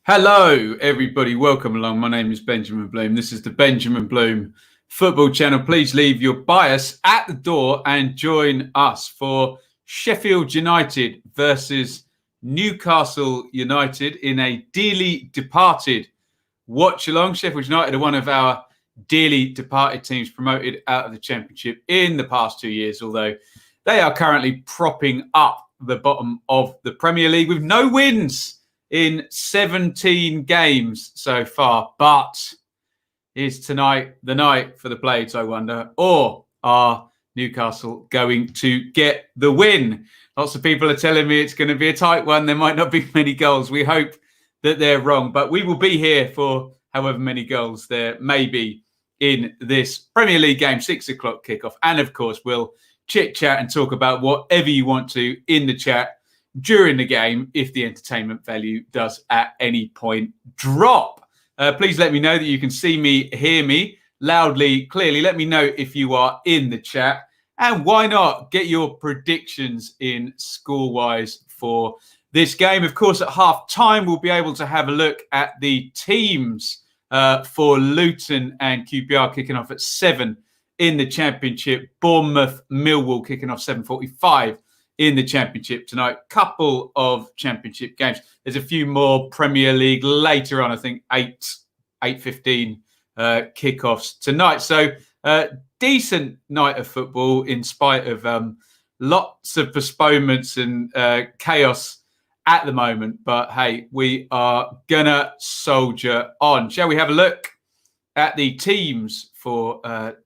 Hello, everybody. Welcome along. My name is Benjamin Bloom. This is the Benjamin Bloom Football Channel. Please leave your bias at the door and join us for Sheffield United versus Newcastle United in a dearly departed watch-along. Sheffield United are one of our dearly departed teams promoted out of the Championship in the past 2 years, although they are currently propping up the bottom of the Premier League with no wins in 17 games so far. But is tonight the night for the Blades, I wonder? Or are Newcastle going to get the win? Lots of people are telling me it's going to be a tight one. There might not be many goals. We hope that they're wrong. But we will be here for however many goals there may be in this Premier League game, 6 o'clock kickoff. And of course, we'll chit-chat and talk about whatever you want to in the chat during the game if the entertainment value does at any point drop. Please let me know that you can see me, hear me loudly, clearly. Let me know if you are in the chat. And why not get your predictions in score-wise for this game. Of course, at half-time, we'll be able to have a look at the teams for Luton and QPR kicking off at 7 in the Championship. Bournemouth, Millwall kicking off 7:45 in the Championship tonight. Couple of Championship games. There's a few more Premier League later on, I think 8:15 kickoffs tonight. So decent night of football in spite of lots of postponements and chaos at the moment. But hey, we are gonna soldier on. Shall we have a look at the teams for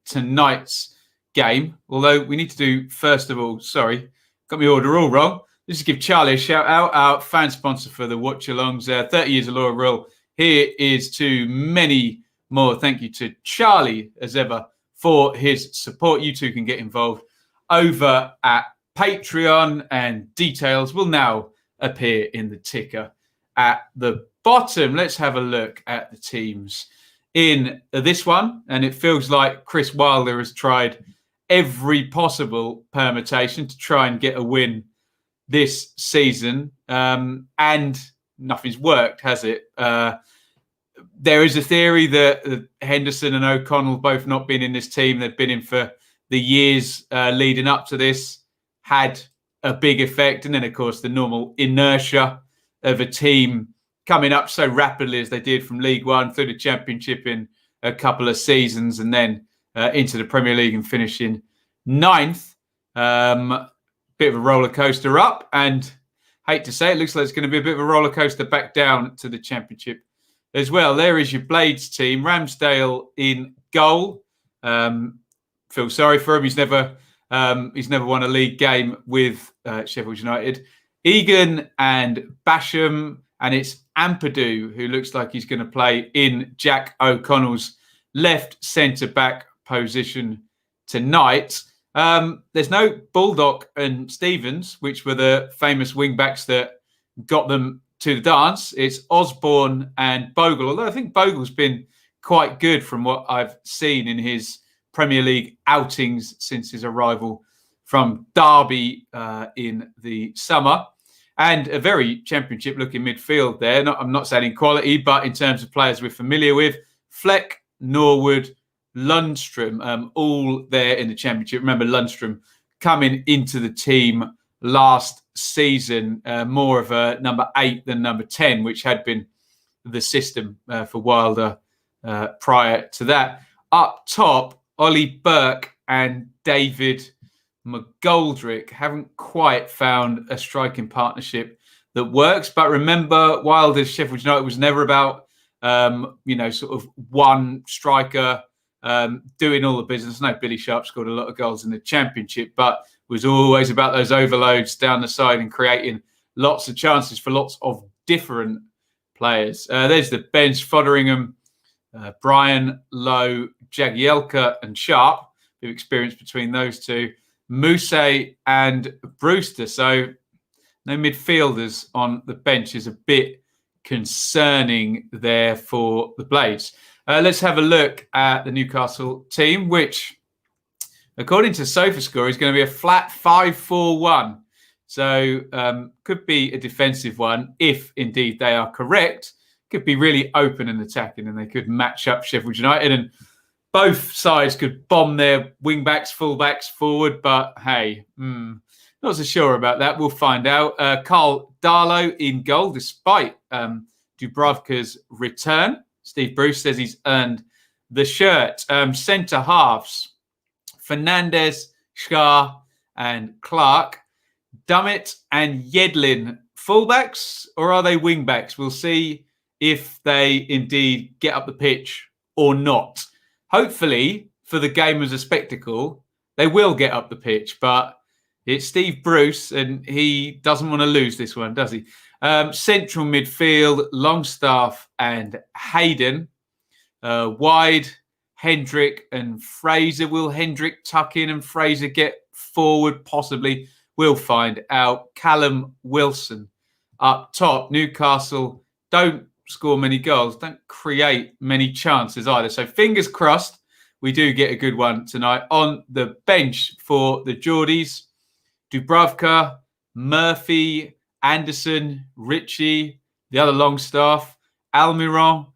tonight's game? Although we need to do, first of all, sorry, got my order all wrong. Let's just give Charlie a shout out, our fan sponsor for the watch-alongs. 30 years of loyal rule. Here is to many more. Thank you to Charlie, as ever, for his support. You too can get involved over at Patreon, and details will now appear in the ticker at the bottom. Let's have a look at the teams in this one. And it feels like Chris Wilder has tried every possible permutation to try and get a win this season, and nothing's worked, has it? There is a theory that Henderson and O'Connell both not been in this team. They've been in for the years leading up to this, had a big effect. And then, of course, the normal inertia of a team coming up so rapidly as they did from League One through the Championship in a couple of seasons, and then into the Premier League and finishing 9th. Bit of a roller coaster up, and hate to say it, looks like it's going to be a bit of a roller coaster back down to the Championship as well. There is your Blades team. Ramsdale in goal. Feel sorry for him. He's never won a league game with Sheffield United. Egan and Basham, and it's Ampadu who looks like he's going to play in Jack O'Connell's left centre-back position tonight. There's no Baldock and Stevens, which were the famous wing-backs that got them to the dance. It's Osborne and Bogle, although I think Bogle's been quite good from what I've seen in his Premier League outings since his arrival from Derby in the summer. And a very Championship-looking midfield there. I'm not saying in quality, but in terms of players we're familiar with. Fleck, Norwood, Lundstrom, all there in the Championship. Remember Lundstrom coming into the team last season, more of a number 8 than number 10, which had been the system for Wilder prior to that. Up top, Ollie Burke and David McGoldrick haven't quite found a striking partnership that works. But remember, Wilder's Sheffield United was never about, sort of one striker doing all the business. No, Billy Sharp scored a lot of goals in the Championship, but was always about those overloads down the side and creating lots of chances for lots of different players. There's the bench: Fotheringham, Brian, Lowe, Jagielka and Sharp, who experience between those two, Mousse and Brewster. So no midfielders on the bench is a bit concerning there for the Blades. Let's have a look at the Newcastle team, which, according to SofaScore, is going to be a flat 5-4-1. So could be a defensive one if indeed they are correct. could be really open and attacking, and they could match up Sheffield United, and both sides could bomb their wing-backs, full-backs forward. But hey, not so sure about that. We'll find out. Carl Darlow in goal, despite Dubravka's return. Steve Bruce says he's earned the shirt. Centre halves, Fernandez, Scar and Clark. Dummett and Yedlin, fullbacks, or are they wingbacks? We'll see if they indeed get up the pitch or not. Hopefully, for the game as a spectacle, they will get up the pitch, but it's Steve Bruce and he doesn't want to lose this one, does he? Central midfield, Longstaff and Hayden. Wide, Hendrick and Fraser. Will Hendrick tuck in and Fraser get forward? Possibly. We'll find out. Callum Wilson up top. Newcastle don't score many goals, don't create many chances either. So fingers crossed we do get a good one tonight. On the bench for the Geordies, Dubravka, Murphy, Anderson, Ritchie, the other Longstaff, Almiron,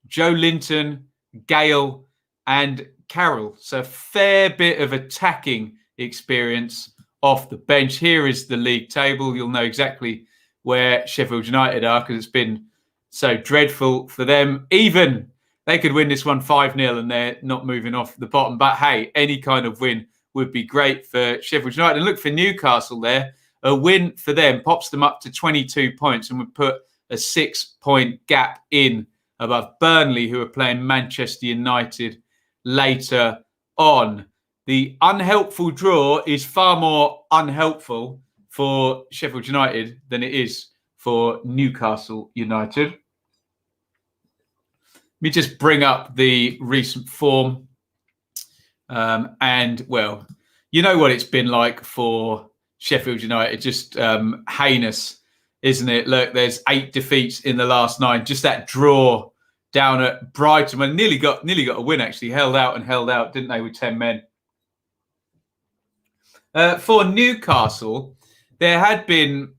Joe Linton, Gale and Carroll. So a fair bit of attacking experience off the bench. Here is the league table. You'll know exactly where Sheffield United are because it's been so dreadful for them. Even they could win this one 5-0 and they're not moving off the bottom. But hey, any kind of win would be great for Sheffield United. And look for Newcastle there. A win for them pops them up to 22 points and would put a 6-point gap in above Burnley, who are playing Manchester United later on. The unhelpful draw is far more unhelpful for Sheffield United than it is for Newcastle United. Let me just bring up the recent form. And, well, you know what it's been like for Sheffield United. Just heinous, isn't it? Look, there's 8 defeats in the last 9. Just that draw down at Brighton, when nearly got a win, actually. Held out, didn't they, with 10 men? For Newcastle, there had been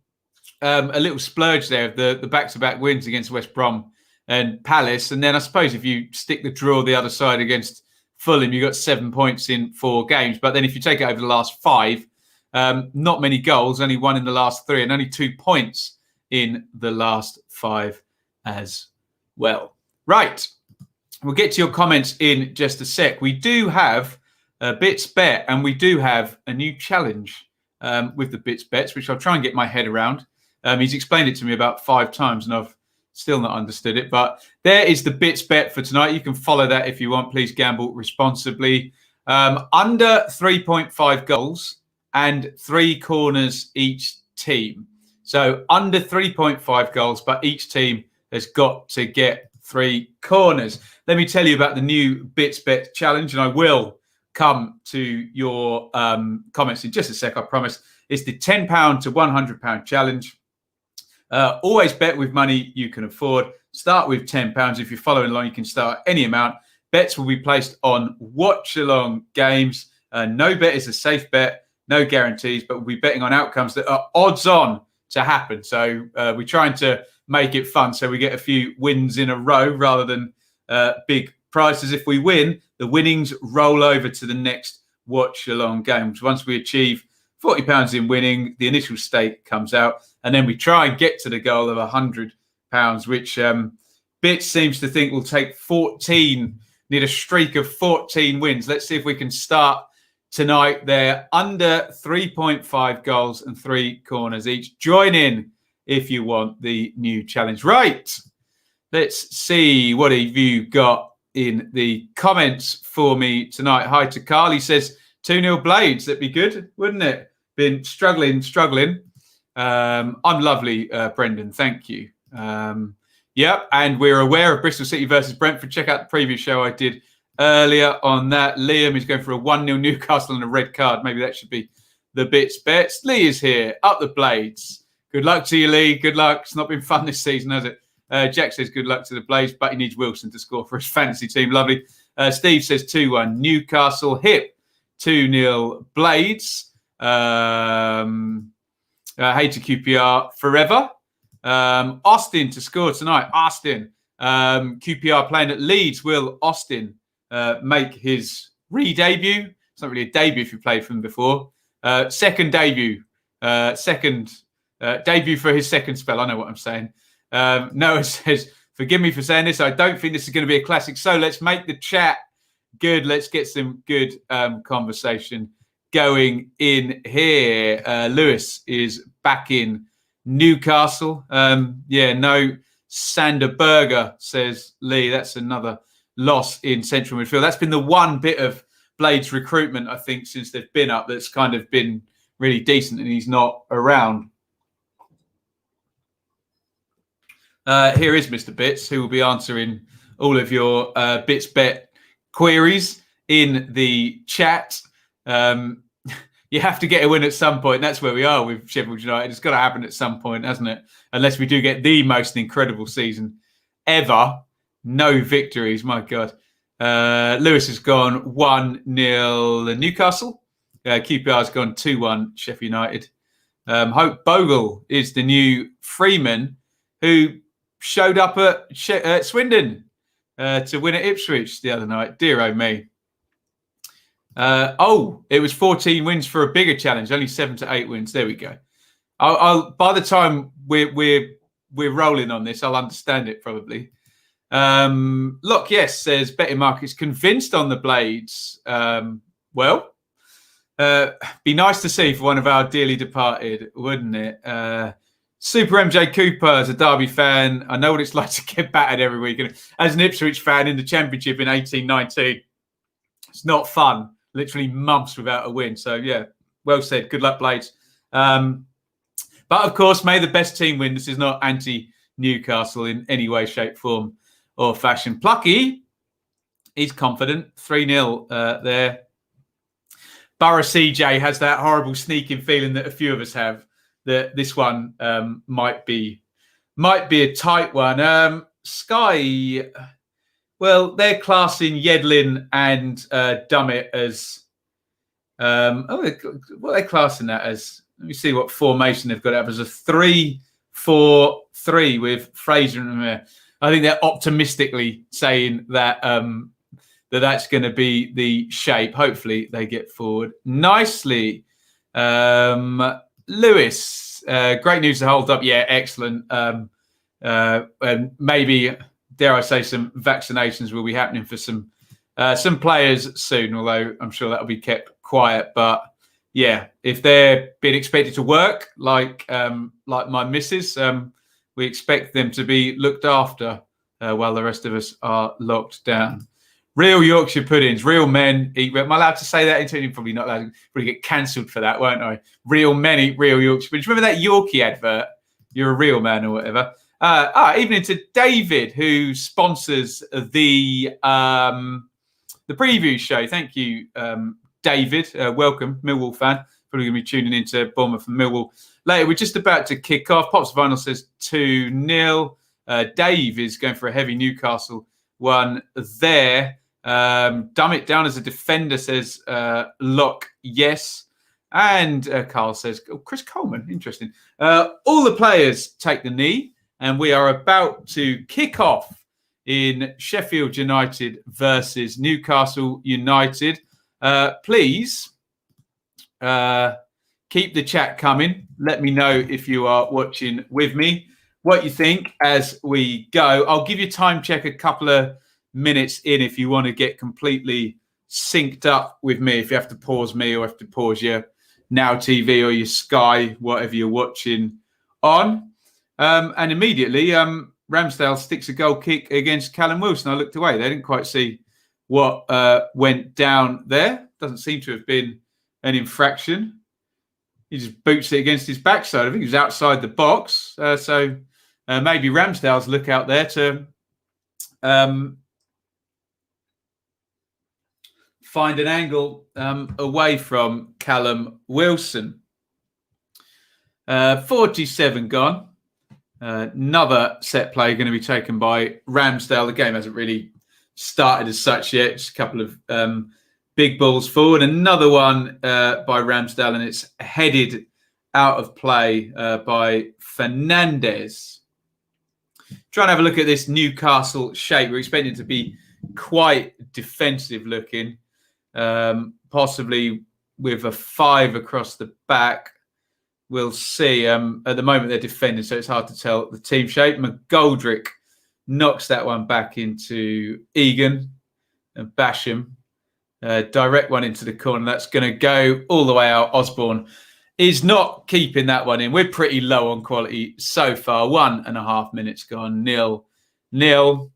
a little splurge there of the back-to-back wins against West Brom and Palace. And then I suppose if you stick the draw the other side against Fulham, you got 7 points in 4 games. But then if you take it over the last 5, not many goals, only 1 in the last 3 and only 2 points in the last 5 as well. Right. We'll get to your comments in just a sec. We do have a Bits Bet and we do have a new challenge with the Bits Bets, which I'll try and get my head around. He's explained it to me about 5 times and I've still not understood it. But there is the Bits Bet for tonight. You can follow that if you want. Please gamble responsibly. Under 3.5 goals and 3 corners each team. So under 3.5 goals, but each team has got to get 3 corners. Let me tell you about the new Bits Bet challenge, and I will come to your comments in just a sec, I promise. It's the £10 to £100 challenge. Always bet with money you can afford. Start with £10. If you're following along, you can start any amount. Bets will be placed on watch-along games. No bet is a safe bet, no guarantees, but we'll be betting on outcomes that are odds on to happen. So we're trying to make it fun so we get a few wins in a row rather than big prizes. If we win, the winnings roll over to the next watch-along games. Once we achieve £40 in winning, the initial stake comes out, and then we try and get to the goal of £100, which Bits seems to think will take 14, need a streak of 14 wins. Let's see if we can start tonight. They're under 3.5 goals and 3 corners each. Join in if you want the new challenge. Right, let's see what have you got in the comments for me tonight. Hi to Carl. He says 2-0 Blades. That'd be good, wouldn't it? Been struggling. I'm lovely, Brendan. Thank you. Yep, and we're aware of Bristol City versus Brentford. Check out the previous show I did earlier on that. Liam is going for a 1-0 Newcastle and a red card. Maybe that should be the Bits Bets. Lee is here. Up the Blades. Good luck to you, Lee. Good luck. It's not been fun this season, has it? Jack says good luck to the Blades, but he needs Wilson to score for his fantasy team. Lovely. Steve says 2-1 Newcastle. Hip 2-0 Blades. Hey to QPR forever. Austin to score tonight. Austin QPR playing at Leeds. Will Austin make his re-debut? It's not really a debut if you played for him before. Second debut. Debut for his second spell. I know what I'm saying. Noah says, forgive me for saying this. I don't think this is going to be a classic. So let's make the chat good. Let's get some good conversation going in here. Lewis is back in Newcastle. No Sander Berger, says Lee. That's another loss in central midfield. That's been the one bit of Blades recruitment, I think, since they've been up that's kind of been really decent, and he's not around. Here is Mr. Bits, who will be answering all of your Bits Bet queries in the chat. You have to get a win at some point. That's where we are with Sheffield United. It's got to happen at some point, hasn't it? Unless we do get the most incredible season ever. No victories, my God. Lewis has gone 1-0 Newcastle. QPR has gone 2-1 Sheffield United. Hope Bogle is the new Freeman who showed up at Swindon to win at Ipswich the other night. Dear oh me. It was 14 wins for a bigger challenge. Only 7 to 8 wins. There we go. I'll by the time we're rolling on this, I'll understand it probably. Look, yes, says Betting Market's convinced on the Blades. Be nice to see for one of our dearly departed, wouldn't it? Super MJ Cooper, as a Derby fan, I know what it's like to get battered every week. And as an Ipswich fan in the Championship in 18-19, it's not fun. Literally months without a win. So, yeah, well said. Good luck, Blades. But, of course, may the best team win. This is not anti-Newcastle in any way, shape, form or fashion. Plucky, he's confident. 3-0 there. Borough CJ has that horrible sneaking feeling that a few of us have, that this one might be a tight one. Sky, well, they're classing Yedlin and Dummett as what are they classing that as? Let me see what formation they've got up as. A 3-4-3 with Fraser in there. I think they're optimistically saying that that's going to be the shape. Hopefully they get forward nicely. Lewis, great news to hold up. Yeah, excellent. And maybe, dare I say, some vaccinations will be happening for some players soon, although I'm sure that'll be kept quiet. But yeah, if they're being expected to work like my missus, we expect them to be looked after while the rest of us are locked down. Real Yorkshire puddings, real men eat. Am I allowed to say that? Probably not allowed. Probably get cancelled for that, won't I? Real men eat real Yorkshire puddings. Remember that Yorkie advert? You're a real man or whatever. Evening to David, who sponsors the preview show. Thank you, David. Welcome, Millwall fan. Probably going to be tuning into Bournemouth and Millwall later. We're just about to kick off. Pops Vinyl says 2-0. Dave is going for a heavy Newcastle one there. Dumb it down as a defender, says Locke, yes. And Carl says, Chris Coleman, interesting. All the players take the knee, and we are about to kick off in Sheffield United versus Newcastle United. Please keep the chat coming. Let me know if you are watching with me, what you think as we go. I'll give you time check a couple of minutes in if you want to get completely synced up with me, if you have to pause me or have to pause your Now TV or your Sky, whatever you're watching on. And immediately, Ramsdale sticks a goal kick against Callum Wilson. I looked away. They didn't quite see what went down there. Doesn't seem to have been an infraction. He just boots it against his backside. I think he was outside the box. So maybe Ramsdale's look out there to find an angle away from Callum Wilson. 47 gone. Another set play going to be taken by Ramsdale. The game hasn't really started as such yet. Just a couple of big balls forward. Another one by Ramsdale, and it's headed out of play by Fernandez. try and have a look at this Newcastle shape. We're expecting it to be quite defensive looking, possibly with a 5 across the back. We'll see. At the moment, they're defending, so it's hard to tell the team shape. McGoldrick knocks that one back into Egan and Basham. Direct one into the corner. That's going to go all the way out. Osborne is not keeping that one in. We're pretty low on quality so far. 1.5 minutes gone. 0-0.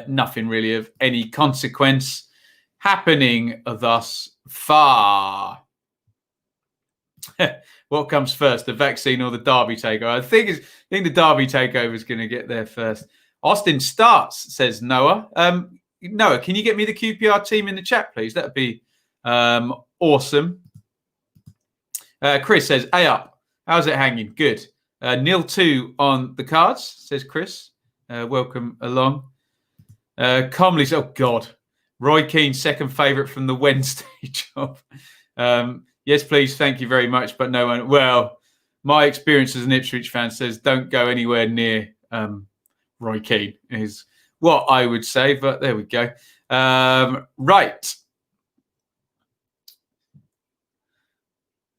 Nothing really of any consequence happening thus far. What comes first, the vaccine or the Derby takeover? I think the Derby takeover is going to get there first. Austin starts, says Noah. Noah, can you get me the QPR team in the chat, please? That would be awesome. Chris says, "Hey up. How's it hanging? Good. 0-2 on the cards," says Chris. Welcome along. Comley's, oh God. Roy Keane, second favourite from the Wednesday job. Yes, please. Thank you very much. But no one. Well, my experience as an Ipswich fan says don't go anywhere near Roy Keane is what I would say. But there we go. Right.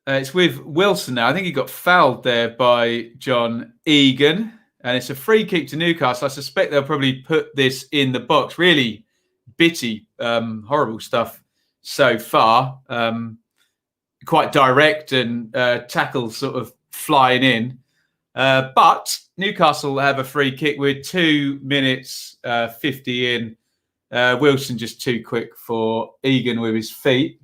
It's with Wilson now. I think he got fouled there by John Egan. And it's a free kick to Newcastle. I suspect they'll probably put this in the box. Really bitty, horrible stuff so far. Quite direct and tackles sort of flying in. But Newcastle have a free kick with 2 minutes 50 in. Wilson just too quick for Egan with his feet.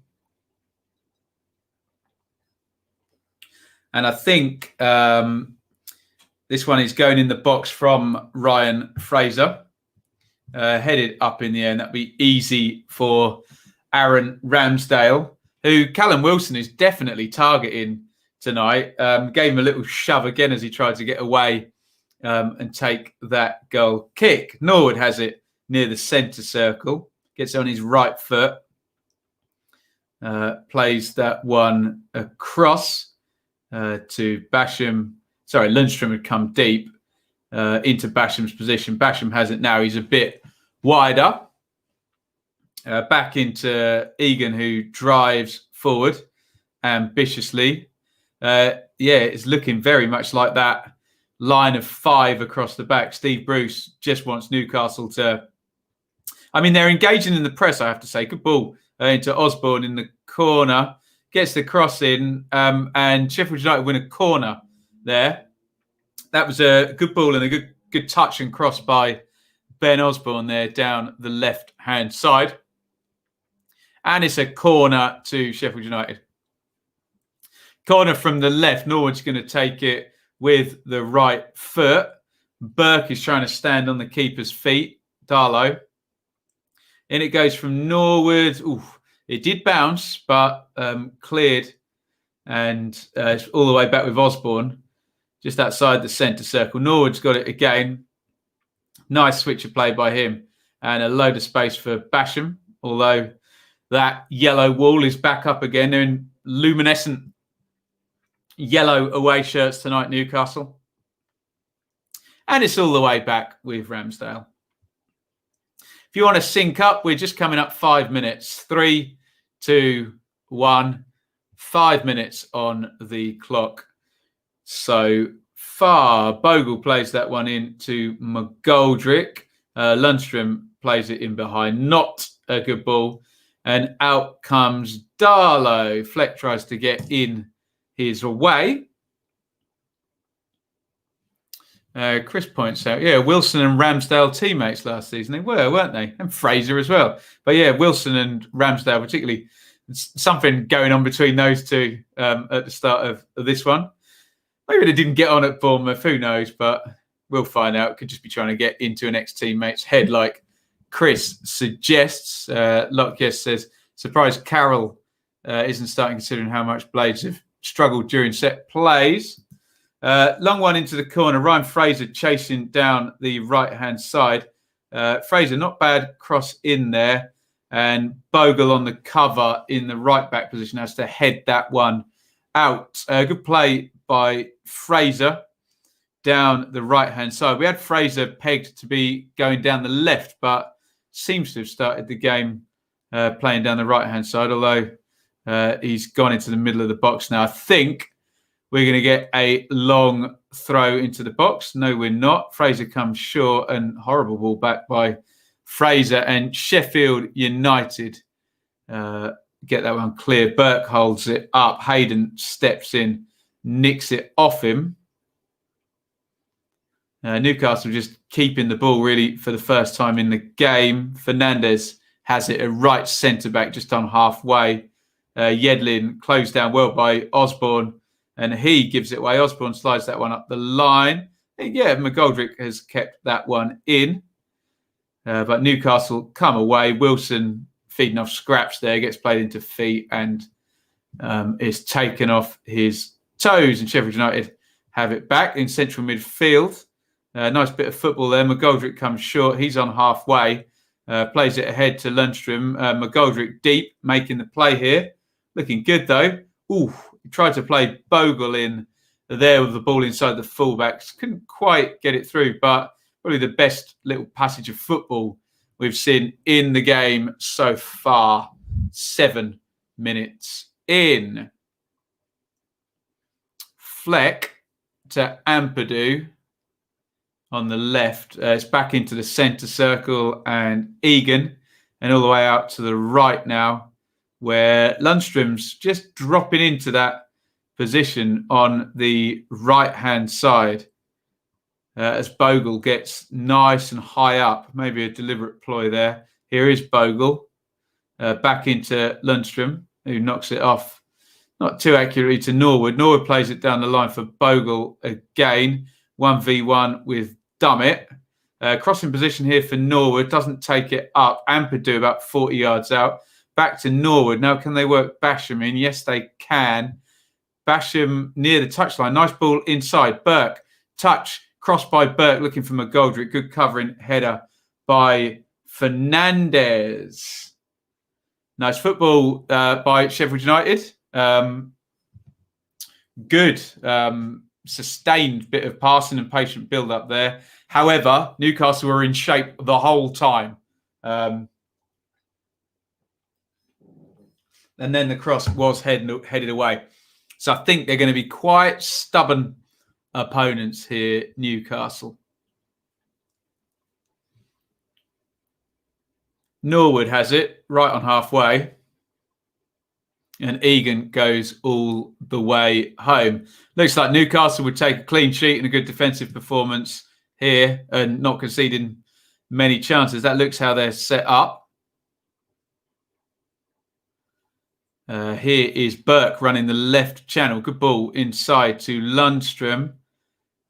And I think this one is going in the box from Ryan Fraser. Headed up in the air. And that'd be easy for Aaron Ramsdale, who Callum Wilson is definitely targeting tonight. Gave him a little shove again as he tried to get away and take that goal kick. Norwood has it near the centre circle. Gets on his right foot. Plays that one across to Basham. Sorry, Lundstrom had come deep into Basham's position. Basham has it now. He's a bit wider. Back into Egan, who drives forward ambitiously. It's looking very much like that line of 5 across the back. Steve Bruce just wants Newcastle to... I mean, they're engaging in the press, I have to say. Good ball into Osborne in the corner. Gets the cross in, and Sheffield United win a corner there. That was a good ball and a good touch and cross by Ben Osborne there down the left-hand side. And it's a corner to Sheffield United. Corner from the left. Norwood's going to take it with the right foot. Burke is trying to stand on the keeper's feet. Darlow. In it goes from Norwood. Ooh, it did bounce, but cleared. And it's all the way back with Osborne. Just outside the centre circle. Norwood's got it again. Nice switch of play by him. And a load of space for Basham. Although that yellow wall is back up again. They're in luminescent yellow away shirts tonight, Newcastle. And it's all the way back with Ramsdale. If you want to sync up, we're just coming up 5 minutes. 3, 2, 1. 5 minutes on the clock. So far, Bogle plays that one in to McGoldrick. Lundstrom plays it in behind. Not a good ball. And out comes Darlow. Fleck tries to get in his way. Chris points out, Wilson and Ramsdale teammates last season. They were, weren't they? And Fraser as well. But Wilson and Ramsdale particularly. Something going on between those two at the start of this one. Maybe they didn't get on at Bournemouth. Who knows? But we'll find out. Could just be trying to get into an ex-teammate's head like Chris suggests. Lockyer says, surprised Carroll isn't starting considering how much Blades have struggled during set plays. Long one into the corner. Ryan Fraser chasing down the right-hand side. Fraser, not bad cross in there. And Bogle on the cover in the right-back position has to head that one out. Good play by Fraser. down the right-hand side. We had Fraser pegged to be going down the left, but seems to have started the game playing down the right-hand side, although he's gone into the middle of the box now. I think we're going to get a long throw into the box. No, we're not. Fraser comes short, and horrible ball back by Fraser, and Sheffield United get that one clear. Burke holds it up. Hayden steps in, nicks it off him. Newcastle just keeping the ball really for the first time in the game. Fernandez has it, a right centre-back just on halfway. Yedlin closed down well by Osborne, and he gives it away. Osborne slides that one up the line. Yeah, McGoldrick has kept that one in. But Newcastle come away. Wilson feeding off scraps there, gets played into feet and is taken off his toes. And Sheffield United have it back in central midfield. Nice bit of football there. McGoldrick comes short. He's on halfway. Plays it ahead to Lundstrom. McGoldrick deep, making the play here. Looking good, though. Ooh, he tried to play Bogle in there with the ball inside the fullbacks. Couldn't quite get it through, but probably the best little passage of football we've seen in the game so far. 7 minutes in. Fleck to Ampadu on the left. It's back into the centre circle, and Egan, and all the way out to the right now, where Lundstrom's just dropping into that position on the right-hand side as Bogle gets nice and high up. Maybe a deliberate ploy there. Here is Bogle back into Lundstrom, who knocks it off not too accurately to Norwood. Norwood plays it down the line for Bogle again. 1v1 with Dummett. Crossing position here for Norwood. Doesn't take it up. Ampadu about 40 yards out. Back to Norwood. Now, can they work Basham in? Yes, they can. Basham near the touchline. Nice ball inside. Burke. Touch. Cross by Burke. Looking for McGoldrick. Good covering header by Fernandez. Nice football by Sheffield United. Good. Sustained bit of passing and patient build up there. However, Newcastle were in shape the whole time. And then the cross was headed away. So I think they're going to be quite stubborn opponents here, Newcastle. Norwood has it right on halfway. And Egan goes all the way home. Looks like Newcastle would take a clean sheet and a good defensive performance here and not conceding many chances. That looks how they're set up. Here is Burke running the left channel. Good ball inside to Lundstrom.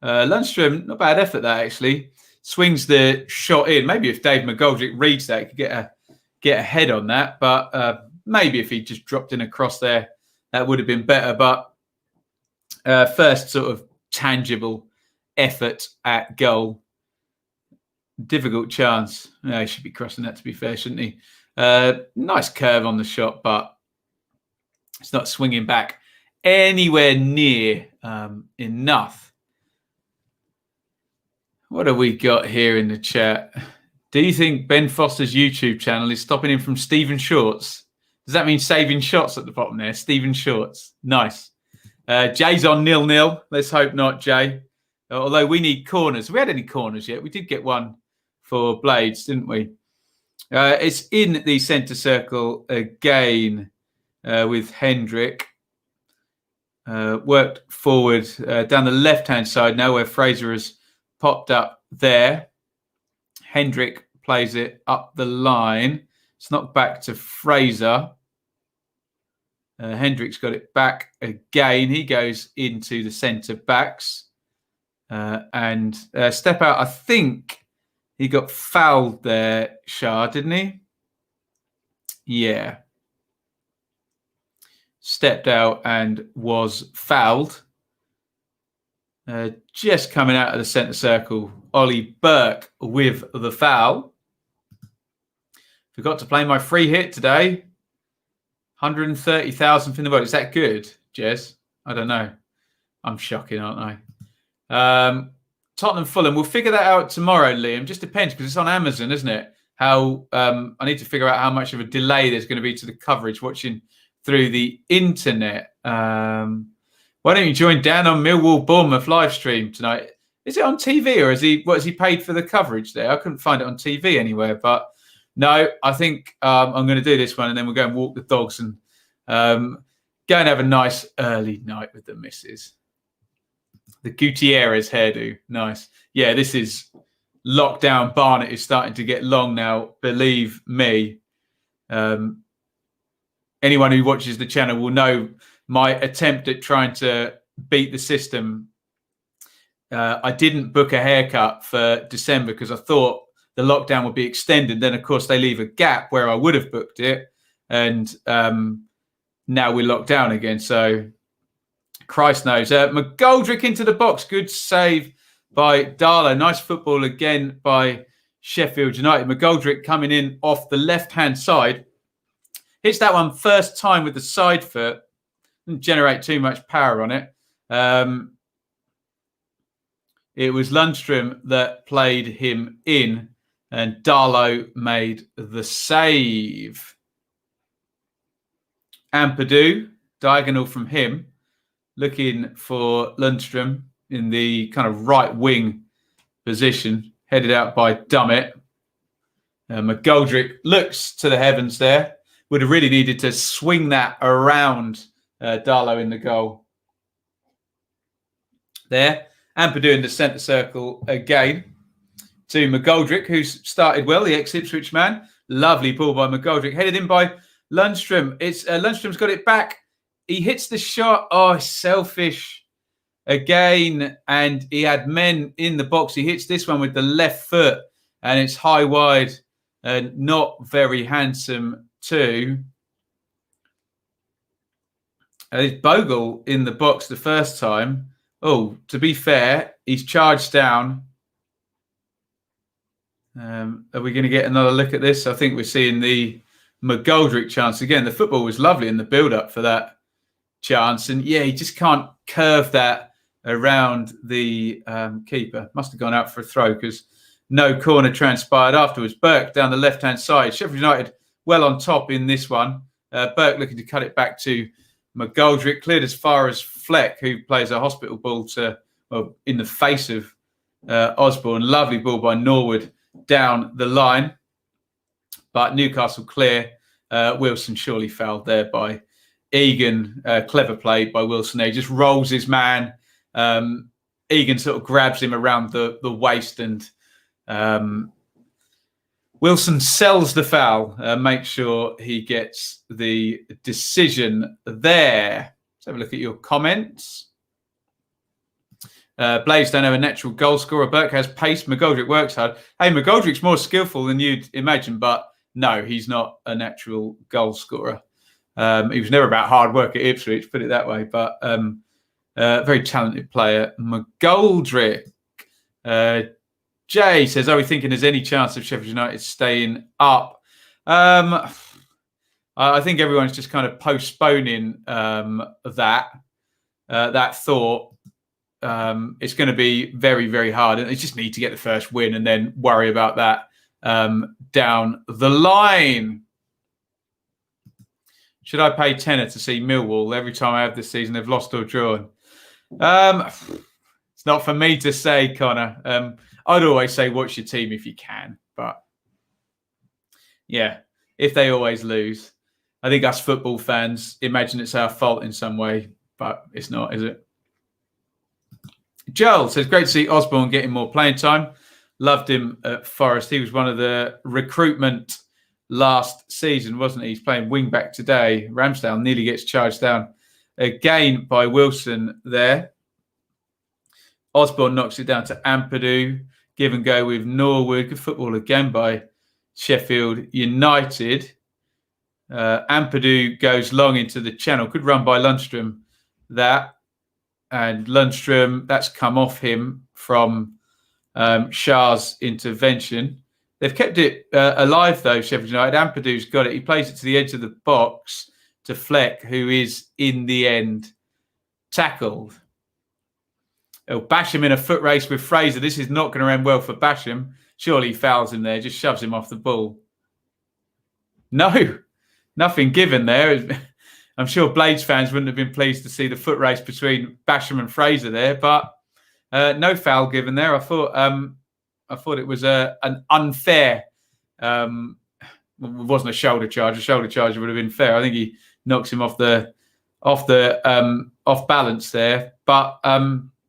Lundstrom, not bad effort that actually. Swings the shot in. Maybe if Dave McGoldrick reads that, he could get a head on that. But maybe if he just dropped in across there, that would have been better. But first sort of tangible effort at goal. Difficult chance. No, he should be crossing that, to be fair, shouldn't he? Nice curve on the shot, but it's not swinging back anywhere near enough. What have we got here in the chat? Do you think Ben Foster's YouTube channel is stopping him from Stephen Shorts? Does that mean saving shots at the bottom there? Stephen Shorts. Nice. Jay's on 0-0. Let's hope not, Jay. Although we need corners. Have we had any corners yet? We did get one for Blades, didn't we? It's in the centre circle again with Hendrick. Worked forward down the left-hand side now where Fraser has popped up there. Hendrick plays it up the line. It's knocked back to Fraser. Hendrick's got it back again. He goes into the centre backs. And step out. I think he got fouled there, Shah, didn't he? Yeah. Stepped out and was fouled. Just coming out of the centre circle, Ollie Burke with the foul. Forgot to play my free hit today. 130,000th in the world. Is that good, Jez? I don't know. I'm shocking, aren't I? Tottenham Fulham. We'll figure that out tomorrow, Liam. Just depends because it's on Amazon, isn't it? How I need to figure out how much of a delay there's going to be to the coverage watching through the internet. Why don't you join Dan on Millwall Bournemouth live stream tonight? Is it on TV or has he paid for the coverage there? I couldn't find it on TV anywhere, but no, I think I'm going to do this one and then we'll go and walk the dogs and go and have a nice early night with the missus. The Gutierrez hairdo. Nice. Yeah, this is lockdown. Barnet is starting to get long now. Believe me. Anyone who watches the channel will know my attempt at trying to beat the system. I didn't book a haircut for December because I thought the lockdown would be extended. Then, of course, they leave a gap where I would have booked it. And now we're locked down again. So Christ knows. McGoldrick into the box. Good save by Darlow. Nice football again by Sheffield United. McGoldrick coming in off the left-hand side. Hits that one first time with the side foot. Didn't generate too much power on it. It was Lundstrom that played him in and Darlow made the save. Ampadu, diagonal from him. Looking for Lundstrom in the kind of right wing position, headed out by Dummett. McGoldrick looks to the heavens there. Would have really needed to swing that around Darlow in the goal. There. Ampadu in the centre circle again to McGoldrick, who's started well, the ex-Ipswich man. Lovely ball by McGoldrick, headed in by Lundstrom. It's Lundstrom's got it back. He hits the shot. Oh, selfish again. And he had men in the box. He hits this one with the left foot and it's high wide and not very handsome too. There's Bogle in the box the first time. Oh, to be fair, he's charged down. Are we going to get another look at this? I think we're seeing the McGoldrick chance again. The football was lovely in the build-up for that chance. And yeah, he just can't curve that around the keeper. Must have gone out for a throw because no corner transpired afterwards. Burke down the left-hand side. Sheffield United well on top in this one. Burke looking to cut it back to McGoldrick. Cleared as far as Fleck, who plays a hospital ball in the face of Osborne. Lovely ball by Norwood down the line. But Newcastle clear. Wilson surely fouled there by Egan. Clever play by Wilson. He just rolls his man. Egan sort of grabs him around the waist and Wilson sells the foul. Make sure he gets the decision there. Let's have a look at your comments. Blaze don't have a natural goal scorer. Burke has pace. McGoldrick works hard. Hey, McGoldrick's more skillful than you'd imagine, but no, he's not a natural goal scorer. He was never about hard work at Ipswich, put it that way, but very talented player. McGoldrick. Jay says, are we thinking there's any chance of Sheffield United staying up? I think everyone's just kind of postponing that thought. It's going to be very, very hard. And they just need to get the first win and then worry about that down the line. Should I pay tenner to see Millwall every time I have this season they've lost or drawn? It's not for me to say, Connor. I'd always say watch your team if you can. But yeah, if they always lose, I think us football fans imagine it's our fault in some way, but it's not, is it? Joel says, great to see Osborne getting more playing time. Loved him at Forest. He was one of the recruitment last season, wasn't he? He's playing wing back today. Ramsdale nearly gets charged down again by Wilson there. Osborne knocks it down to Ampadu. Give and go with Norwood. Good football again by Sheffield United. Ampadu goes long into the channel. Good run by Lundstrom. That. And Lundstrom, that's come off him from Shah's intervention. They've kept it alive, though, Sheffield United. Ampadu's got it. He plays it to the edge of the box to Fleck, who is, in the end, tackled. He'll bash him in a foot race with Fraser. This is not going to end well for Basham. Surely he fouls him there, just shoves him off the ball. No, nothing given there. I'm sure Blades fans wouldn't have been pleased to see the foot race between Basham and Fraser there, but no foul given there. I thought it was an unfair. It wasn't a shoulder charge. A shoulder charge would have been fair. I think he knocks him off balance there, but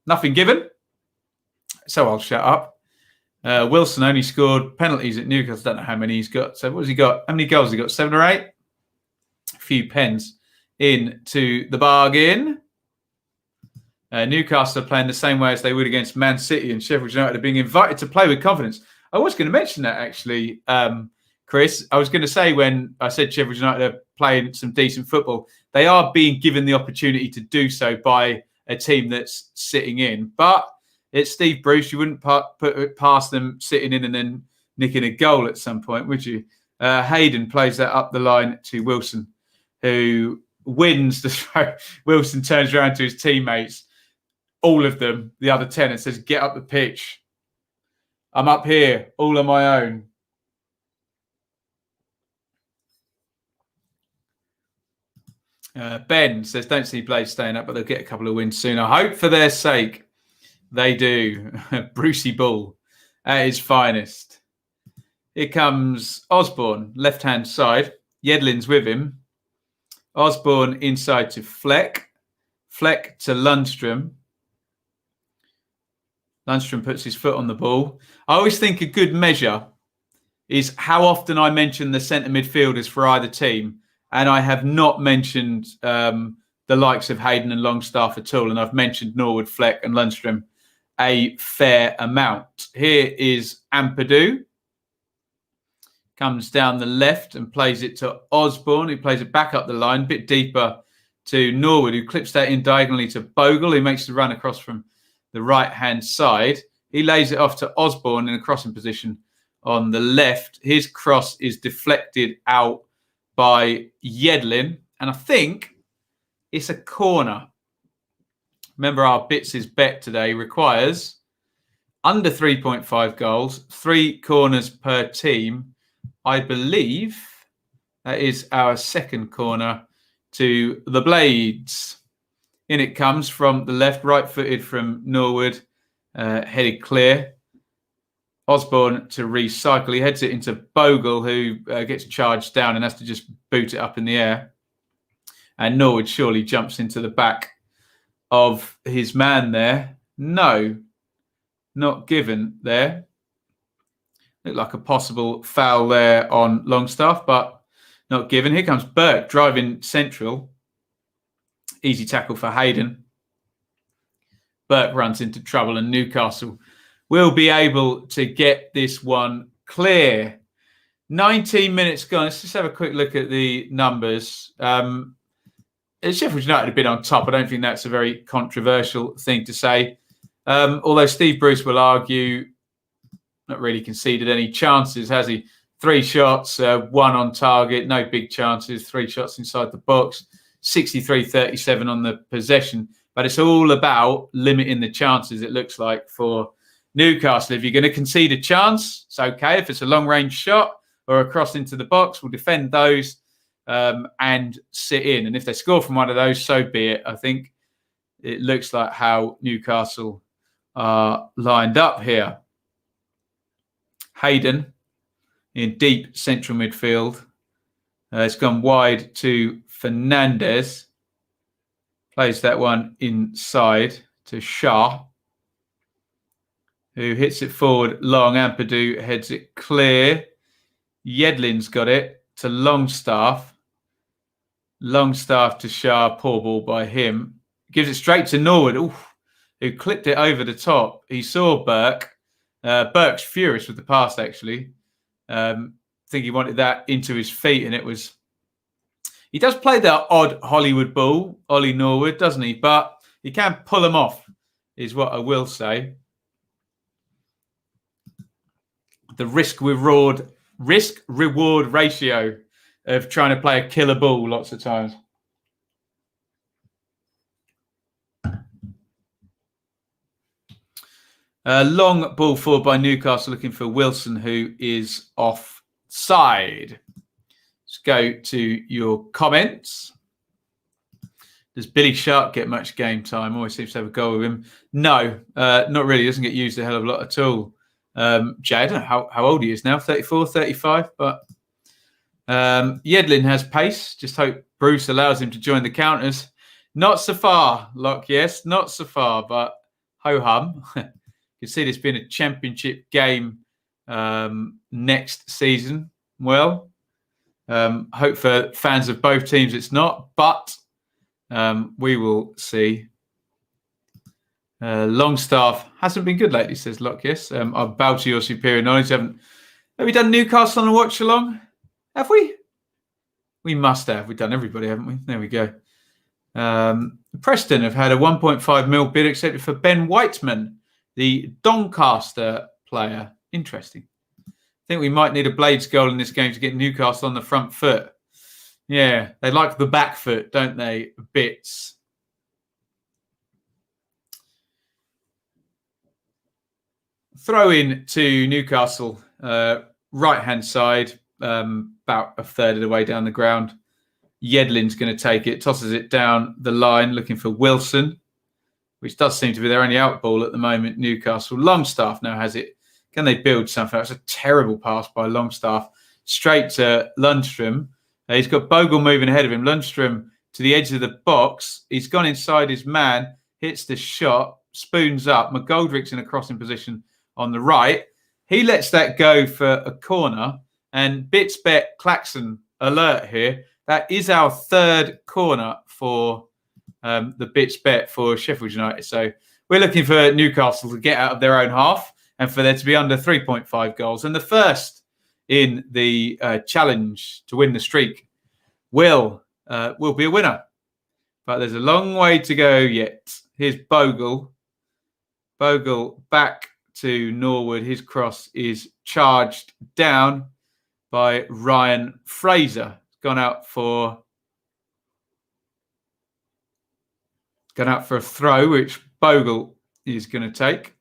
nothing given. So I'll shut up. Wilson only scored penalties at Newcastle. Don't know how many he's got. So what has he got? How many goals has he got? 7 or 8? A few pens into the bargain. Newcastle are playing the same way as they would against Man City, and Sheffield United are being invited to play with confidence. I was going to mention that actually, Chris. I was going to say when I said Sheffield United are playing some decent football, they are being given the opportunity to do so by a team that's sitting in. But it's Steve Bruce. You wouldn't put it past them sitting in and then nicking a goal at some point, would you? Hayden plays that up the line to Wilson, who wins the throw. Wilson turns around to his teammates, all of them, the other 10, and says, "Get up the pitch. I'm up here, all on my own." Ben says, "Don't see Blades staying up, but they'll get a couple of wins soon. I hope for their sake they do." Brucey Bull at his finest. Here comes Osborne, left-hand side. Yedlin's with him. Osborne inside to Fleck. Fleck to Lundstrom. Lundstrom puts his foot on the ball. I always think a good measure is how often I mention the centre midfielders for either team. And I have not mentioned the likes of Hayden and Longstaff at all. And I've mentioned Norwood, Fleck and Lundstrom a fair amount. Here is Ampadu. Comes down the left and plays it to Osborne, who plays it back up the line, a bit deeper to Norwood, who clips that in diagonally to Bogle, who makes the run across from the right-hand side. He lays it off to Osborne in a crossing position on the left. His cross is deflected out by Yedlin, and I think it's a corner. Remember, our Bits' bet today requires under 3.5 goals, 3 corners per team. I believe that is our second corner to the Blades. In it comes from the left, right-footed from Norwood, headed clear. Osborne to recycle. He heads it into Bogle, who gets charged down and has to just boot it up in the air. And Norwood surely jumps into the back of his man there. No, not given there. Looked like a possible foul there on Longstaff, but not given. Here comes Burke driving central. Easy tackle for Hayden. Burke runs into trouble and Newcastle will be able to get this one clear. 19 minutes gone. Let's just have a quick look at the numbers. Sheffield United have been on top. I don't think that's a very controversial thing to say. Although Steve Bruce will argue, not really conceded any chances, has he? 3 shots, 1 on target, no big chances, 3 shots inside the box, 63-37 on the possession. But it's all about limiting the chances, it looks like, for Newcastle. If you're going to concede a chance, it's okay. If it's a long-range shot or a cross into the box, we'll defend those and sit in. And if they score from one of those, so be it. I think it looks like how Newcastle are lined up here. Hayden in deep central midfield. It's gone wide to Fernandez. Plays that one inside to Shah, who hits it forward long. Ampadu heads it clear. Yedlin's got it to Longstaff. Longstaff to Shah. Poor ball by him. Gives it straight to Norwood, who clipped it over the top. He saw Burke. Burke's furious with the pass, actually. I think he wanted that into his feet, and it was... He does play that odd Hollywood ball, Ollie Norwood, doesn't he? But he can pull them off, is what I will say. The risk-reward ratio of trying to play a killer ball lots of times. Long ball forward by Newcastle, looking for Wilson, who is offside. Let's go to your comments. Does Billy Sharp get much game time? Always seems to have a goal with him. No, not really. He doesn't get used a hell of a lot at all. Jay, I don't know how old he is now, 34, 35, but Yedlin has pace. Just hope Bruce allows him to join the counters. Not so far, Locke, yes, not so far, but ho-hum. You can see this being a championship game next season. Well, hope for fans of both teams it's not, but we will see. Longstaff hasn't been good lately, says Locke, yes. I bow to your superior knowledge. Have we done Newcastle on a watch-along? Have we? We must have. We've done everybody, haven't we? There we go. Preston have had a 1.5 mil bid accepted for Ben Whiteman, the Doncaster player. Interesting. I think we might need a Blades goal in this game to get Newcastle on the front foot. Yeah, they like the back foot, don't they? Bits. Throw in to Newcastle, right-hand side, about a third of the way down the ground. Yedlin's going to take it, tosses it down the line, looking for Wilson, which does seem to be their only out ball at the moment, Newcastle. Longstaff now has it. Can they build something? That's a terrible pass by Longstaff. Straight to Lundstrom. He's got Bogle moving ahead of him. Lundstrom to the edge of the box. He's gone inside his man, hits the shot, spoons up. McGoldrick's in a crossing position on the right. He lets that go for a corner. And Bitsbet Klaxon alert here. That is our third corner for the Bitsbet for Sheffield United. So we're looking for Newcastle to get out of their own half and for there to be under 3.5 goals. And the first in the challenge to win the streak will be a winner. But there's a long way to go yet. Here's Bogle. Bogle back to Norwood. His cross is charged down by Ryan Fraser. Gone out for a throw, which Bogle is going to take.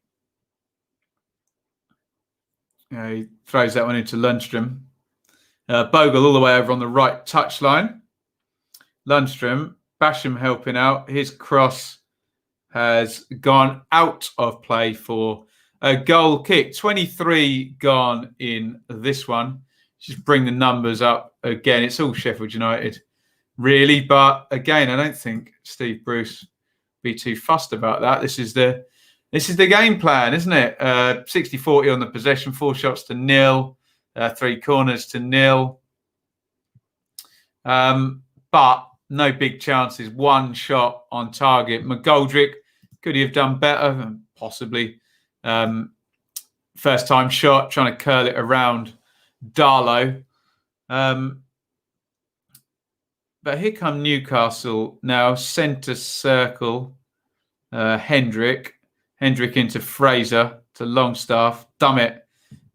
He throws that one into Lundstrom. Bogle all the way over on the right touchline. Lundstrom, Basham helping out. His cross has gone out of play for a goal kick. 23 gone in this one. Just bring the numbers up again. It's all Sheffield United, really. But again, I don't think Steve Bruce be too fussed about that. This is the game plan, isn't it? 60-40 on the possession, 4 shots to 0, 3 corners to 0. But no big chances. 1 shot on target. McGoldrick, could he have done better? Possibly. First time shot, trying to curl it around Darlow. But here come Newcastle now. Centre circle. Hendrick into Fraser to Longstaff. Dummett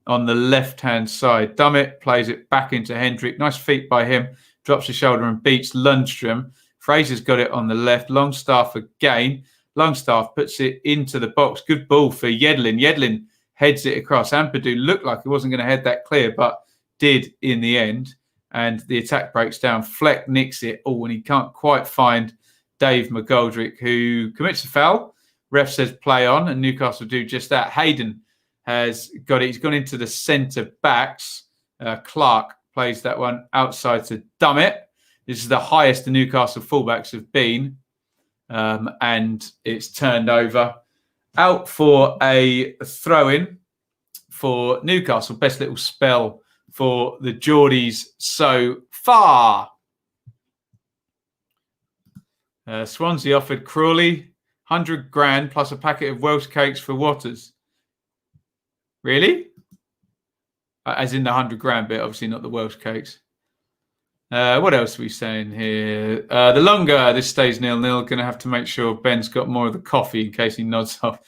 on the left-hand side. Dummett plays it back into Hendrick. Nice feet by him. Drops the shoulder and beats Lundstrom. Fraser's got it on the left. Longstaff again. Longstaff puts it into the box. Good ball for Yedlin. Yedlin heads it across. Ampadu looked like he wasn't going to head that clear, but did in the end. And the attack breaks down. Fleck nicks it. Oh, and he can't quite find Dave McGoldrick, who commits a foul. Ref says play on, and Newcastle do just that. Hayden has got it. He's gone into the centre backs. Clark plays that one outside to Dummett. This is the highest the Newcastle fullbacks have been. And it's turned over. Out for a throw-in for Newcastle. Best little spell for the Geordies so far. Swansea offered Crawley 100 grand plus a packet of Welsh cakes for Waters. Really? As in the 100 grand bit, obviously not the Welsh cakes. What else are we saying here? The longer this stays 0-0, going to have to make sure Ben's got more of the coffee in case he nods off.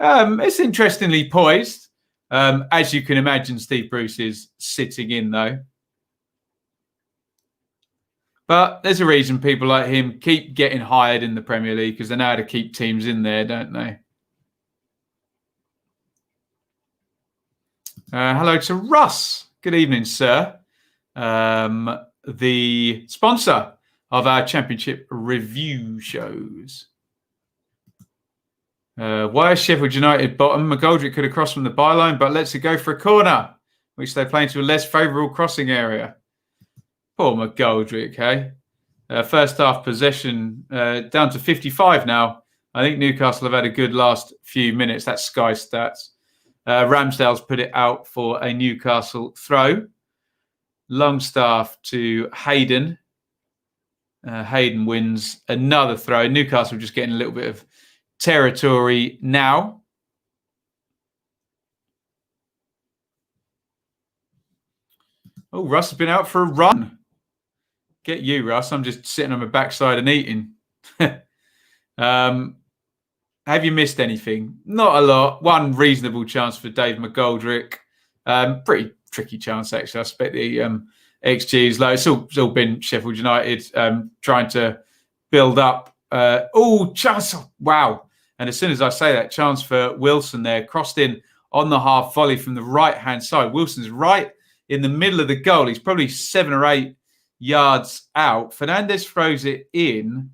It's interestingly poised. As you can imagine, Steve Bruce is sitting in, though. But there's a reason people like him keep getting hired in the Premier League because they know how to keep teams in there, don't they? Hello to Russ. Good evening, sir. The sponsor of our championship review shows. Why is Sheffield United bottom? McGoldrick could have crossed from the byline, but lets it go for a corner, which they play into a less favourable crossing area. Poor McGoldrick, hey? First half possession down to 55 now. I think Newcastle have had a good last few minutes. That's Sky Stats. Ramsdale's put it out for a Newcastle throw. Longstaff to Hayden. Hayden wins another throw. Newcastle just getting a little bit of territory now. Oh, Russ has been out for a run. Get you, Russ. I'm just sitting on my backside and eating. Have you missed anything? Not a lot. One reasonable chance for Dave McGoldrick. Pretty tricky chance, actually. I expect the XG is low. It's all been Sheffield United trying to build up. Chance. Wow. And as soon as I say that, chance for Wilson there, crossed in on the half volley from the right-hand side. Wilson's right in the middle of the goal. He's probably 7 or 8 yards out. Fernandez throws it in.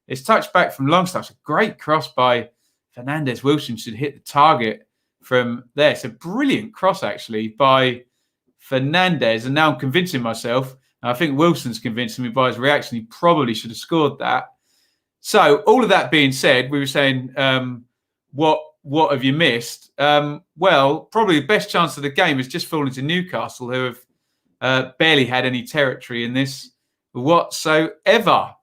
It's touched back from Longstaff. It's a great cross by Fernandez. Wilson should hit the target from there. It's a brilliant cross, actually, by Fernandez. And now I'm convincing myself, and I think Wilson's convincing me by his reaction, he probably should have scored that. So all of that being said, we were saying, what have you missed? Well, probably the best chance of the game has just fallen to Newcastle, who have barely had any territory in this whatsoever.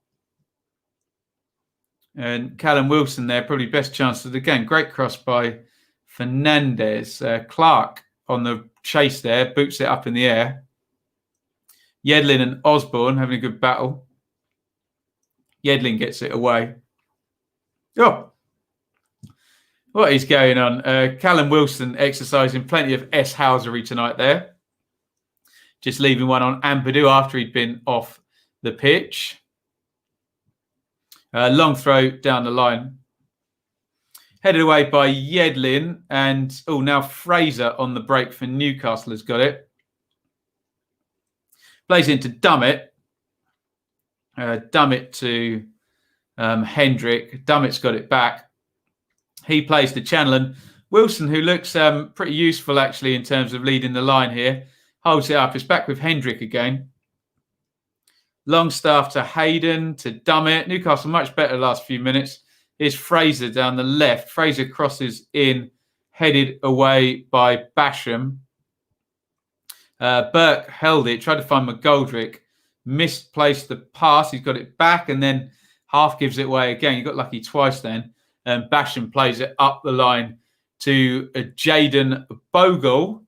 And Callum Wilson there, probably best chance of the game. Great cross by Fernandez. Clark on the chase there, boots it up in the air. Yedlin and Osborne having a good battle. Yedlin gets it away. Oh, what is going on? Callum Wilson exercising plenty of S-housery tonight there. Just leaving one on Ampadu after he'd been off the pitch. Long throw down the line. Headed away by Yedlin. And, now Fraser on the break for Newcastle has got it. Plays into Dummett. Dummett to Hendrick. Dummett's got it back. He plays to Chanlin. Wilson, who looks pretty useful, actually, in terms of leading the line here, holds it up. It's back with Hendrick again. Longstaff to Hayden, to Dummett. Newcastle much better the last few minutes. Here's Fraser down the left. Fraser crosses in, headed away by Basham. Burke held it, tried to find McGoldrick. Misplaced the pass. He's got it back and then half gives it away again. He got lucky twice then. And Basham plays it up the line to Jaden Bogle.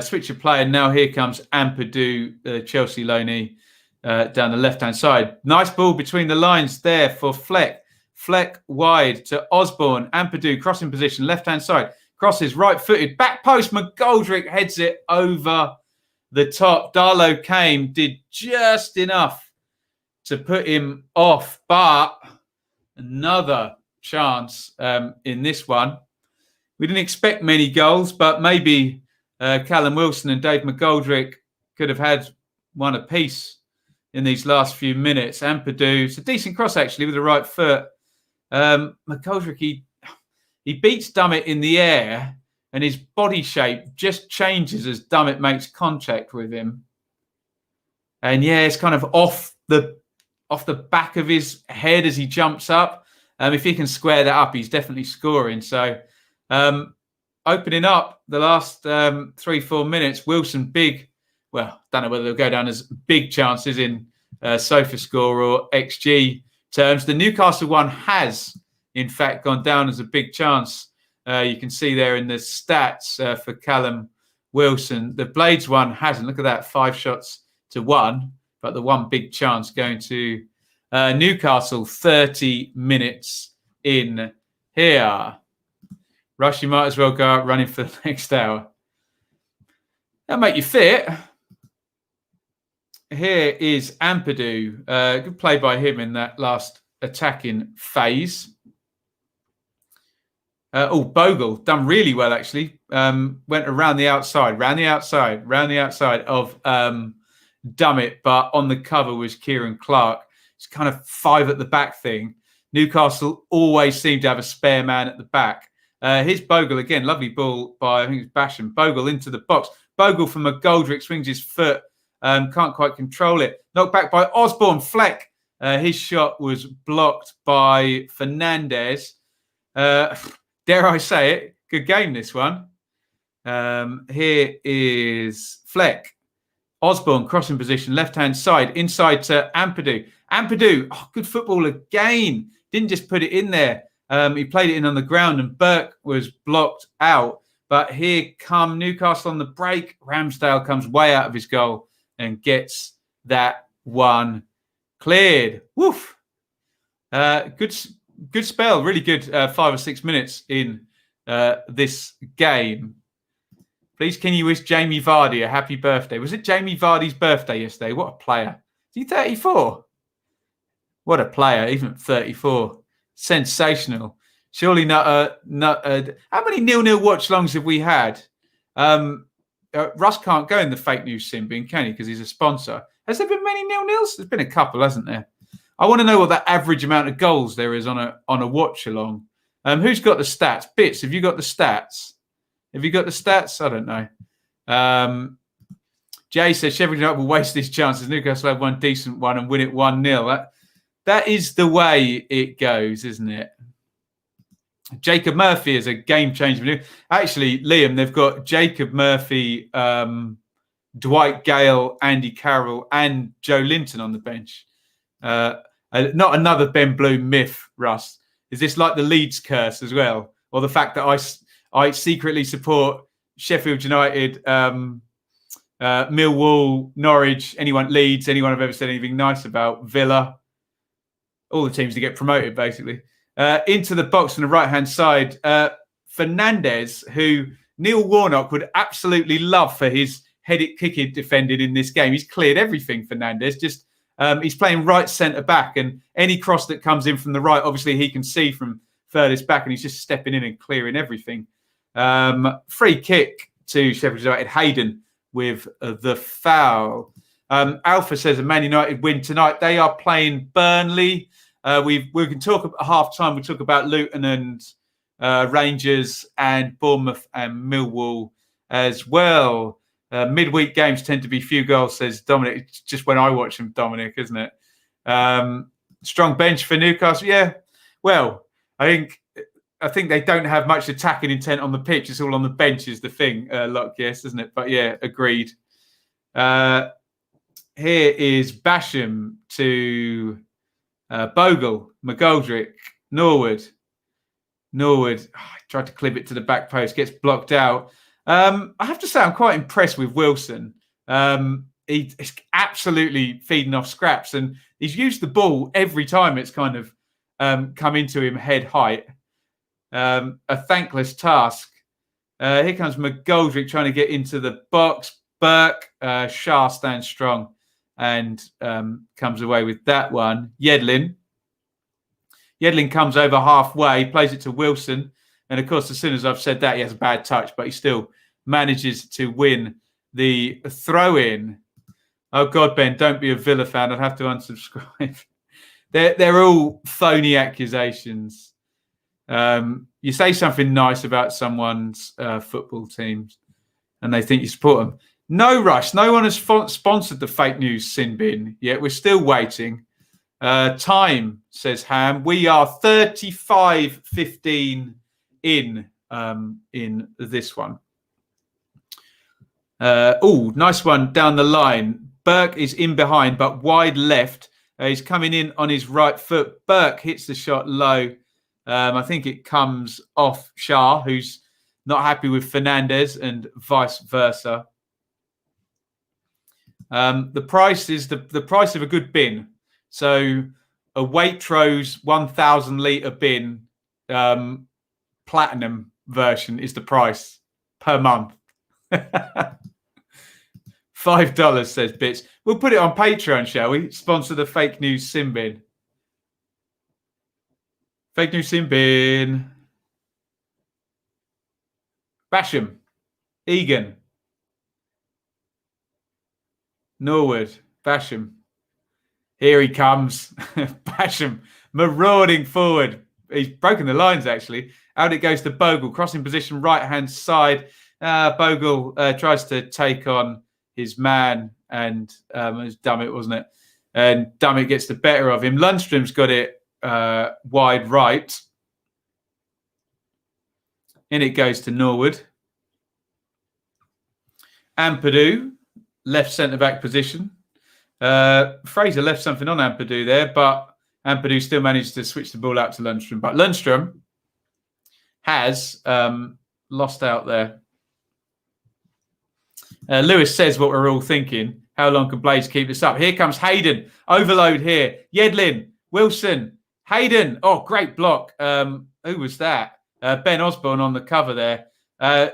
Switch of play, and now here comes Ampadu, the Chelsea loanee, down the left-hand side. Nice ball between the lines there for Fleck. Fleck wide to Osborne. Ampadu crossing position, left-hand side. Crosses right-footed, back post. McGoldrick heads it over the top. Darlow came, did just enough to put him off, but another chance in this one. We didn't expect many goals, but maybe Callum Wilson and Dave McGoldrick could have had one apiece in these last few minutes. Ampadu, it's a decent cross actually with the right foot. McGoldrick, he beats Dummett in the air and his body shape just changes as Dummett makes contact with him. And yeah, it's kind of off the back of his head as he jumps up. If he can square that up, he's definitely scoring. So opening up the last 3-4 minutes, Wilson big. Well, don't know whether they'll go down as big chances in sofa score or XG terms. The Newcastle one has, in fact, gone down as a big chance. You can see there in the stats for Callum Wilson. The Blades one hasn't. Look at that, 5 shots to 1. But the one big chance going to Newcastle 30 minutes in here. Rush, you might as well go out running for the next hour. That'll make you fit. Here is Ampadu. Good play by him in that last attacking phase. Bogle done really well actually. Went around the outside, round the outside of Dummett, but on the cover was Kieran Clark. It's kind of 5 at the back thing. Newcastle always seem to have a spare man at the back. Here's Bogle again, lovely ball by I think it's Basham. Bogle into the box. Bogle from McGoldrick swings his foot, can't quite control it. Knocked back by Osborne. Fleck. His shot was blocked by Fernandez. Dare I say it? Good game, this one. Here is Fleck. Osborne, crossing position, left-hand side, inside to Ampadu. Ampadu, good football again. Didn't just put it in there. He played it in on the ground and Burke was blocked out. But here come Newcastle on the break. Ramsdale comes way out of his goal and gets that one cleared. Woof. Good spell. Really good 5 or 6 minutes in this game. Please, can you wish Jamie Vardy a happy birthday? Was it Jamie Vardy's birthday yesterday? What a player. Is he 34? What a player, even at 34. Sensational. Surely not how many 0-0 watch-alongs have we had? Russ can't go in the fake news sin bin, can he? Because he's a sponsor. Has there been many 0-0s? There's been a couple, hasn't there? I want to know what that average amount of goals there is on a watch-along. Who's got the stats? Bits, have you got the stats? Have you got the stats? I don't know. Jay says Sheffield United will waste these chances. Newcastle have one decent one and win it 1-0. That is the way it goes, isn't it? Jacob Murphy is a game changer. Actually, Liam, they've got Jacob Murphy, Dwight Gale, Andy Carroll, and Joe Linton on the bench. Not another Ben Bloom myth, Russ. Is this like the Leeds curse as well? Or the fact that I secretly support Sheffield United, Millwall, Norwich, Leeds, anyone I've ever said anything nice about, Villa, all the teams that get promoted, basically. Into the box on the right-hand side, Fernandez, who Neil Warnock would absolutely love for his headed kicking defended in this game. He's cleared everything, Fernandez. Just he's playing right centre-back, and any cross that comes in from the right, obviously he can see from furthest back, and he's just stepping in and clearing everything. Free kick to Sheffield United. Hayden with the foul. Alpha says a Man United win tonight. They are playing Burnley. We can talk at half time. We talk about Luton and Rangers and Bournemouth and Millwall as well. Midweek games tend to be few goals, says Dominic. It's just when I watch them, Dominic, isn't it? Strong bench for Newcastle. Yeah. Well, I think they don't have much attacking intent on the pitch. It's all on the bench is the thing, Lock, yes, isn't it? But yeah, agreed. Here is Basham to Bogle, McGoldrick, Norwood. Tried to clip it to the back post, gets blocked out. I have to say, I'm quite impressed with Wilson. He's absolutely feeding off scraps, and he's used the ball every time it's kind of come into him head height. A thankless task. Here comes McGoldrick trying to get into the box. Burke, Shah stands strong and comes away with that one. Yedlin comes over halfway, plays it to Wilson. And of course, as soon as I've said that, he has a bad touch, but he still manages to win the throw-in. Oh, God, Ben, don't be a Villa fan. I'd have to unsubscribe. They're all phony accusations. You say something nice about someone's football teams and they think you support them. No rush. No one has sponsored the fake news sin bin yet. We're still waiting. Time, says Ham. We are 35-15 in this one. Nice one down the line. Burke is in behind, but wide left. He's coming in on his right foot. Burke hits the shot low. I think it comes off Shah, who's not happy with Fernandez, and vice versa. The price is the price of a good bin. So a Waitrose 1,000 litre bin, platinum version is the price per month. $5, says Bits. We'll put it on Patreon, shall we? Sponsor the fake news sin bin. Fake news sin bin. Basham. Egan. Norwood. Basham. Here he comes. Basham marauding forward. He's broken the lines, actually. Out it goes to Bogle. Crossing position, right-hand side. Bogle tries to take on his man, and it was Dummett, wasn't it? And Dummett gets the better of him. Lundstrom's got it wide right. In it goes to Norwood. Ampadu, left centre-back position. Fraser left something on Ampadu there, but Ampadu still managed to switch the ball out to Lundstrom. But Lundstrom has lost out there. Lewis says what we're all thinking. How long can Blades keep this up? Here comes Hayden. Overload here. Yedlin. Wilson. Hayden. Oh, great block. Who was that? Ben Osborne on the cover there.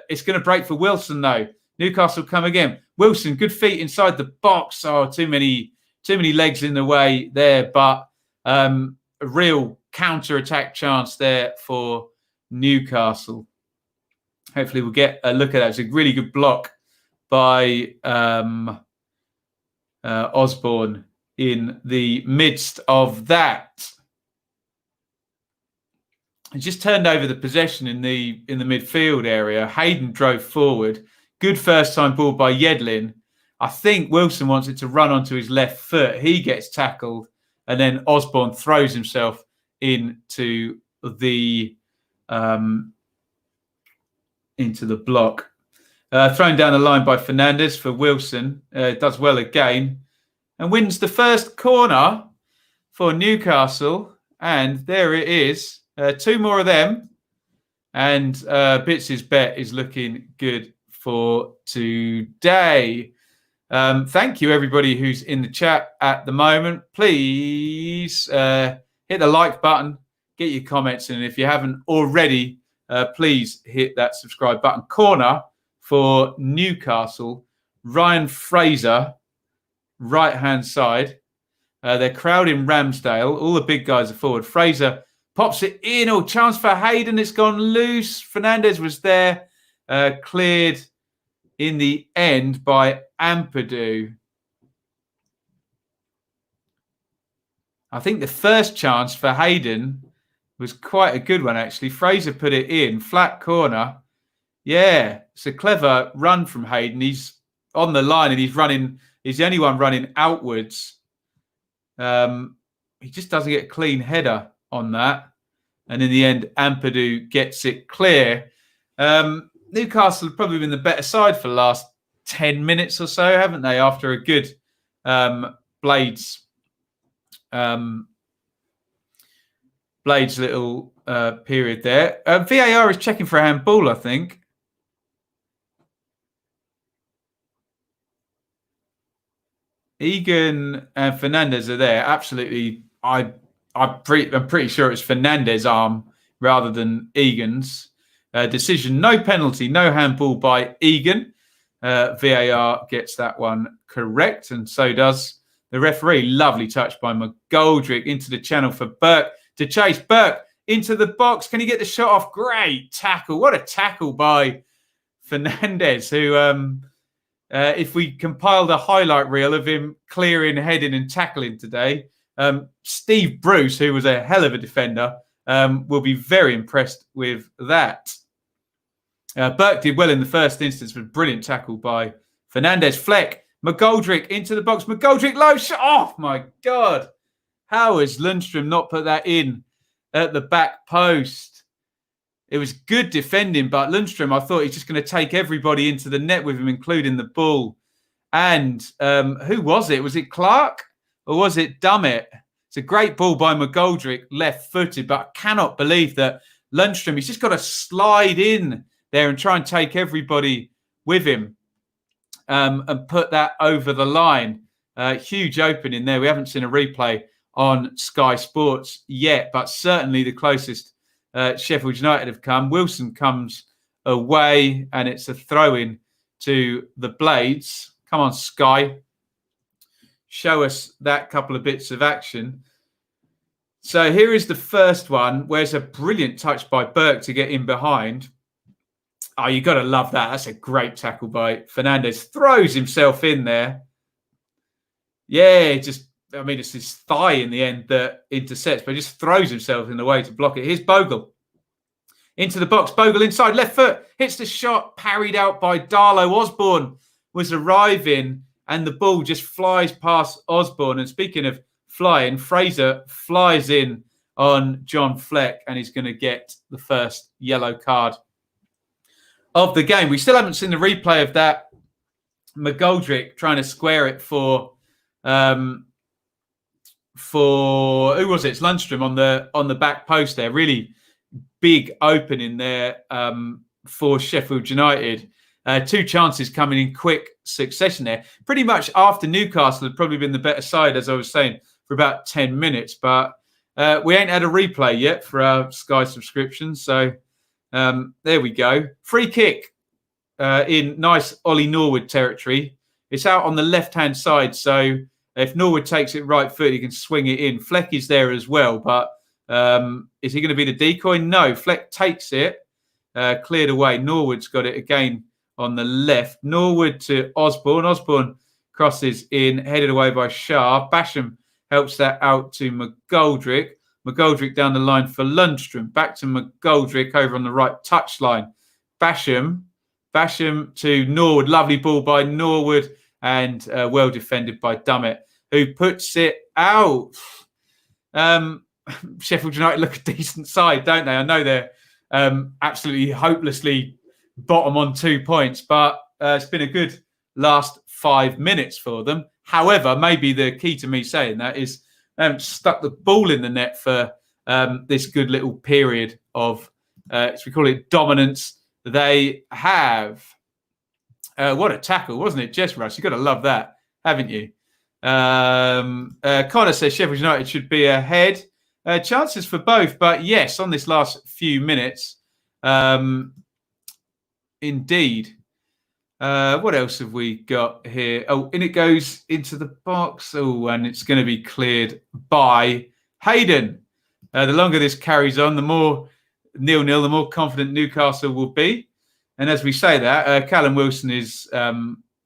It's going to break for Wilson, though. Newcastle come again. Wilson, good feet inside the box. Oh, too many legs in the way there. But a real counter-attack chance there for Newcastle. Hopefully we'll get a look at that. It's a really good block by Osborne in the midst of that. He just turned over the possession in the midfield area. Hayden drove forward. Good first-time ball by Yedlin. I think Wilson wants it to run onto his left foot. He gets tackled, and then Osborne throws himself into the block. Thrown down the line by Fernandez for Wilson. Does well again and wins the first corner for Newcastle. And there it is. Two more of them. And Bits' bet is looking good for today. Thank you, everybody who's in the chat at the moment. Please hit the like button, get your comments in. And if you haven't already, please hit that subscribe button. Corner for Newcastle. Ryan Fraser, right-hand side. They're crowding Ramsdale. All the big guys are forward. Fraser pops it in. Oh, chance for Hayden. It's gone loose. Fernandez was there. Cleared in the end by Ampadu. I think the first chance for Hayden was quite a good one, actually. Fraser put it in. Flat corner. Yeah, it's a clever run from Hayden. He's on the line and he's running. He's the only one running outwards. He just doesn't get a clean header on that. And in the end, Ampadu gets it clear. Newcastle have probably been the better side for the last 10 minutes or so, haven't they? After a good Blades little period there. VAR is checking for a handball, I think. Egan and Fernandez are there. Absolutely. I'm pretty sure it's Fernandez's arm rather than Egan's. Decision, no penalty, no handball by Egan. VAR gets that one correct, and so does the referee. Lovely touch by McGoldrick into the channel for Burke to chase. Burke into the box. Can he get the shot off? Great tackle. What a tackle by Fernandez, who, if we compiled a highlight reel of him clearing, heading and tackling today, Steve Bruce, who was a hell of a defender, will be very impressed with that. Burke did well in the first instance with a brilliant tackle by Fernandez. Fleck, McGoldrick into the box. McGoldrick low shot. Oh, my God. How has Lundstrom not put that in at the back post? It was good defending, but Lundstrom, I thought he's just going to take everybody into the net with him, including the ball. And who was it? Was it Clark or was it Dummett? It's a great ball by McGoldrick, left-footed, but I cannot believe that Lundstrom, he's just got to slide in there and try and take everybody with him and put that over the line. Huge opening there. We haven't seen a replay on Sky Sports yet, but certainly the closest Sheffield United have come. Wilson comes away and it's a throw-in to the Blades. Come on, Sky. Show us that couple of bits of action. So here is the first one, where it's a brilliant touch by Burke to get in behind. Oh, you got to love that. That's a great tackle by Fernandez. Throws himself in there. Yeah, it's his thigh in the end that intercepts, but he just throws himself in the way to block it. Here's Bogle. Into the box. Bogle inside, left foot. Hits the shot, parried out by Darlow. Osborne was arriving, and the ball just flies past Osborne. And speaking of flying, Fraser flies in on John Fleck, and he's going to get the first yellow card of the game. We still haven't seen the replay of that. McGoldrick trying to square it for who was it? It's Lundstrom on the back post there. Really big opening there for Sheffield United. 2 chances coming in quick succession there. Pretty much after Newcastle had probably been the better side, as I was saying, for about 10 minutes. But we ain't had a replay yet for our Sky subscription. So there we go. Free kick in nice Ollie Norwood territory. It's out on the left-hand side. So if Norwood takes it right foot, he can swing it in. Fleck is there as well. But is he going to be the decoy? No. Fleck takes it. Cleared away. Norwood's got it again on the left. Norwood to Osborne. Osborne crosses in, headed away by Shah. Basham helps that out to McGoldrick. McGoldrick down the line for Lundstrom. Back to McGoldrick over on the right touchline. Basham to Norwood. Lovely ball by Norwood and well defended by Dummett, who puts it out. Sheffield United look a decent side, don't they? I know they're absolutely hopelessly bottom on 2 points, but it's been a good last 5 minutes for them. However, maybe the key to me saying that is they haven't stuck the ball in the net for this good little period of, as we call it, dominance they have. What a tackle, wasn't it, Jess Rush? You've got to love that, haven't you? Connor says Sheffield United should be ahead. Chances for both, but yes, on this last few minutes, indeed. What else have we got here? Oh, and it goes into the box. Oh, and it's going to be cleared by Hayden. The longer this carries on, the more 0-0, the more confident Newcastle will be. And as we say that, Callum Wilson is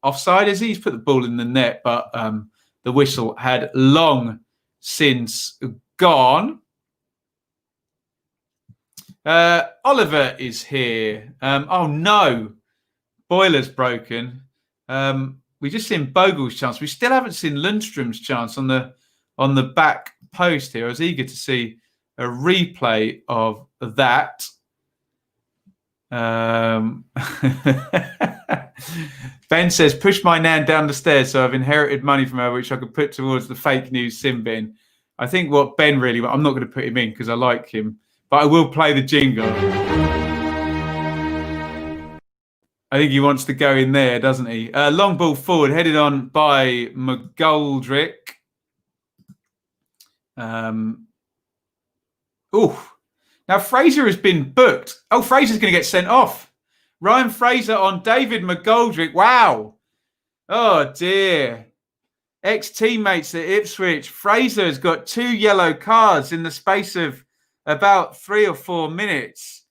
offside, is he? He's put the ball in the net, but the whistle had long since gone. Oliver is here. Oh, no. Boiler's broken. We just seen Bogle's chance. We still haven't seen Lundstrom's chance on the back post here. I was eager to see a replay of that. Ben says, push my nan down the stairs so I've inherited money from her which I could put towards the fake news sin bin. I think what Ben really... I'm not going to put him in because I like him, but I will play the jingle. I think he wants to go in there, doesn't he? Long ball forward, headed on by McGoldrick. Now Fraser has been booked. Oh, Fraser's going to get sent off. Ryan Fraser on David McGoldrick. Wow. Oh, dear. Ex-teammates at Ipswich. Fraser has got 2 yellow cards in the space of about 3 or 4 minutes.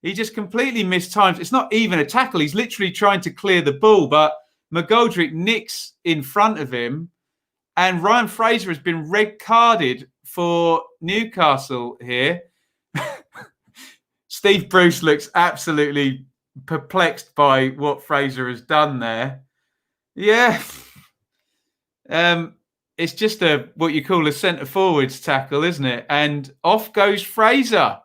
He just completely mistimed. It's not even a tackle. He's literally trying to clear the ball, but McGoldrick nicks in front of him. And Ryan Fraser has been red carded for Newcastle here. Steve Bruce looks absolutely perplexed by what Fraser has done there. Yeah. It's just what you call a centre forwards tackle, isn't it? And off goes Fraser.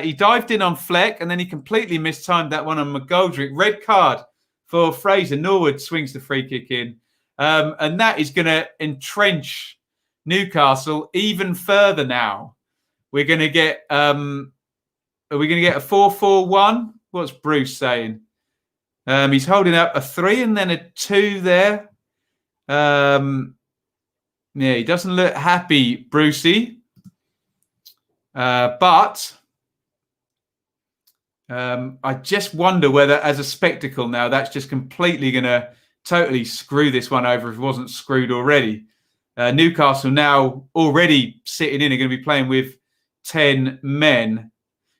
He dived in on Fleck and then he completely mistimed that one on McGoldrick. Red card for Fraser. Norwood swings the free kick in. And that is going to entrench Newcastle even further now. We're going to get... are we going to get a 4-4-1? What's Bruce saying? He's holding up a 3 and then a 2 there. Yeah, he doesn't look happy, Brucey. But I just wonder whether, as a spectacle now, that's just completely going to totally screw this one over if it wasn't screwed already. Newcastle now already sitting in are going to be playing with 10 men.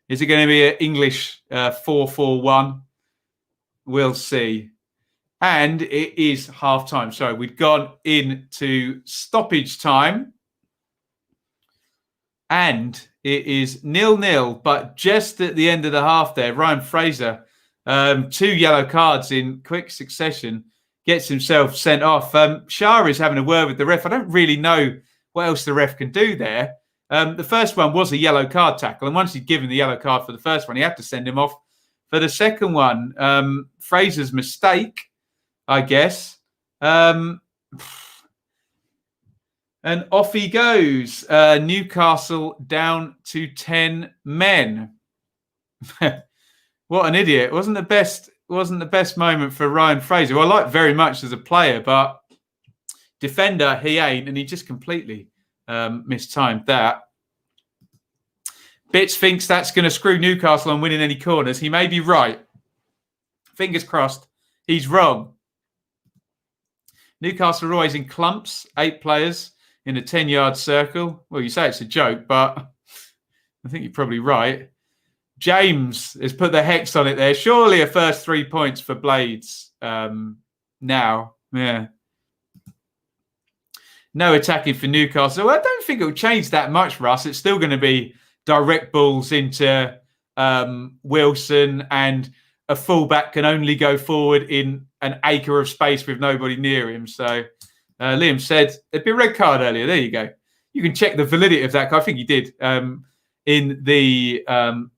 Is it going to be an English 4-4-1? we'll see. And it is half time. So we've gone into stoppage time. And it is 0-0. But just at the end of the half there, Ryan Fraser, 2 yellow cards in quick succession, gets himself sent off. Shah is having a word with the ref. I don't really know what else the ref can do there. The first one was a yellow card tackle. And once he'd given the yellow card for the first one, he had to send him off for the second one. Fraser's mistake, I guess. And off he goes. Newcastle down to 10 men. What an idiot. Wasn't the best moment for Ryan Fraser, who I like very much as a player, but defender he ain't, and he just completely mistimed that. Bits thinks that's going to screw Newcastle on winning any corners. He may be right. Fingers crossed. He's wrong. Newcastle are always in clumps, 8 players in a 10-yard circle. Well, you say it's a joke, but I think you're probably right. James has put the hex on it there. Surely a first 3 points for Blades now. Yeah. No attacking for Newcastle. Well, I don't think it will change that much, Russ. It's still going to be direct balls into Wilson, and a fullback can only go forward in an acre of space with nobody near him. So Liam said it'd be a red card earlier. There you go. You can check the validity of that card. I think he did in the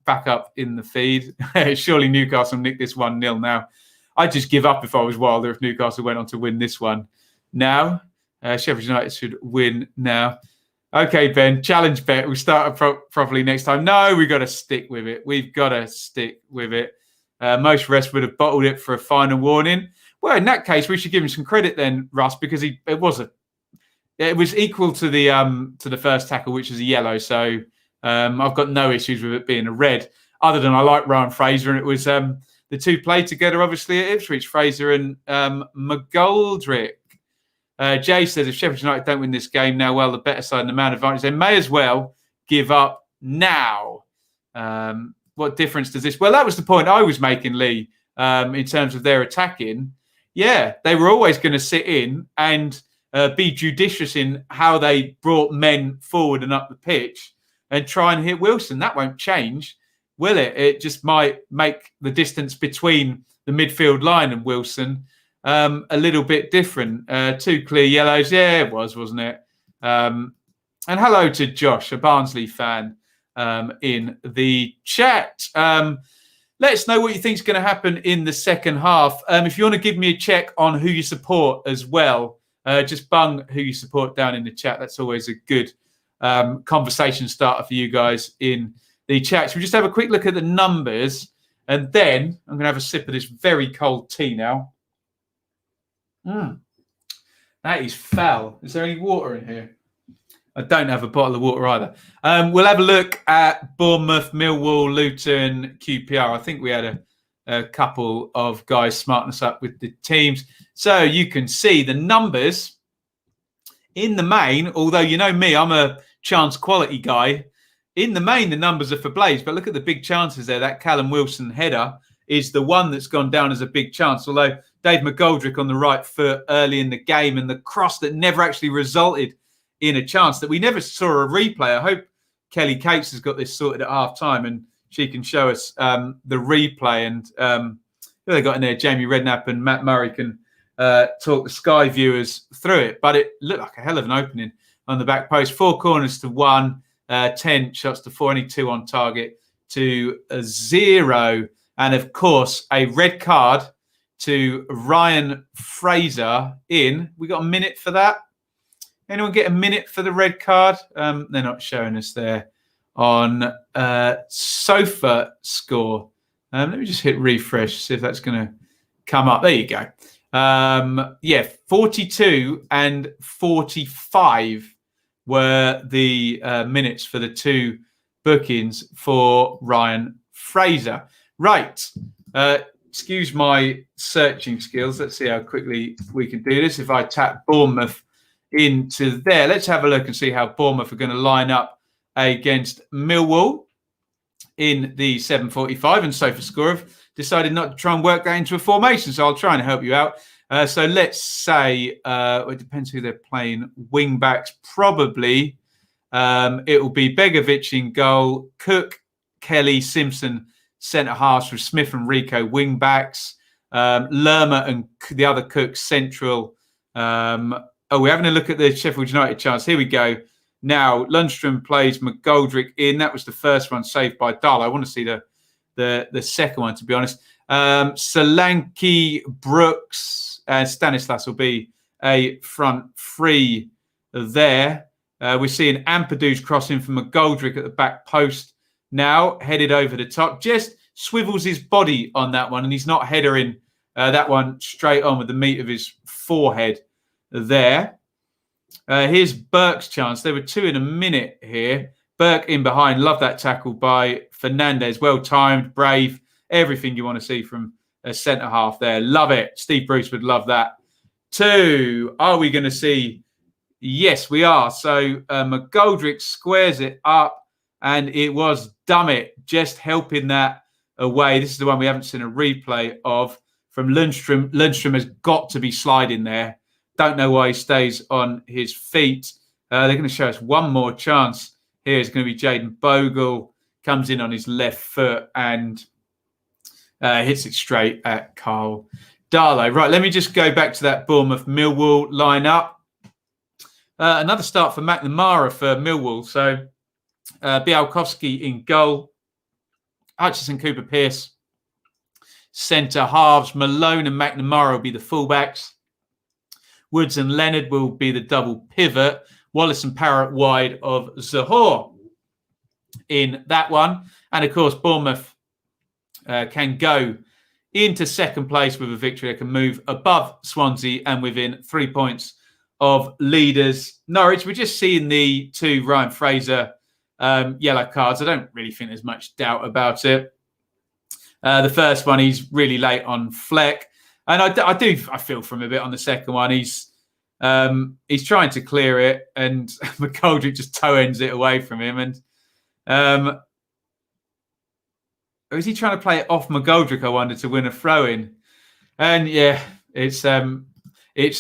backup in the feed. Surely Newcastle nicked this 1-0 now. I'd just give up if I was Wilder if Newcastle went on to win this one now. Sheffield United should win now. Okay, Ben, challenge bet. We'll start properly next time. No, we've got to stick with it. We've got to stick with it. Most refs would have bottled it for a final warning. Well, in that case, we should give him some credit then, Russ, because it was equal to the first tackle, which is a yellow. So I've got no issues with it being a red, other than I like Ryan Fraser, and it was the two played together, obviously, at Ipswich, Fraser and McGoldrick. Jay says, if Sheffield United don't win this game now, well, the better side and the man advantage, they may as well give up now. What difference does this? Well, that was the point I was making, Lee, in terms of their attacking. Yeah, they were always going to sit in and be judicious in how they brought men forward and up the pitch and try and hit Wilson. That won't change, will it? It just might make the distance between the midfield line and Wilson a little bit different. 2 clear yellows. Yeah, it was, wasn't it? And hello to Josh, a Barnsley fan, in the chat. Let us know what you think is going to happen in the second half. If you want to give me a check on who you support as well, just bung who you support down in the chat. That's always a good conversation starter for you guys in the chat. So we just have a quick look at the numbers, and then I'm going to have a sip of this very cold tea now. That is foul. Is there any water in here? I don't have a bottle of water either. We'll have a look at Bournemouth, Millwall, Luton, QPR. I think we had a couple of guys smarten us up with the teams. So you can see the numbers in the main, although you know me, I'm a chance quality guy. In the main, the numbers are for Blades, but look at the big chances there. That Callum Wilson header is the one that's gone down as a big chance, although Dave McGoldrick on the right foot early in the game, and the cross that never actually resulted in a chance that we never saw a replay. I hope Kelly Cates has got this sorted at half time and she can show us the replay. And who they got in there? Jamie Redknapp and Matt Murray can talk the Sky viewers through it. But it looked like a hell of an opening on the back post. 4 corners to 1, 10 shots to 4, only 2 on target to 0. And of course, a red card to Ryan Fraser in. We got a minute for that. Anyone get a minute for the red card? They're not showing us there on Sofa Score. Let me just hit refresh, see if that's going to come up. There you go. 42 and 45 were the minutes for the 2 bookings for Ryan Fraser. Right. Excuse my searching skills. Let's see how quickly we can do this. If I tap Bournemouth into there, let's have a look and see how Bournemouth are going to line up against Millwall in the 7:45. And Sofa Score have decided not to try and work that into a formation. So I'll try and help you out. So let's say, it depends who they're playing. Wing backs, probably. It will be Begovic in goal, Cook, Kelly, Simpson, centre halves with Smith and Rico wing backs, Lerma and the other Cook central. We're having a look at the Sheffield United chance. Here we go. Now, Lundstrom plays McGoldrick in. That was the first one saved by Dahl. I want to see the second one, to be honest. Solanke, Brooks, and Stanislas will be a front three there. We're seeing Ampadu's crossing from McGoldrick at the back post now, headed over the top. Just swivels his body on that one, and he's not headering that one straight on with the meat of his forehead there. Here's Burke's chance. There were two in a minute here. Burke in behind. Love that tackle by Fernandez. Well timed, brave. Everything you want to see from a centre half there. Love it. Steve Bruce would love that. Two. Are we going to see? Yes, we are. So McGoldrick squares it up, and it was Dummett just helping that away. This is the one we haven't seen a replay of from Lundstrom. Lundstrom has got to be sliding there. Don't know why he stays on his feet. They're going to show us one more chance. Here is going to be Jaden Bogle. Comes in on his left foot and hits it straight at Carl Darlow. Right, let me just go back to that Bournemouth-Millwall line-up. Another start for McNamara for Millwall. So Białkowski in goal. Hutchison, Cooper, Pearce. Centre halves. Malone and McNamara will be the fullbacks. Woods and Leonard will be the double pivot. Wallace and Parrott wide of Zahor in that one. And, of course, Bournemouth can go into second place with a victory. They can move above Swansea and within 3 points of leaders. Norwich, we're just seeing the two Ryan Fraser yellow cards. I don't really think there's much doubt about it. The first one, he's really late on Fleck. And I feel for him a bit on the second one. He's trying to clear it, and McGoldrick just toe ends it away from him. And or is he trying to play it off McGoldrick, I wonder, to win a throw-in? And yeah, it's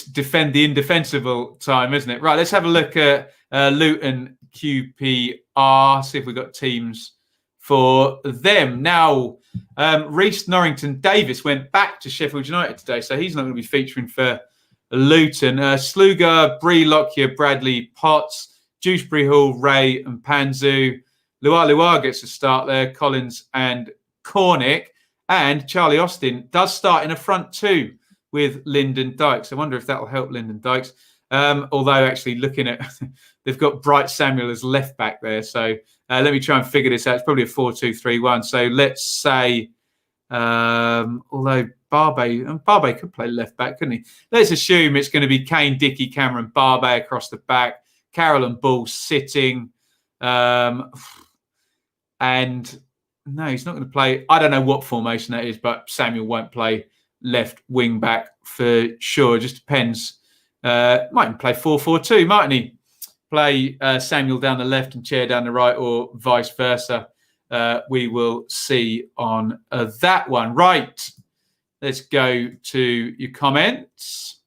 defend the indefensible time, isn't it? Right, let's have a look at Luton QPR, see if we've got teams for them. Now, Reece Norrington Davis went back to Sheffield United today, so he's not going to be featuring for Luton. Sluga, Bree, Lockyer, Bradley, Potts, Dewsbury Hall, Ray and Panzu. Luar gets a start there, Collins and Cornick. And Charlie Austin does start in a front two with Lyndon Dykes. I wonder if that will help Lyndon Dykes. Although actually looking at, they've got Bright Samuel as left back there. So let me try and figure this out. It's probably a 4-2-3-1. So let's say, although Barbet could play left back, couldn't he? Let's assume it's going to be Kane, Dickey, Cameron, Barbet across the back. Carroll and Bull sitting. And no, he's not going to play. I don't know what formation that is, but Samuel won't play left wing back for sure. It just depends. Might play 4-4-2, mightn't he? Play Samuel down the left and Chair down the right, or vice versa. We will see on that one. Right. Let's go to your comments.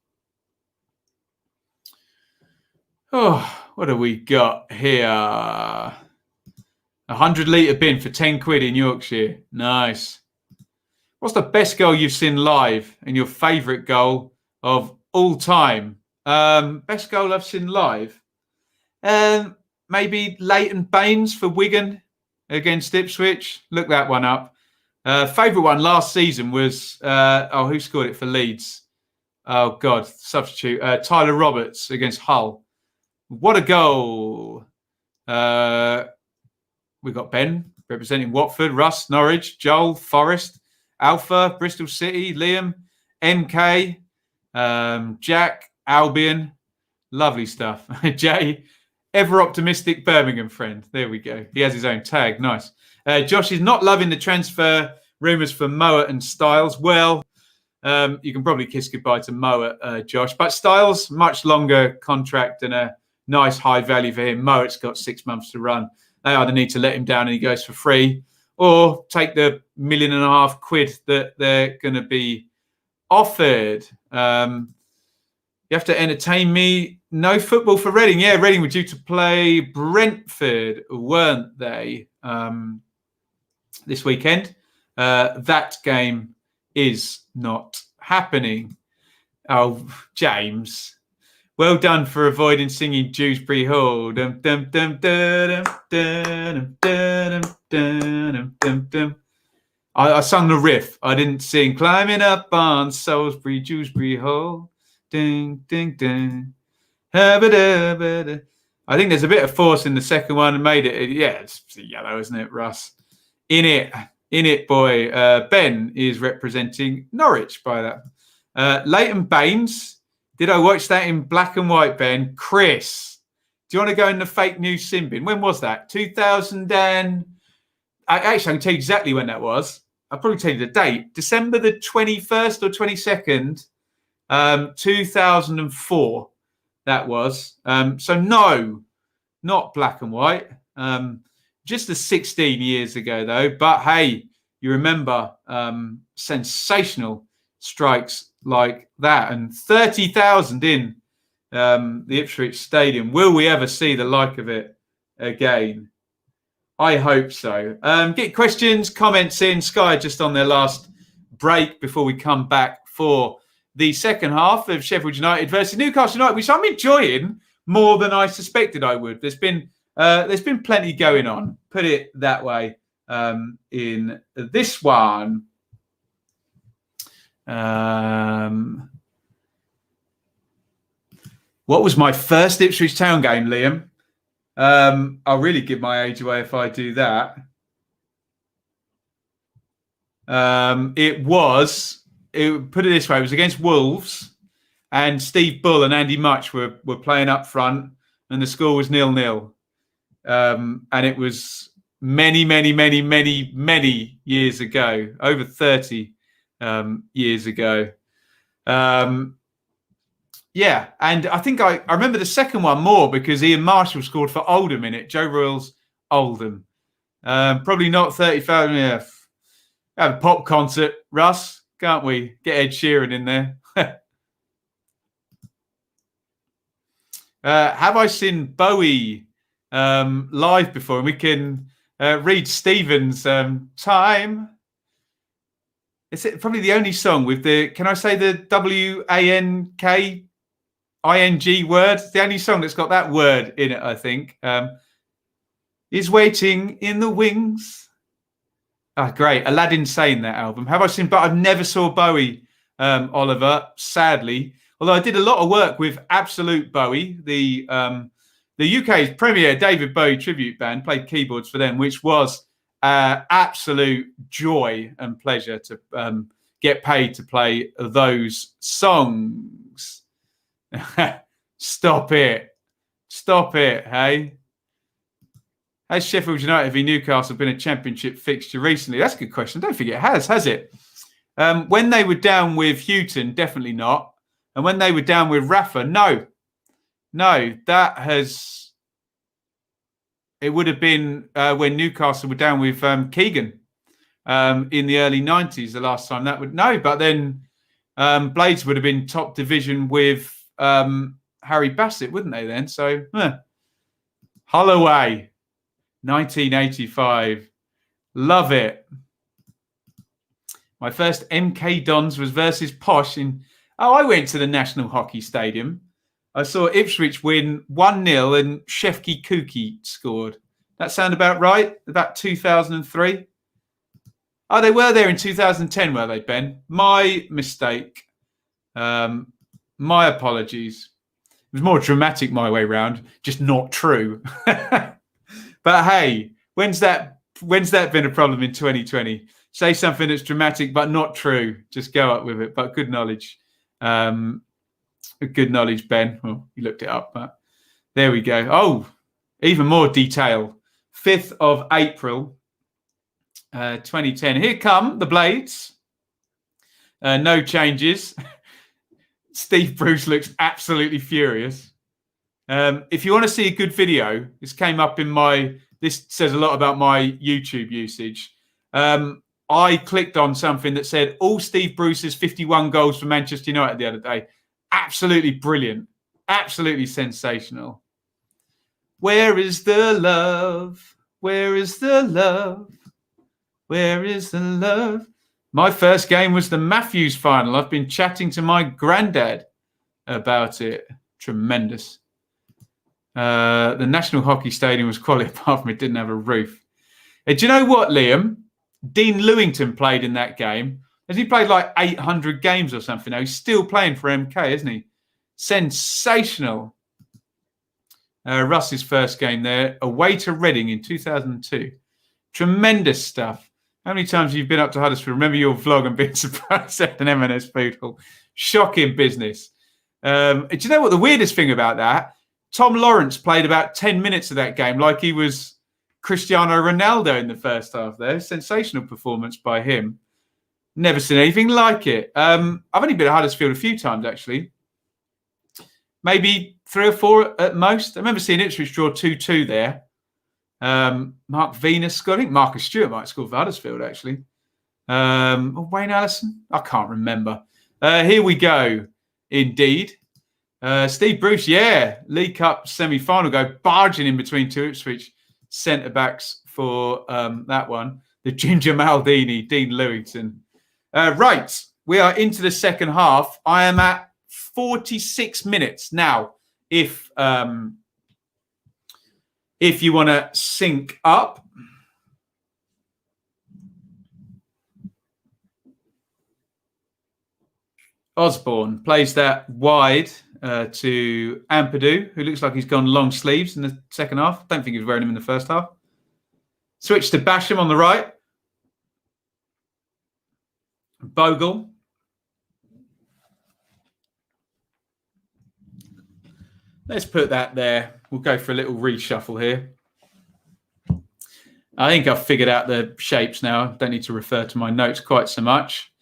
Oh, what have we got here? 100-litre bin for 10 quid in Yorkshire. Nice. What's the best goal you've seen live and your favourite goal of all time? Best goal I've seen live? Maybe Leighton Baines for Wigan against Ipswich. Look that one up. Favourite one last season was, who scored it for Leeds? Oh, God, substitute. Tyler Roberts against Hull. What a goal. We've got Ben representing Watford, Russ, Norwich, Joel, Forest, Alpha, Bristol City, Liam, MK, Jack, Albion. Lovely stuff. Jay, ever optimistic Birmingham friend. There we go. He has his own tag. Nice. Josh is not loving the transfer rumours for Mowat and Styles. Well, you can probably kiss goodbye to Mowat, Josh. But Styles, much longer contract and a nice high value for him. Mowat's got 6 months to run. They either need to let him down and he goes for free, or take the £1.5 million that they're going to be offered. You have to entertain me. No football for Reading. Yeah, Reading were due to play Brentford, weren't they, this weekend? That game is not happening. Oh, James. Well done for avoiding singing Dewsbury Hall. Dum, dum, dum, dum, dum, dum, dum, dum, dum. I sung the riff. I didn't sing Climbing Up on Salisbury, Dewsbury Hall. Ding, ding, ding. I think there's a bit of force in the second one and made it. Yeah, it's yellow, isn't it, Russ? In it, boy. Ben is representing Norwich by that. Leighton Baines. Did I watch that in black and white, Ben? Chris, do you want to go in the fake news sin bin? When was that? 2000 and... Actually, I can tell you exactly when that was. I'll probably tell you the date. December the 21st or 22nd, 2004, that was. So no, not black and white. Just the 16 years ago, though. But hey, you remember sensational strikes like that, and 30,000 in the Ipswich Stadium. Will we ever see the like of it again? I hope so. Get questions, comments in. Sky just on their last break before we come back for the second half of Sheffield United versus Newcastle United, which I'm enjoying more than I suspected I would. There's been plenty going on, put it that way, in this one. What was my first Ipswich Town game, Liam? I'll really give my age away if I do that. Put it this way, it was against Wolves, and Steve Bull and Andy Much were playing up front, and the score was 0-0. And it was many, many, many, many, many years ago, over 30 years ago. Yeah, and I think I remember the second one more because Ian Marshall scored for Oldham in it, Joe Royals Oldham. Probably not 30,000. Yeah. Have a pop concert, Russ, can't we? Get Ed Sheeran in there. Have I seen Bowie live before? And we can read Stephen's Time. It's probably the only song with the, can I say the WANKING word? It's the only song that's got that word in it, I think. Is Waiting in the Wings. Ah, great. Aladdin Sane, that album. Have I seen, but I've never saw Bowie, Oliver, sadly. Although I did a lot of work with Absolute Bowie, the UK's premier David Bowie tribute band, played keyboards for them, which was absolute joy and pleasure to get paid to play those songs. Stop it, hey. Has Sheffield United v Newcastle been a championship fixture recently? That's a good question. I don't think it has it? When they were down with Houghton, definitely not. And when they were down with Rafa, no, that has... It would have been when Newcastle were down with Keegan in the early 90s, the last time that would... No, but then Blades would have been top division with Harry Bassett, wouldn't they then? So, Holloway, 1985. Love it. My first MK Dons was versus Posh in... Oh, I went to the National Hockey Stadium. I saw Ipswich win 1-0 and Sheffky Kookie scored. That sound about right? About 2003? Oh, they were there in 2010, were they, Ben? My mistake. My apologies. It was more dramatic my way round, just not true. But hey, when's that been a problem in 2020? Say something that's dramatic but not true. Just go up with it. But good knowledge. Good knowledge, Ben. Well, you looked it up, but there we go. Oh, even more detail. 5th of April, 2010. Here come the Blades. No changes. Steve Bruce looks absolutely furious. If you want to see a good video, this came up in my... This says a lot about my YouTube usage. I clicked on something that said all Steve Bruce's 51 goals for Manchester United the other day. Absolutely brilliant. Absolutely sensational. Where is the love? Where is the love? Where is the love? My first game was the Matthews final. I've been chatting to my granddad about it. Tremendous. The National Hockey Stadium was quality, apart from it didn't have a roof. Do you know what, Liam? Dean Lewington played in that game. Has he played like 800 games or something now? He's still playing for MK, isn't he? Sensational. Russ's first game there, away to Reading in 2002. Tremendous stuff. How many times have you been up to Huddersfield? Remember your vlog and being surprised at an M&S food hall. Shocking business. Do you know what the weirdest thing about that? Tom Lawrence played about 10 minutes of that game like he was Cristiano Ronaldo in the first half there. Sensational performance by him. Never seen anything like it. I've only been at Huddersfield a few times, actually. Maybe 3 or 4 at most. I remember seeing Ipswich draw 2-2 there. Mark Venus scored. I think Marcus Stewart might score for Huddersfield, actually. Wayne Allison? I can't remember. Here we go, indeed. Steve Bruce, League Cup semi-final go, barging in between 2 Ipswich centre-backs for that one. The Ginger Maldini, Dean Lewington. Right, we are into the second half. I am at 46 minutes now. If you want to sync up. Osborne plays that wide to Ampadu, who looks like he's gone long sleeves in the second half. Don't think he was wearing them in the first half. Switch to Basham on the right. Bogle. Let's put that there. We'll go for a little reshuffle here. I think I've figured out the shapes now. Don't need to refer to my notes quite so much.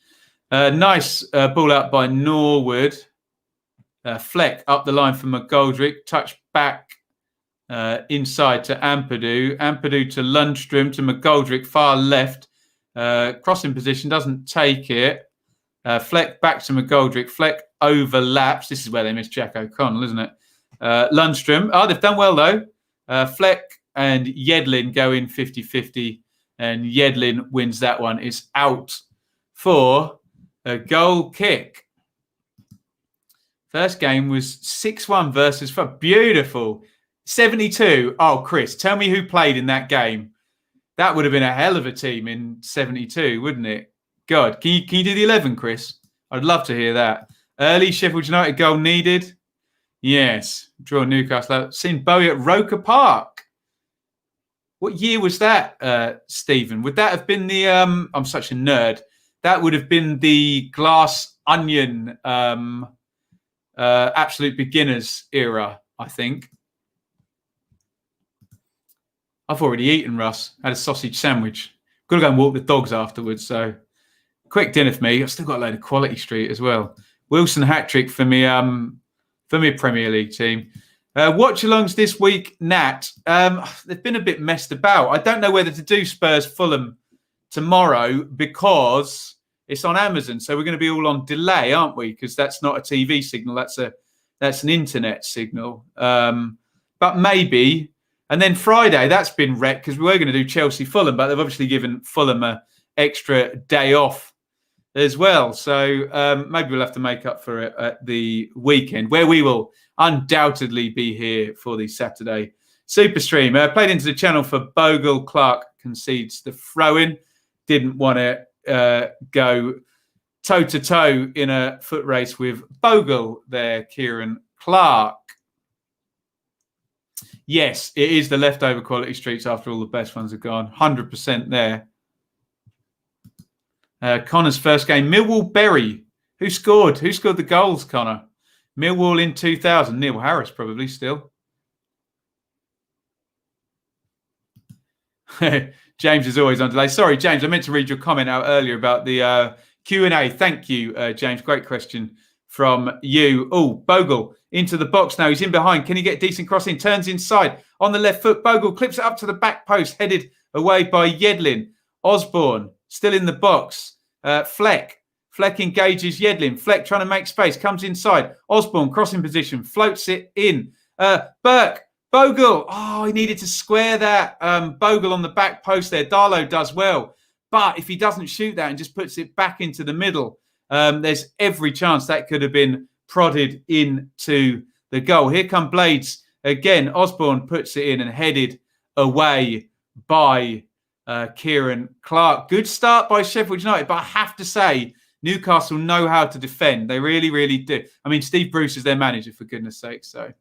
Nice ball out by Norwood. Fleck up the line for McGoldrick. Touch back inside to Ampadu. Ampadu to Lundstrom to McGoldrick, far left. Crossing position, doesn't take it. Fleck back to McGoldrick. Fleck overlaps. This is where they missed Jack O'Connell, isn't it? Lundstrom. Oh, they've done well, though. Fleck and Yedlin go in 50-50. And Yedlin wins that one. It's out for a goal kick. First game was 6-1 versus 4. Beautiful. 72. Oh, Chris, tell me who played in that game. That would have been a hell of a team in 72, wouldn't it? God, can you do the 11, Chris? I'd love to hear that. Early Sheffield United goal needed. Yes. Draw Newcastle. Seen Bowie at Roker Park. What year was that, Stephen? Would that have been the... I'm such a nerd. That would have been the Glass Onion Absolute Beginners era, I think. I've already eaten, Russ. Had a sausage sandwich. Got to go and walk the dogs afterwards. So quick dinner for me. I've still got a load of Quality Street as well. Wilson hat-trick for me Premier League team. Watch-alongs this week, Nat. They've been a bit messed about. I don't know whether to do Spurs-Fulham tomorrow because it's on Amazon. So we're going to be all on delay, aren't we? Because that's not a TV signal. That's an internet signal. But maybe... And then Friday, that's been wrecked because we were going to do Chelsea-Fulham, but they've obviously given Fulham an extra day off as well. So maybe we'll have to make up for it at the weekend, where we will undoubtedly be here for the Saturday Super Stream. Played into the channel for Bogle. Clark concedes the throw-in. Didn't want to go toe-to-toe in a foot race with Bogle there, Kieran Clark. Yes, it is the leftover Quality Streets after all the best ones are gone. 100% there. Connor's first game, Millwall Bury. Who scored? Who scored the goals, Connor? Millwall in 2000. Neil Harris probably still. James is always on delay. Sorry, James, I meant to read your comment out earlier about the Q&A. Thank you, James. Great question from you. Oh, Bogle into the box now. He's in behind. Can he get decent crossing? Turns inside on the left foot. Bogle clips it up to the back post, headed away by Yedlin. Osborne still in the box. Fleck engages Yedlin. Fleck trying to make space, comes inside. Osborne crossing position, floats it in. Burke, Bogle. Oh, he needed to square that. Bogle on the back post there. Darlow does well. But if he doesn't shoot that and just puts it back into the middle, there's every chance that could have been prodded into the goal. Here come Blades again. Osborne puts it in and headed away by Kieran Clark. Good start by Sheffield United, but I have to say, Newcastle know how to defend. They really, really do. I mean, Steve Bruce is their manager, for goodness sake. So,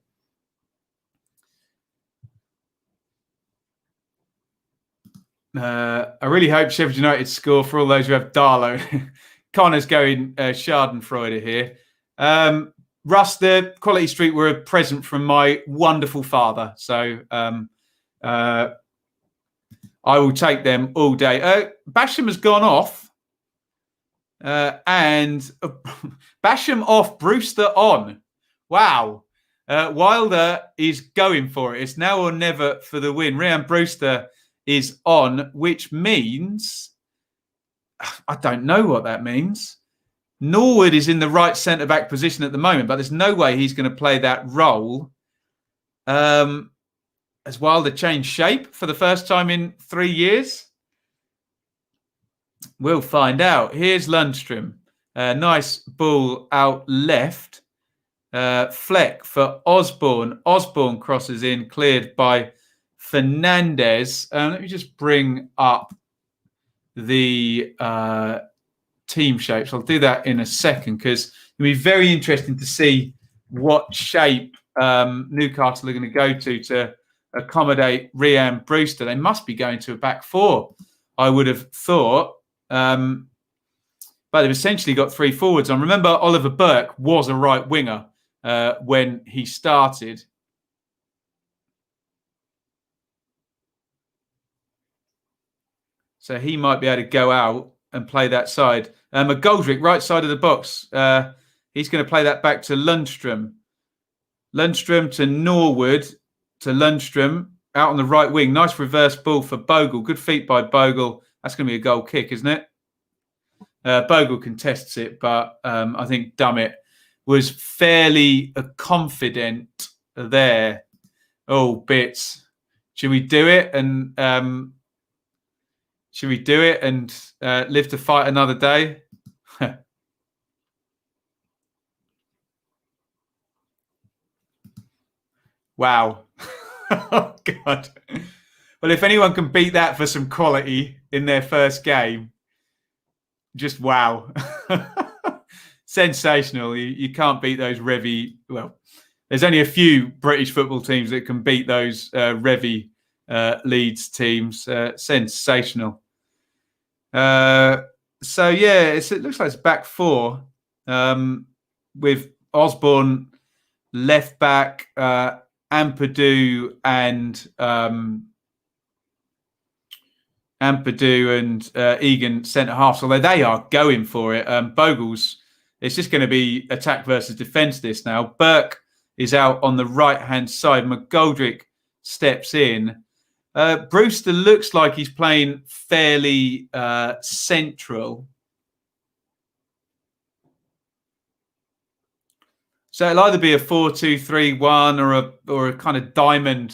I really hope Sheffield United score for all those who have Darlow. Connor's going Schadenfreude here. Russ, the Quality Street were a present from my wonderful father. So, I will take them all day. Basham has gone off. And Basham off, Brewster on. Wow. Wilder is going for it. It's now or never for the win. Ryan Brewster is on, which means... I don't know what that means. Norwood is in the right centre-back position at the moment, but there's no way he's going to play that role. Has Wilder changed shape for the first time in 3 years? We'll find out. Here's Lundstrom. Nice ball out left. Fleck for Osborne. Osborne crosses in, cleared by Fernandez. Let me just bring up the team shapes. I'll do that in a second because it'll be very interesting to see what shape Newcastle are going to go to accommodate Ryan Brewster. They must be going to a back four, I would have thought. But they've essentially got three forwards on. Remember, Oliver Burke was a right winger when he started. So he might be able to go out and play that side. McGoldrick, right side of the box. He's going to play that back to Lundstrom. Lundstrom to Norwood to Lundstrom out on the right wing. Nice reverse ball for Bogle. Good feet by Bogle. That's going to be a goal kick, isn't it? Bogle contests it, but I think Dummett was fairly confident there. Oh, bits. Should we do it and live to fight another day? Wow. Oh, God. Well, if anyone can beat that for some quality in their first game, just wow. Sensational. You can't beat those Revy. Well, there's only a few British football teams that can beat those Revy Leeds teams. Sensational. So, yeah, it looks like it's back four with Osborne left back, Ampadu and Egan centre halves, although they are going for it. Bogle's, it's just going to be attack versus defence this now. Burke is out on the right-hand side. McGoldrick steps in. Brewster looks like he's playing fairly central. So it'll either be a 4-2-3-1 or a kind of diamond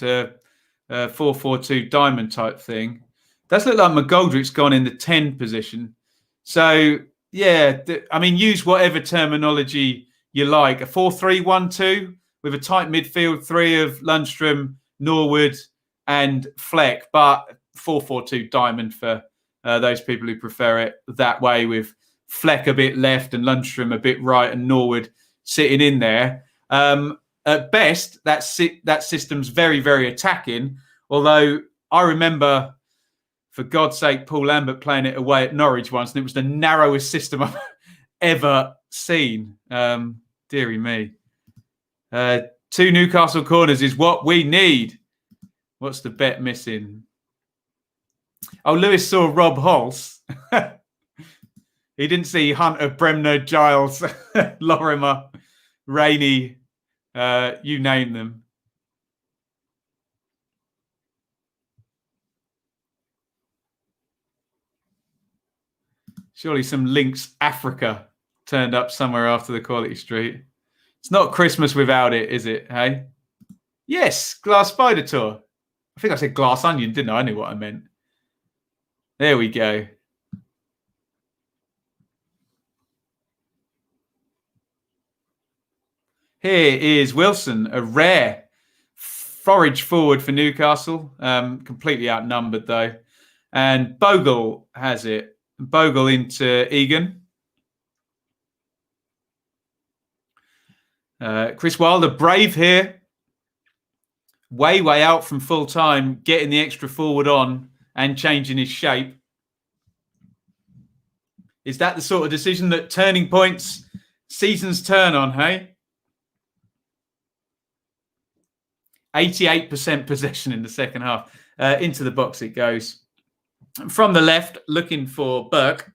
4-4-2 diamond type thing. Does look like McGoldrick's gone in the 10 position. So, yeah, I mean, use whatever terminology you like. A 4-3-1-2 with a tight midfield, three of Lundstrom, Norwood and Fleck, but 4-4-2 diamond for those people who prefer it that way, with Fleck a bit left and Lundstrom a bit right and Norwood sitting in there. At best, that system's very, very attacking, although I remember, for God's sake, Paul Lambert playing it away at Norwich once, and it was the narrowest system I've ever seen. Deary me. 2 Newcastle corners is what we need. What's the bet missing? Oh, Lewis saw Rob Hulse. He didn't see Hunter, Bremner, Giles, Lorimer, Rainey, you name them. Surely some Lynx Africa turned up somewhere after the Quality Street. It's not Christmas without it, is it? Hey? Yes, Glass Spider Tour. I think I said Glass Onion, didn't I? I knew what I meant. There we go. Here is Wilson, a rare forage forward for Newcastle. Completely outnumbered, though. And Bogle has it. Bogle into Egan. Chris Wilder, brave here. Way out from full time, getting the extra forward on and changing his shape. Is that the sort of decision that turning points seasons turn on, hey? 88% possession in the second half. Into the box it goes. From the left, looking for Burke.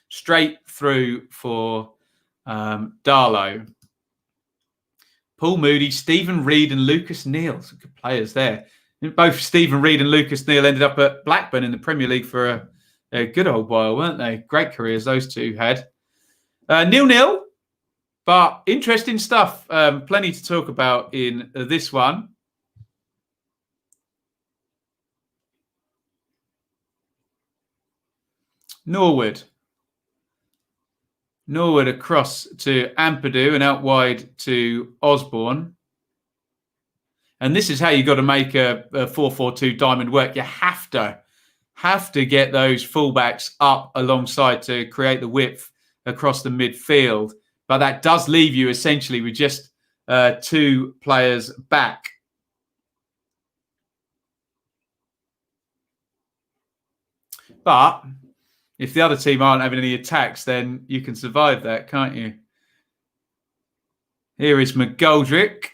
Straight through for Darlow. Paul Moody, Stephen Reid and Lucas Neal. Some good players there. Both Stephen Reid and Lucas Neal ended up at Blackburn in the Premier League for a good old while, weren't they? Great careers those two had. 0-0, but interesting stuff. Plenty to talk about in this one. Norwood across to Ampadu and out wide to Osborne. And this is how you got to make a 4-4-2 diamond work. You have to get those fullbacks up alongside to create the width across the midfield. But that does leave you essentially with just two players back. But if the other team aren't having any attacks, then you can survive that, can't you? Here is McGoldrick.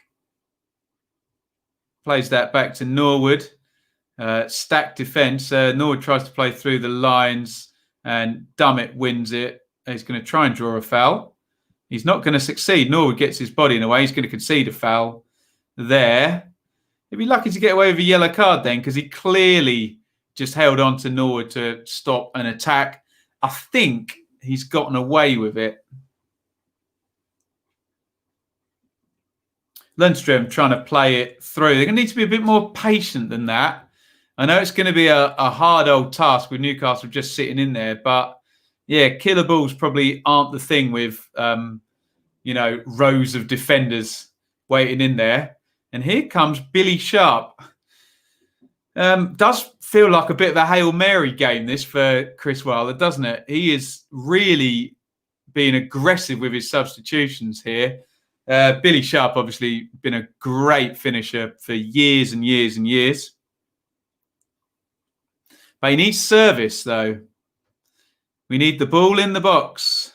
Plays that back to Norwood. Stacked defence. Norwood tries to play through the lines and Dummett wins it. He's going to try and draw a foul. He's not going to succeed. Norwood gets his body in the way. He's going to concede a foul there. He'd be lucky to get away with a yellow card then because he clearly just held on to Norwood to stop an attack. I think he's gotten away with it. Lundstrom trying to play it through. They're going to need to be a bit more patient than that. I know it's going to be a hard old task with Newcastle just sitting in there, but yeah, killer balls probably aren't the thing with, rows of defenders waiting in there. And here comes Billy Sharp. Does feel like a bit of a Hail Mary game, this, for Chris Wilder, doesn't it? He is really being aggressive with his substitutions here. Billy Sharp, obviously, been a great finisher for years and years and years. But he needs service, though. We need the ball in the box.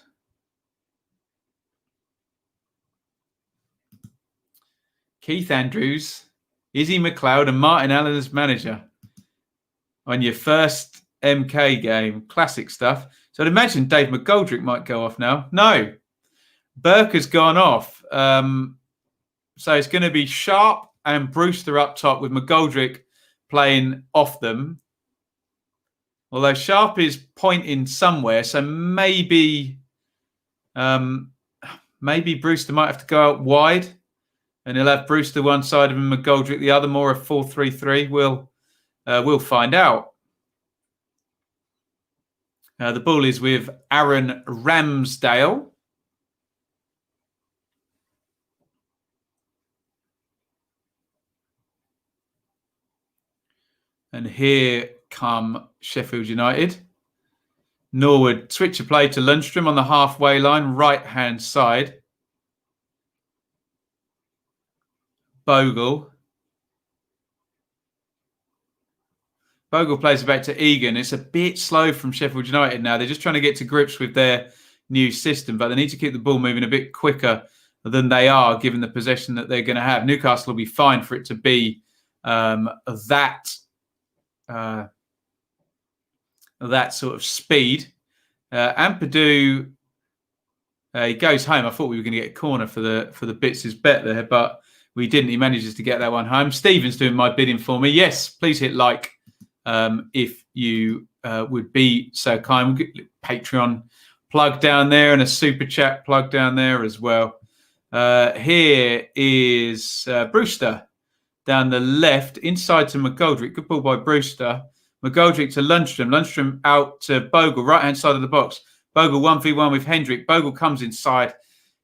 Keith Andrews, Izzy McLeod and Martin Allen as manager on your first MK game. Classic stuff. So I'd imagine Dave McGoldrick might go off now. No. Burke has gone off. So it's going to be Sharp and Brewster up top with McGoldrick playing off them. Although Sharp is pointing somewhere, so maybe Brewster might have to go out wide, and he'll have Brewster one side of him, McGoldrick the other, more a 4-3-3. We'll find out. The ball is with Aaron Ramsdale. And here come Sheffield United. Norwood switch of play to Lundstrom on the halfway line, right-hand side. Bogle plays it back to Egan. It's a bit slow from Sheffield United now. They're just trying to get to grips with their new system, but they need to keep the ball moving a bit quicker than they are, given the possession that they're going to have. Newcastle will be fine for it to be that sort of speed. Ampadu, he goes home. I thought we were going to get a corner for the Bits' bet there, but we didn't. He manages to get that one home. Stephen's doing my bidding for me. Yes, please hit like if you would be so kind. We'll get a Patreon plug down there and a super chat plug down there as well. Here is Brewster down the left, inside to McGoldrick. Good ball by Brewster. McGoldrick to Lundstrom. Lundstrom out to Bogle, right-hand side of the box. Bogle 1v1 with Hendrick. Bogle comes inside,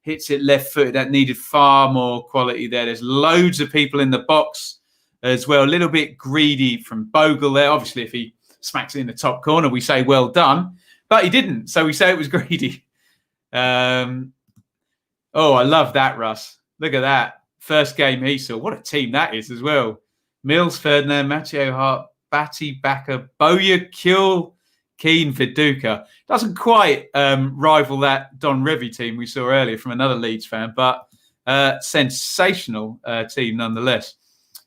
hits it left-footed. That needed far more quality there. There's loads of people in the box as well. A little bit greedy from Bogle there. Obviously, if he smacks it in the top corner, we say well done. But he didn't, so we say it was greedy. Oh, I love that, Russ. Look at that. First game he saw. What a team that is as well. Mills, Ferdinand, Matteo Hart, Batty, Backer, Bowyer, Kuehl, Keane, Viduka. Doesn't quite rival that Don Revy team we saw earlier from another Leeds fan, but sensational team nonetheless.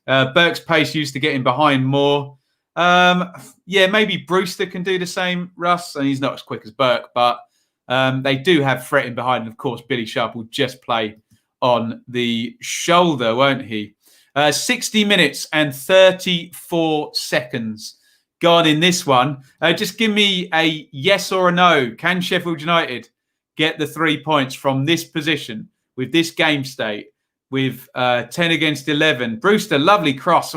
Burke's pace used to get him behind more. Yeah, maybe Brewster can do the same, Russ, and he's not as quick as Burke, but they do have threatening behind. And of course, Billy Sharp will just play on the shoulder, won't he? 60 minutes and 34 seconds gone in this one. Just give me a yes or a no. Can Sheffield United get the 3 points from this position with this game state with 10 against 11? Brewster, lovely cross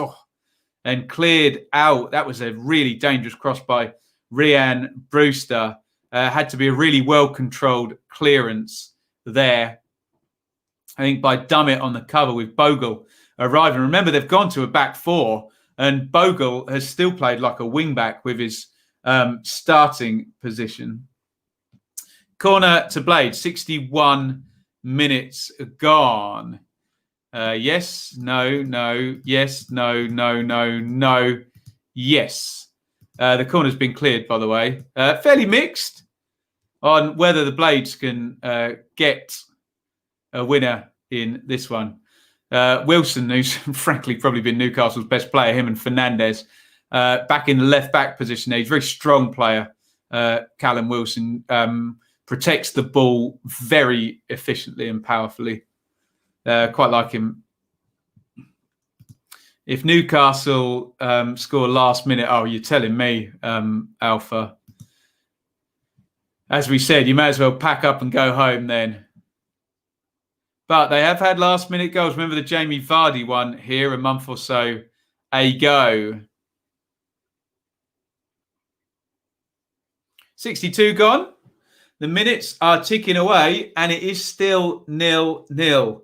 and cleared out. That was a really dangerous cross by Rhian Brewster. Had to be a really well-controlled clearance there. I think by Dummett on the cover with Bogle arriving. Remember, they've gone to a back four, and Bogle has still played like a wing-back with his starting position. Corner to Blade, 61 minutes gone. Yes, no, no, yes, no, no, no, no, yes. The corner's been cleared, by the way. Fairly mixed on whether the Blades can get a winner in this one. Wilson, who's frankly probably been Newcastle's best player, him and Fernandez, back in the left-back position. He's a very strong player, Callum Wilson. Protects the ball very efficiently and powerfully. Quite like him. If Newcastle score last minute, oh, you're telling me, Alpha. As we said, you may as well pack up and go home then. But they have had last minute goals. Remember the Jamie Vardy one here a month or so ago. 62 gone. The minutes are ticking away, and it is still 0-0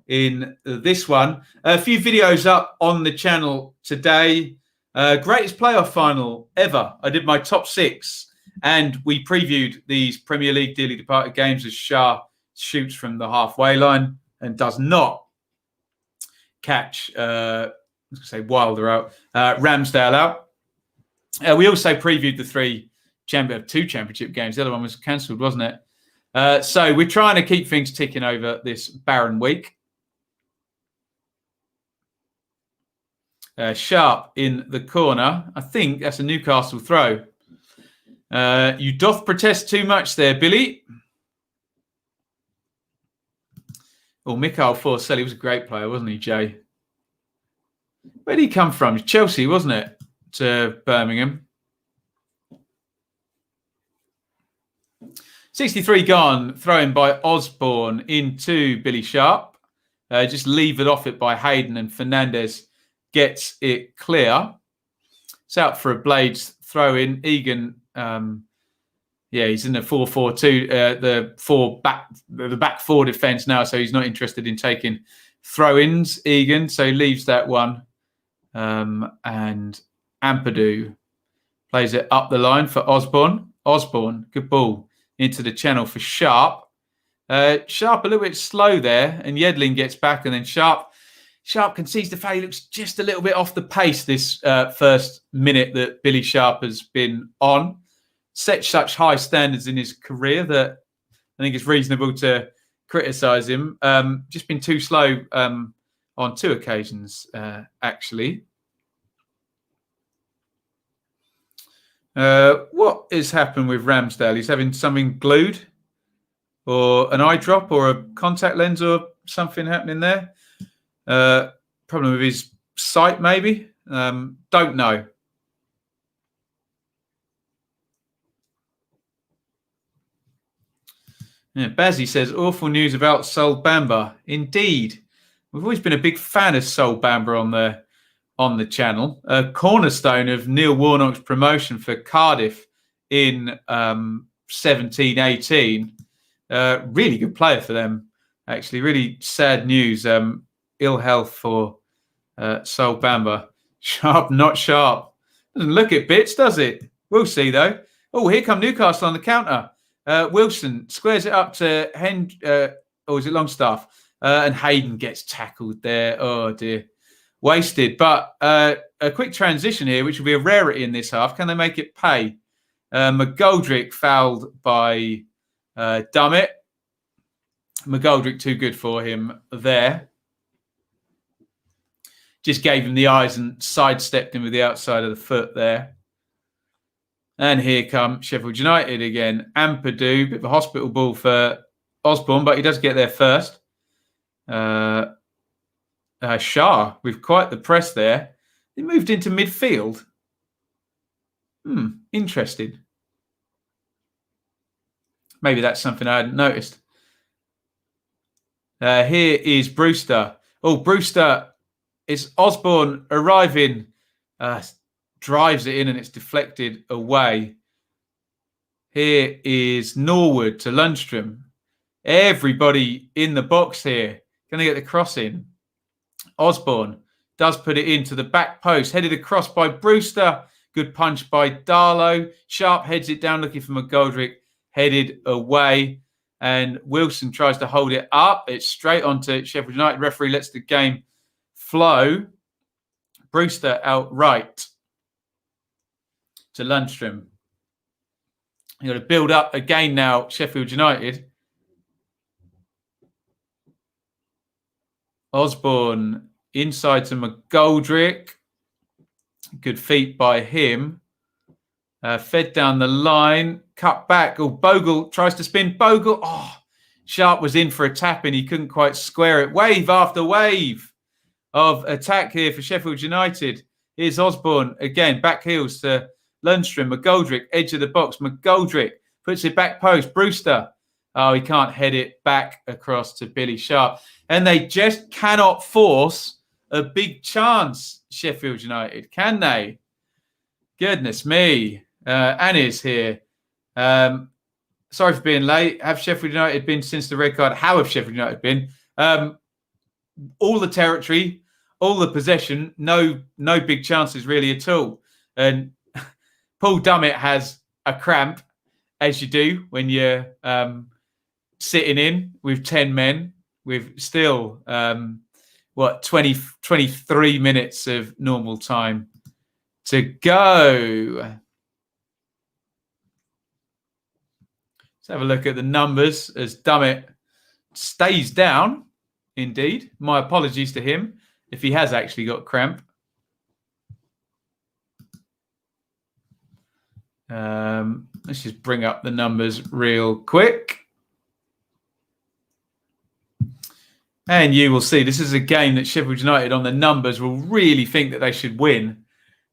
in this one. A few videos up on the channel today. Greatest playoff final ever. I did my top 6, and we previewed these Premier League dearly departed games as Shah shoots from the halfway line and does not catch, Wilder out, Ramsdale out. We also previewed the two championship games. The other one was cancelled, wasn't it? So we're trying to keep things ticking over this barren week. Sharp in the corner. I think that's a Newcastle throw. You doth protest too much there, Billy. Oh, Mikhail Forcelli was a great player, wasn't he, Jay? Where did he come from? Chelsea, wasn't it? To Birmingham. 63 gone, thrown by Osborne into Billy Sharp. Just leave it off it by Hayden, and Fernandez gets it clear. It's out for a Blades throw in. Egan, he's in the 4-4-2, the back four defence now, so he's not interested in taking throw-ins, Egan, so he leaves that one. And Ampadu plays it up the line for Osborne. Osborne, good ball into the channel for Sharp. Sharp a little bit slow there, and Yedlin gets back, and then Sharp concedes the foul. He looks just a little bit off the pace this first minute that Billy Sharp has been on. Set such high standards in his career that I think it's reasonable to criticise him. Just been too slow on 2 occasions, actually. What has happened with Ramsdale? He's having something glued, or an eye drop, or a contact lens, or something happening there. Problem with his sight, maybe. Don't know. Yeah, Bazzy says, awful news about Sol Bamba. Indeed. We've always been a big fan of Sol Bamba on the channel. A cornerstone of Neil Warnock's promotion for Cardiff in 17-18. Really good player for them, actually. Really sad news. Ill health for Sol Bamba. Sharp, not sharp. Doesn't look at bits, does it? We'll see, though. Oh, here come Newcastle on the counter. Wilson squares it up to or is it Longstaff? And Hayden gets tackled there. Oh, dear. Wasted. But a quick transition here, which will be a rarity in this half. Can they make it pay? McGoldrick fouled by Dummett. McGoldrick too good for him there. Just gave him the eyes and sidestepped him with the outside of the foot there. And here come Sheffield United again. Ampadu, bit of a hospital ball for Osborne, but he does get there first. Shah with quite the press there. He moved into midfield. Interesting. Maybe that's something I hadn't noticed. Here is Brewster. Oh, Brewster, it's Osborne arriving. Drives it in and it's deflected away. Here is Norwood to Lundstrom. Everybody in the box here. Going to get the cross in. Osborne does put it into the back post. Headed across by Brewster. Good punch by Darlow. Sharp heads it down looking for McGoldrick. Headed away. And Wilson tries to hold it up. It's straight onto Sheffield United. Referee lets the game flow. Brewster outright to Lundstrom. You've got to build up again now, Sheffield United. Osborne inside to McGoldrick. Good feet by him. Fed down the line. Cut back. Oh, Bogle tries to spin. Bogle. Oh, Sharp was in for a tap and he couldn't quite square it. Wave after wave of attack here for Sheffield United. Here's Osborne again. Back heels to Lundstrom. McGoldrick, edge of the box. McGoldrick puts it back post. Brewster. Oh, he can't head it back across to Billy Sharp. And they just cannot force a big chance, Sheffield United, can they? Goodness me. Annie's here. Sorry for being late. Have Sheffield United been since the red card? How have Sheffield United been? All the territory, all the possession, no big chances really at all. And Paul Dummett has a cramp, as you do when you're sitting in with 10 men with still, 23 minutes of normal time to go. Let's have a look at the numbers as Dummett stays down. Indeed. My apologies to him if he has actually got cramp. Let's just bring up the numbers real quick. And you will see this is a game that Sheffield United on the numbers will really think that they should win.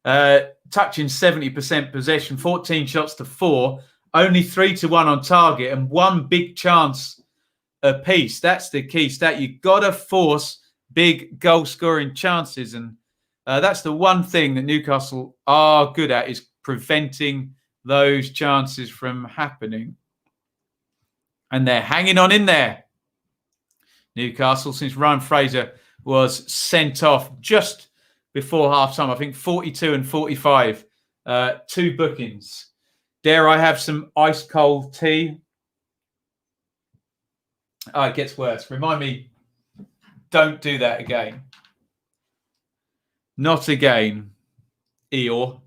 Touching 70% possession, 14 shots to 4, only 3-1 on target and one big chance apiece. That's the key stat. You've got to force big goal-scoring chances. And that's the one thing that Newcastle are good at is preventing those chances from happening. And they're hanging on in there. Newcastle, since Ryan Fraser was sent off just before half-time, I think 42 and 45, 2 bookings. Dare I have some ice-cold tea? Oh, it gets worse. Remind me, don't do that again. Not again, Eeyore.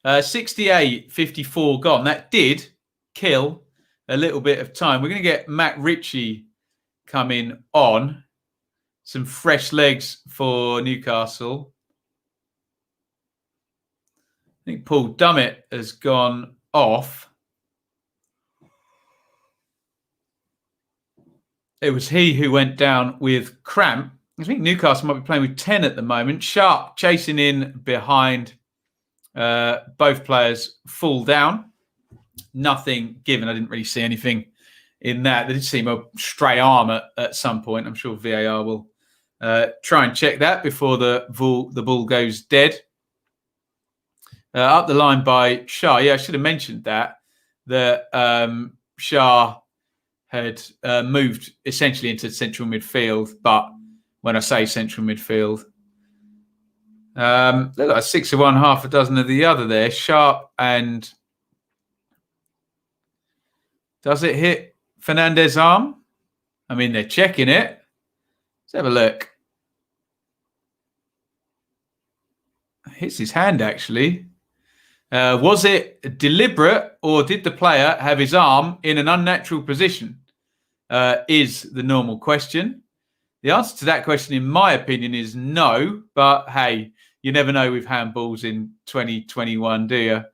68-54 gone. That did kill a little bit of time. We're going to get Matt Ritchie coming on. Some fresh legs for Newcastle. I think Paul Dummett has gone off. It was he who went down with cramp. I think Newcastle might be playing with 10 at the moment. Sharp chasing in behind. Both players fall down. Nothing given. I didn't really see anything in that. There did seem a stray arm at some point. I'm sure VAR will try and check that before the ball goes dead. Up the line by Shah. Yeah, I should have mentioned that Shah had moved essentially into central midfield. But when I say central midfield, look like 6 of one, half a dozen of the other there. Sharp and... Does it hit Fernandez's arm? I mean, they're checking it. Let's have a look. It hits his hand, actually. Was it deliberate, or did the player have his arm in an unnatural position? Is the normal question. The answer to that question, in my opinion, is no. But, hey, you never know with handballs in 2021, do you?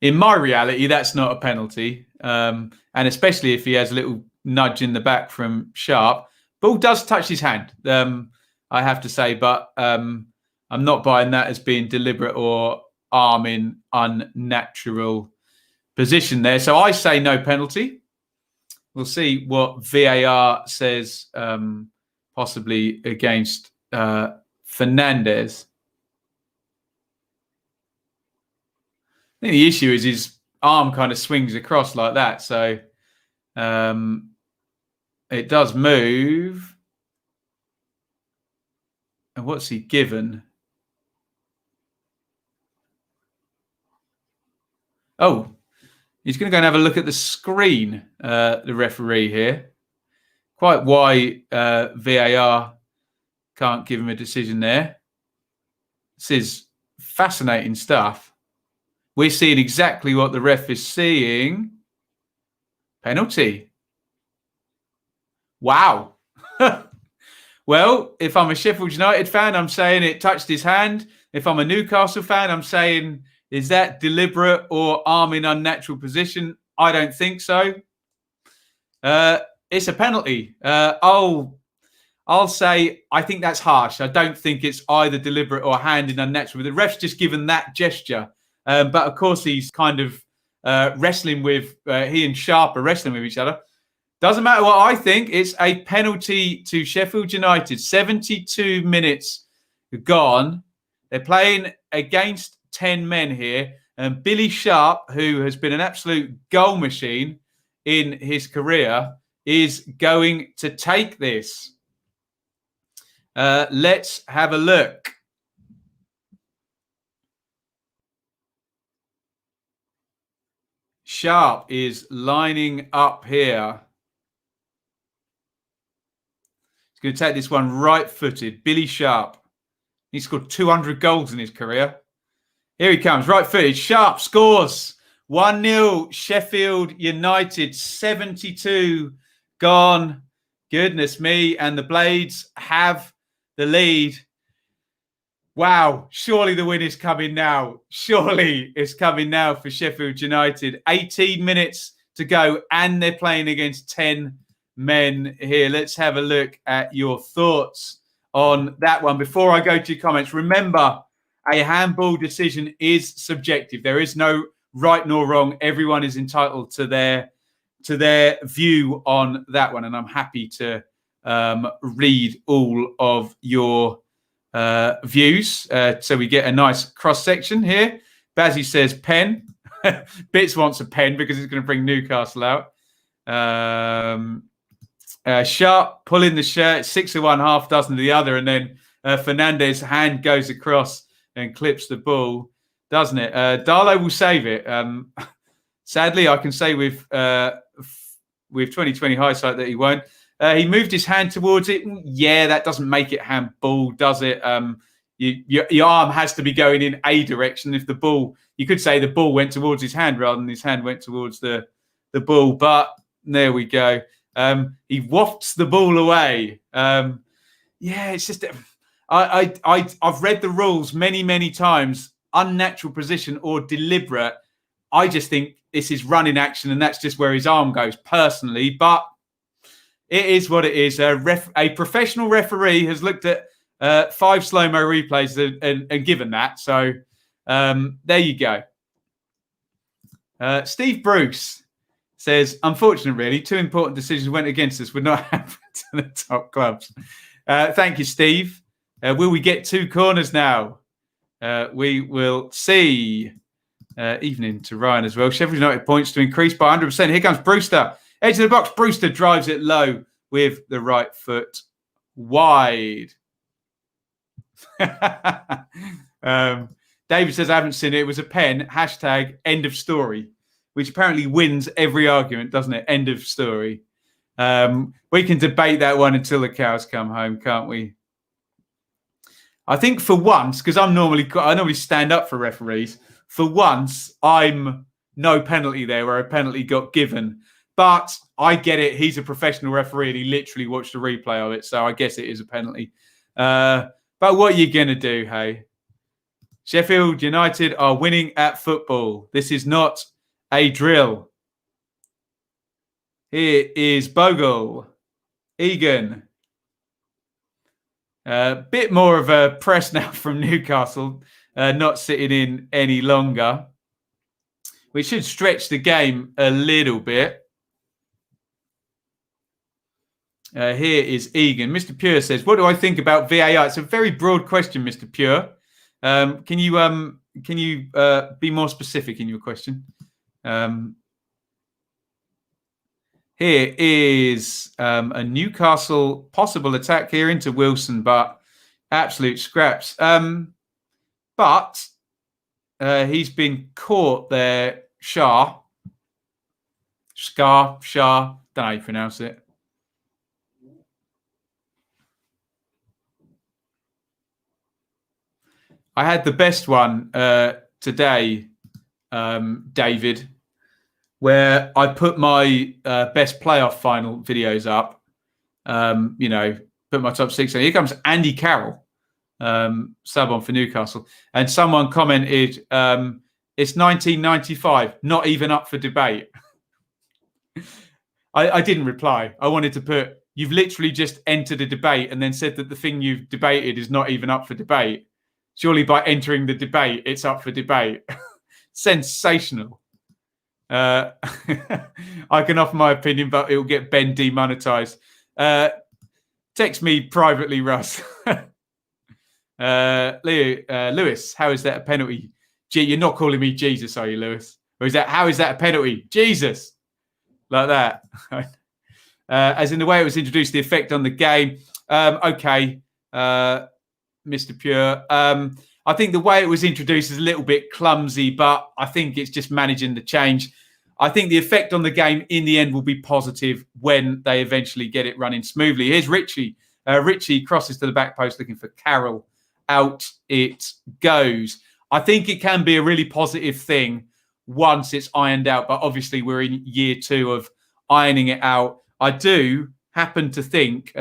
In my reality, that's not a penalty. And especially if he has a little nudge in the back from Sharp. Ball does touch his hand, I have to say. But I'm not buying that as being deliberate or arm in unnatural position there. So I say no penalty. We'll see what VAR says, possibly against Fernandez. I think the issue is his arm kind of swings across like that. So it does move. And what's he given? Oh, he's going to go and have a look at the screen, the referee here. Quite why VAR can't give him a decision there. This is fascinating stuff. We're seeing exactly what the ref is seeing. Penalty. Wow. Well, if I'm a Sheffield United fan, I'm saying it touched his hand. If I'm a Newcastle fan, I'm saying, is that deliberate or arm in unnatural position? I don't think so. It's a penalty. I'll say I think that's harsh. I don't think it's either deliberate or hand in unnatural. The ref's just given that gesture. But of course, he's kind of wrestling with, he and Sharp are wrestling with each other. Doesn't matter what I think. It's a penalty to Sheffield United. 72 minutes gone. They're playing against 10 men here. And Billy Sharp, who has been an absolute goal machine in his career, is going to take this. Let's have a look. Sharp is lining up here. He's going to take this one right-footed. Billy Sharp. He scored 200 goals in his career. Here he comes, right-footed. Sharp scores. 1-0 Sheffield United. 72 gone. Goodness me. And the Blades have the lead. Wow, surely the win is coming now. Surely it's coming now for Sheffield United. 18 minutes to go, and they're playing against 10 men here. Let's have a look at your thoughts on that one. Before I go to your comments, remember, a handball decision is subjective. There is no right nor wrong. Everyone is entitled to their view on that one, and I'm happy to read all of your views, so we get a nice cross section here. Bazzy says pen. Bits wants a pen because it's going to bring Newcastle out. Sharp pulling the shirt, 6 of one, half dozen of the other, and then Fernandez's hand goes across and clips the ball, doesn't it? Darlow will save it. Sadly, I can say with 2020 hindsight that he won't. He moved his hand towards it. Yeah, that doesn't make it handball, does it? Your arm has to be going in a direction. If the ball, you could say the ball went towards his hand rather than his hand went towards the ball. But there we go. He wafts the ball away. Yeah, it's just I've read the rules many times. Unnatural position or deliberate. I just think this is running action, and that's just where his arm goes personally. But it is what it is. A professional referee has looked at 5 slow-mo replays and given that. So there you go. Steve Bruce says, unfortunate, really. 2 important decisions went against us. Would not happen to the top clubs. Thank you, Steve. Will we get 2 corners now? We will see. Evening to Ryan as well. Sheffield United points to increase by 100%. Here comes Brewster. Edge of the box. Brewster drives it low with the right foot wide. David says, I haven't seen it. It was a pen. Hashtag end of story, which apparently wins every argument, doesn't it? End of story. We can debate that one until the cows come home, can't we? I think for once, because I normally stand up for referees. For once, I'm no penalty there where a penalty got given. But I get it. He's a professional referee and he literally watched a replay of it. So I guess it is a penalty. But what are you going to do, hey? Sheffield United are winning at football. This is not a drill. Here is Bogle. Egan. A bit more of a press now from Newcastle. Not sitting in any longer, which should stretch the game a little bit. Here is Egan. Mr. Pure says, what do I think about VAR? It's a very broad question, Mr. Pure. Can you be more specific in your question? Here is a Newcastle possible attack here into Wilson, but absolute scraps. But he's been caught there. Shah. Don't know how you pronounce it. I had the best one today, David, where I put my best playoff final videos up. Put my top 6. And here comes Andy Carroll. Sub on for Newcastle, and someone commented, it's 1995, not even up for debate. I didn't reply. I wanted to put, you've literally just entered a debate and then said that the thing you've debated is not even up for debate. Surely by entering the debate, it's up for debate. Sensational. I can offer my opinion, but it will get Ben demonetized. Text me privately, Russ. Lewis, how is that a penalty? You're not calling me Jesus, are you, Lewis? Or is that, how is that a penalty? Jesus. Like that. As in the way it was introduced, the effect on the game. Okay, Mr. Pure. I think the way it was introduced is a little bit clumsy, but I think it's just managing the change. I think the effect on the game in the end will be positive when they eventually get it running smoothly. Here's Richie. Richie crosses to the back post looking for Carroll. Out it goes. I think it can be a really positive thing once it's ironed out, but obviously we're in year 2 of ironing it out. I do happen to think,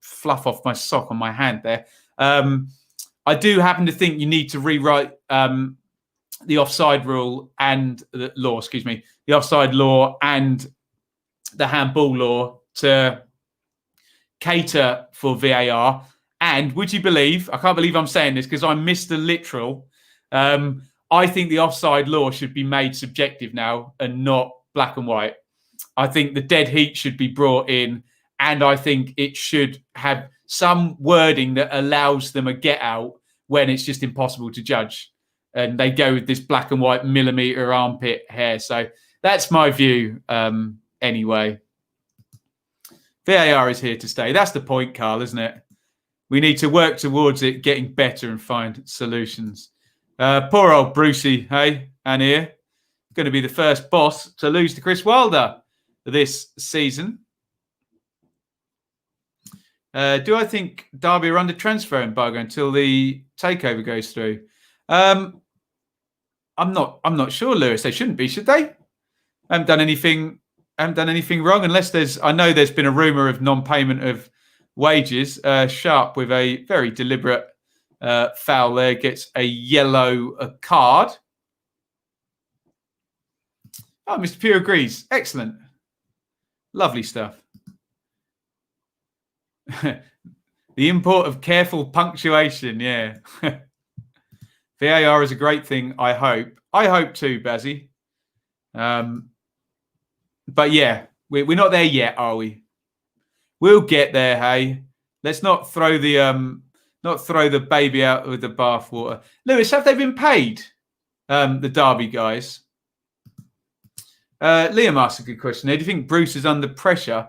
fluff off my sock on my hand there. I do happen to think you need to rewrite the offside rule and the law, the offside law and the handball law to cater for VAR. And would you believe, I can't believe I'm saying this because I'm Mr. Literal. I think the offside law should be made subjective now and not black and white. I think the dead heat should be brought in, and I think it should have some wording that allows them a get out when it's just impossible to judge. And they go with this black and white millimetre armpit hair. So that's my view anyway. VAR is here to stay. That's the point, Carl, isn't it? We need to work towards it getting better and find solutions. Poor old Brucey, hey, and here. Going to be the first boss to lose to Chris Wilder this season. Do I think Derby are under transfer embargo until the takeover goes through? I'm not sure, Lewis. They shouldn't be, should they? I haven't done anything wrong, unless I know there's been a rumour of non-payment of wages. Sharp with a very deliberate foul there gets a yellow card. Oh, Mr. Pure agrees. Excellent. Lovely stuff. The import of careful punctuation, yeah. VAR is a great thing, I hope. I hope too, Bazzy. But yeah, we're not there yet, are we? We'll get there. Hey, let's not throw the baby out with the bathwater. Lewis, have they been paid? The Derby guys. Liam asked a good question there. Do you think Bruce is under pressure?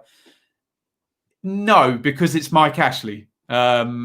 No, because it's Mike Ashley. But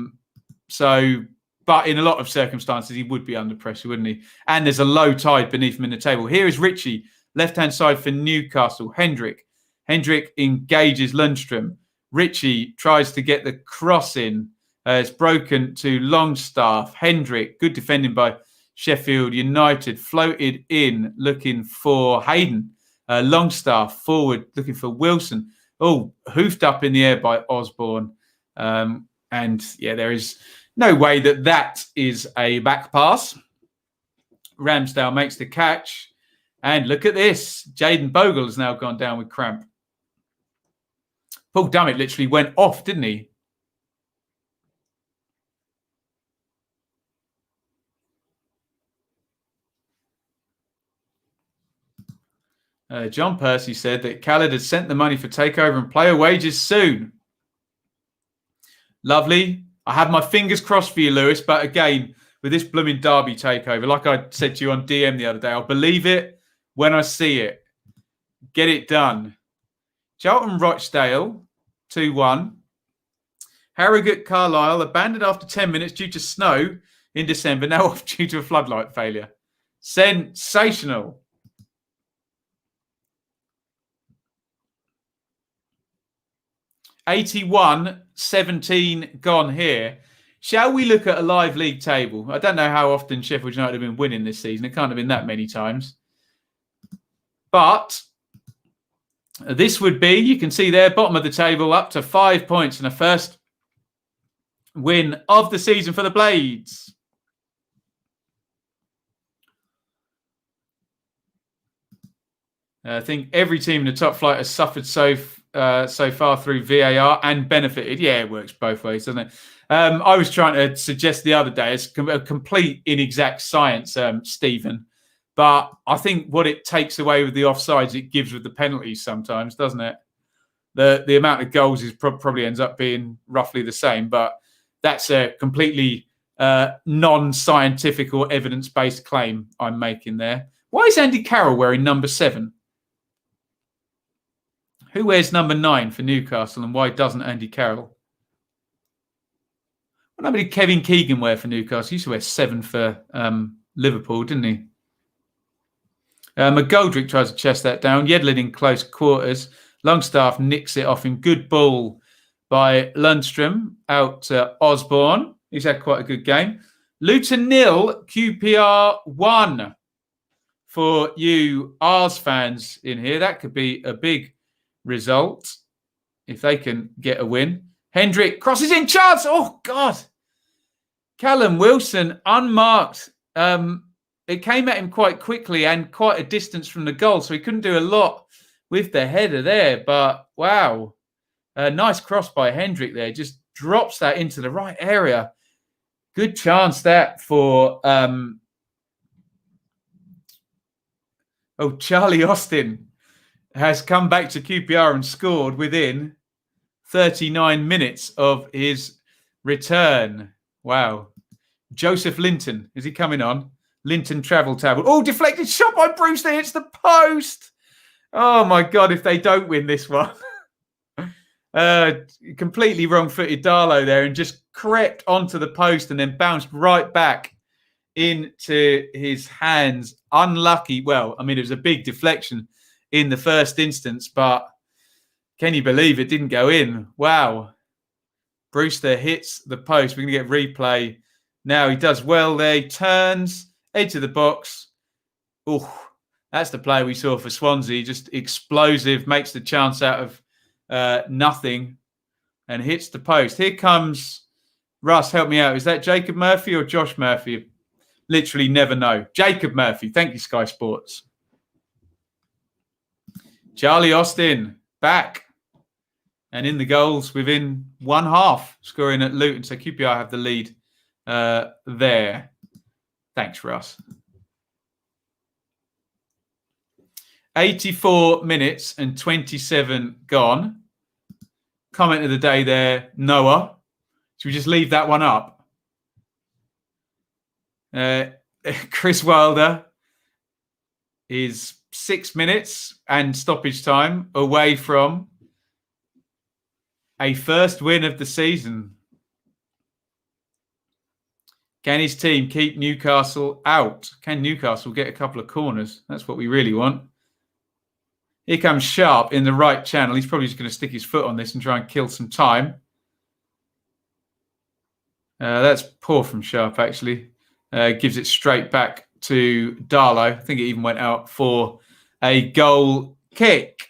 in a lot of circumstances, he would be under pressure, wouldn't he? And there's a low tide beneath him in the table. Here is Richie, left-hand side for Newcastle. Hendrick engages Lundstrom. Richie tries to get the cross in. It's broken to Longstaff. Hendrick, good defending by Sheffield United. Floated in, looking for Hayden. Longstaff forward, looking for Wilson. Oh, hoofed up in the air by Osborne. And yeah, there is no way that is a back pass. Ramsdale makes the catch. And look at this. Jaden Bogle has now gone down with cramp. Paul Dummett literally went off, didn't he? John Percy said that Khaled had sent the money for takeover and player wages soon. Lovely. I have my fingers crossed for you, Lewis. But again, with this blooming Derby takeover, like I said to you on DM the other day, I'll believe it when I see it. Get it done. Charlton Rochdale, 2-1. Harrogate Carlisle abandoned after 10 minutes due to snow in December, now off due to a floodlight failure. Sensational. $81-17 gone here. Shall we look at a live league table? I don't know how often Sheffield United have been winning this season. It can't have been that many times. But this would be, you can see there, bottom of the table, up to 5 points and a first win of the season for the Blades. I think every team in the top flight has suffered so far through VAR and benefited. Yeah, it works both ways, doesn't it? I was trying to suggest the other day, it's a complete inexact science, Stephen. But I think what it takes away with the offsides, it gives with the penalties sometimes, doesn't it? The amount of goals is probably ends up being roughly the same, but that's a completely non-scientific or evidence-based claim I'm making there. Why is Andy Carroll wearing number 7? Who wears number 9 for Newcastle and why doesn't Andy Carroll? What number did Kevin Keegan wear for Newcastle? He used to wear 7 for Liverpool, didn't he? McGoldrick tries to chest that down. Yedlin in close quarters. Longstaff nicks it off in good ball by Lundstrom out to Osborne. He's had quite a good game. Luton 0, QPR 1 for you Ars fans in here. That could be a big result if they can get a win. Hendrick crosses in, chance. Oh, God. Callum Wilson unmarked. It came at him quite quickly and quite a distance from the goal, so he couldn't do a lot with the header there. But, wow, a nice cross by Hendrick there. Just drops that into the right area. Good chance that for... Charlie Austin has come back to QPR and scored within 39 minutes of his return. Wow. Joseph Linton, is he coming on? Linton travel table. Oh, deflected shot by Brewster, hits the post. Oh, my God, if they don't win this one. Completely wrong-footed Darlow there and just crept onto the post and then bounced right back into his hands. Unlucky. Well, I mean, it was a big deflection in the first instance, but can you believe it didn't go in? Wow. Brewster hits the post. We're going to get replay now. He does well there. He turns, edge of the box. Oh, that's the play we saw for Swansea. Just explosive, makes the chance out of nothing and hits the post. Here comes Russ. Help me out. Is that Jacob Murphy or Josh Murphy? Literally never know. Jacob Murphy. Thank you, Sky Sports. Charlie Austin back and in the goals within one half, scoring at Luton. So QPR have the lead there. Thanks, Russ. 84 minutes and 27 gone. Comment of the day there, Noah. Should we just leave that one up? Chris Wilder is 6 minutes and stoppage time away from a first win of the season. Can his team keep Newcastle out? Can Newcastle get a couple of corners? That's what we really want. Here comes Sharp in the right channel. He's probably just going to stick his foot on this and try and kill some time. That's poor from Sharp, actually. Gives it straight back to Darlow. I think it even went out for a goal kick.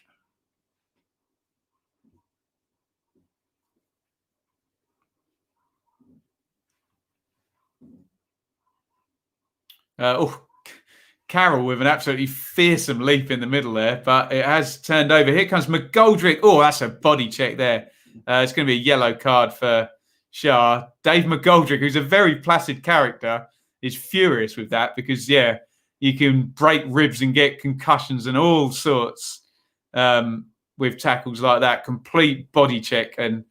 Carroll with an absolutely fearsome leap in the middle there, but it has turned over. Here comes McGoldrick. Oh, that's a body check there. It's going to be a yellow card for Shah. Dave McGoldrick, who's a very placid character, is furious with that because, yeah, you can break ribs and get concussions and all sorts with tackles like that. Complete body check and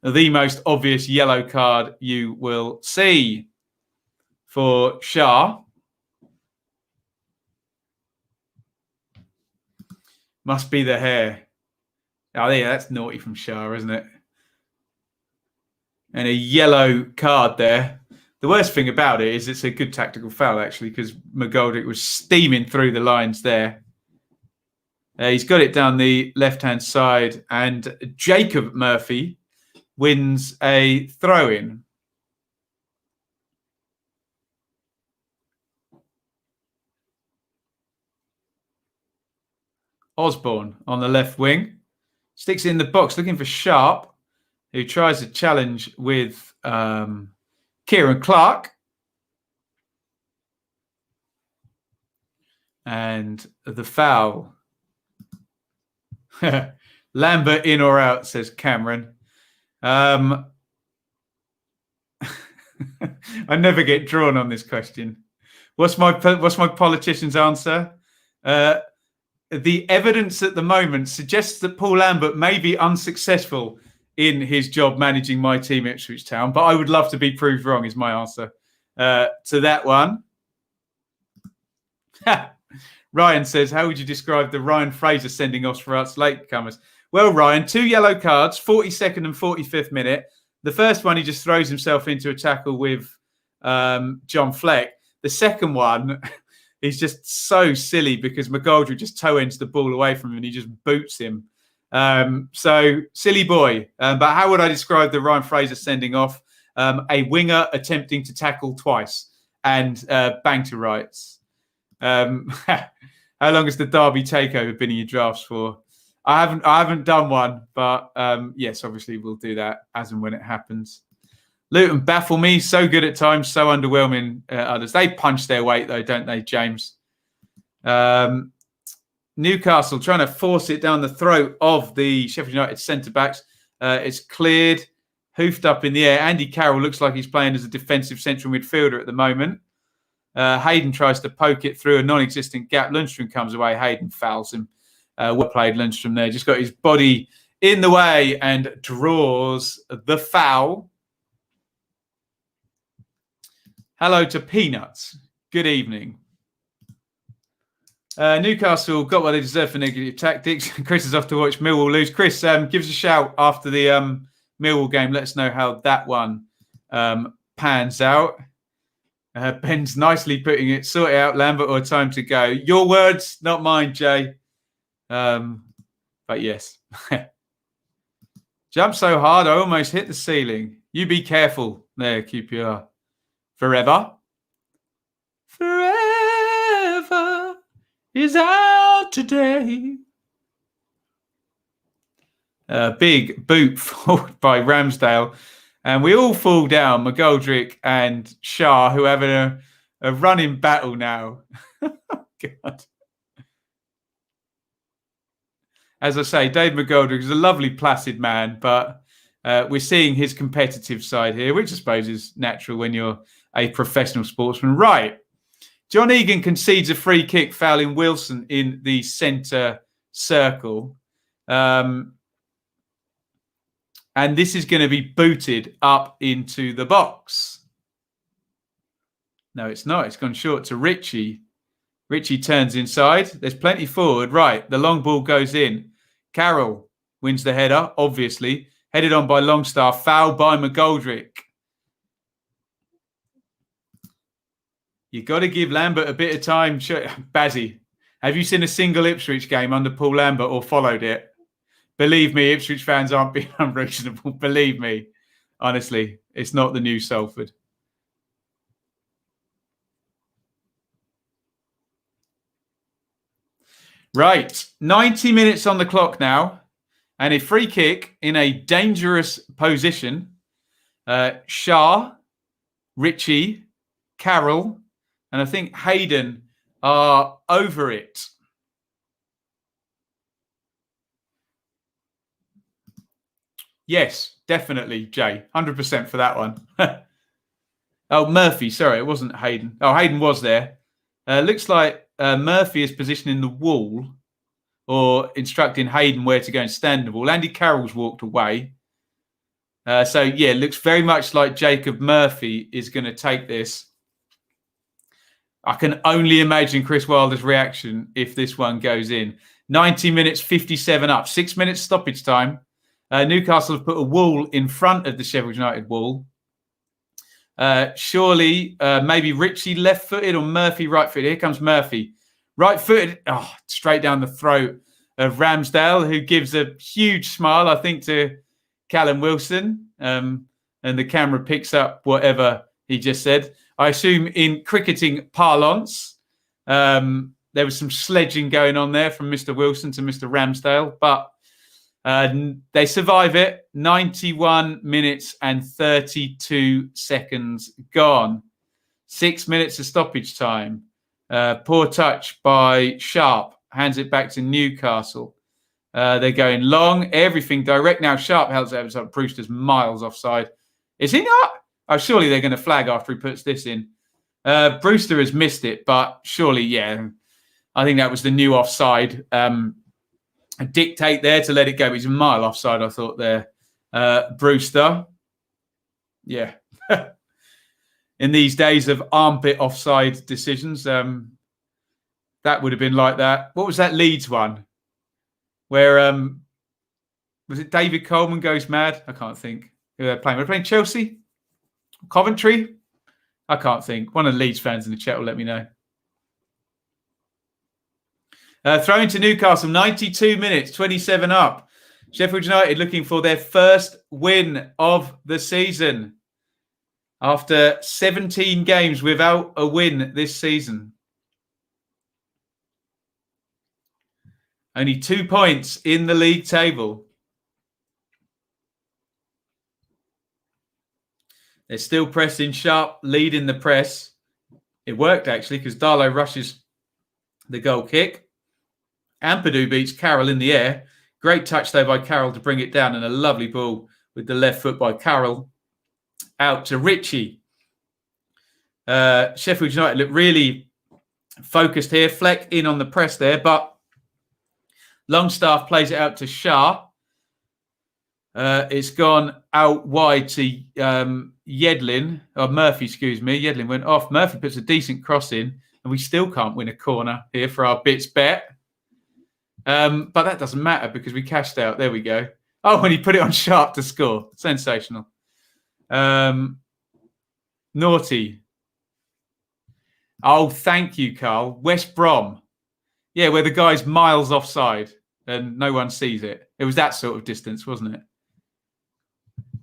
the most obvious yellow card you will see for Shah. Must be the hair. Oh, yeah, that's naughty from Shah, isn't it? And a yellow card there. The worst thing about it is it's a good tactical foul, actually, because McGoldrick was steaming through the lines there. He's got it down the left-hand side, and Jacob Murphy wins a throw-in. Osborne on the left wing. Sticks it in the box, looking for Sharp, who tries a challenge with Kieran Clark. And the foul. Lambert in or out, says Cameron. I never get drawn on this question. What's my politician's answer? The evidence at the moment suggests that Paul Lambert may be unsuccessful in his job managing my team, Ipswich Town, but I would love to be proved wrong, is my answer to that one. Ryan says, how would you describe the Ryan Fraser sending offs for us latecomers? Well, Ryan, 2 yellow cards, 42nd and 45th minute. The first one, he just throws himself into a tackle with John Fleck. The second one... He's just so silly because McGoldrick just toe ends the ball away from him and he just boots him. So silly boy. But how would I describe the Ryan Fraser sending off? A winger attempting to tackle twice and bang to rights. How long has the Derby takeover been in your drafts for? I haven't done one, but yes, obviously we'll do that as and when it happens. Luton baffle me. So good at times, so underwhelming others. They punch their weight, though, don't they, James? Newcastle trying to force it down the throat of the Sheffield United centre-backs. It's cleared, hoofed up in the air. Andy Carroll looks like he's playing as a defensive central midfielder at the moment. Hayden tries to poke it through a non-existent gap. Lundstrom comes away. Hayden fouls him. Well played, Lundstrom there. Just got his body in the way and draws the foul. Hello to Peanuts. Good evening. Newcastle got what they deserve for negative tactics. Chris is off to watch Millwall lose. Chris, give us a shout after the Millwall game. Let us know how that one pans out. Ben's nicely putting it. Sort it out, Lambert, or time to go. Your words, not mine, Jay. But yes. Jump so hard, I almost hit the ceiling. You be careful there, QPR. Forever is out today. Big boot forward by Ramsdale. And we all fall down, McGoldrick and Shah, who have a running battle now. God. As I say, Dave McGoldrick is a lovely, placid man, but we're seeing his competitive side here, which I suppose is natural when you're a professional sportsman. Right. John Egan concedes a free kick, fouling Wilson in the centre circle. And this is going to be booted up into the box. No, it's not. It's gone short to Richie. Richie turns inside. There's plenty forward. Right, the long ball goes in. Carroll wins the header, obviously. Headed on by Longstaff. Fouled by McGoldrick. You've got to give Lambert a bit of time. Bazzy, have you seen a single Ipswich game under Paul Lambert or followed it? Believe me, Ipswich fans aren't being unreasonable. Believe me. Honestly, it's not the new Salford. Right, 90 minutes on the clock now. And a free kick in a dangerous position. Shah, Richie, Carroll, and I think Hayden are over it. Yes, definitely, Jay. 100% for that one. Oh, Murphy. Sorry, it wasn't Hayden. Oh, Hayden was there. Looks like Murphy is positioning the wall or instructing Hayden where to go and stand in the wall. Andy Carroll's walked away. So, yeah, it looks very much like Jacob Murphy is going to take this. I can only imagine Chris Wilder's reaction if this one goes in. 90 minutes, 57 up. 6 minutes stoppage time. Newcastle have put a wall in front of the Sheffield United wall. Surely, maybe Richie left-footed or Murphy right-footed. Here comes Murphy. Right-footed, straight down the throat of Ramsdale, who gives a huge smile, I think, to Callum Wilson. And the camera picks up whatever he just said. I assume in cricketing parlance, there was some sledging going on there from Mr. Wilson to Mr. Ramsdale, but they survive it. 91 minutes and 32 seconds gone. 6 minutes of stoppage time. Poor touch by Sharp. Hands it back to Newcastle. They're going long. Everything direct. Now Sharp helps it up. Brewster's miles offside. Is he not? Oh, surely they're going to flag after he puts this in. Brewster has missed it, but surely, yeah. I think that was the new offside. A dictate there to let it go. He's a mile offside, I thought there. Brewster. Yeah. In these days of armpit offside decisions, that would have been like that. What was that Leeds one? Where, was it David Coleman goes mad? I can't think. Who they're playing? We're playing Chelsea? Coventry? I can't think. One of the Leeds fans in the chat will let me know. Throw into Newcastle, 92 minutes, 27 up. Sheffield United looking for their first win of the season after 17 games without a win this season. Only 2 points in the league table. They're still pressing Sharp, leading the press. It worked, actually, because Darlow rushes the goal kick. Ampadu beats Carroll in the air. Great touch, though, by Carroll to bring it down, and a lovely ball with the left foot by Carroll. Out to Richie. Sheffield United look really focused here. Fleck in on the press there, but Longstaff plays it out to Shah. It's gone out wide to Murphy, excuse me. Yedlin went off. Murphy puts a decent cross in, and we still can't win a corner here for our bits bet. But that doesn't matter because we cashed out. There we go. Oh, and he put it on Sharp to score. Sensational. Naughty. Oh, thank you, Carl. West Brom. Yeah, where the guy's miles offside and no one sees it. It was that sort of distance, wasn't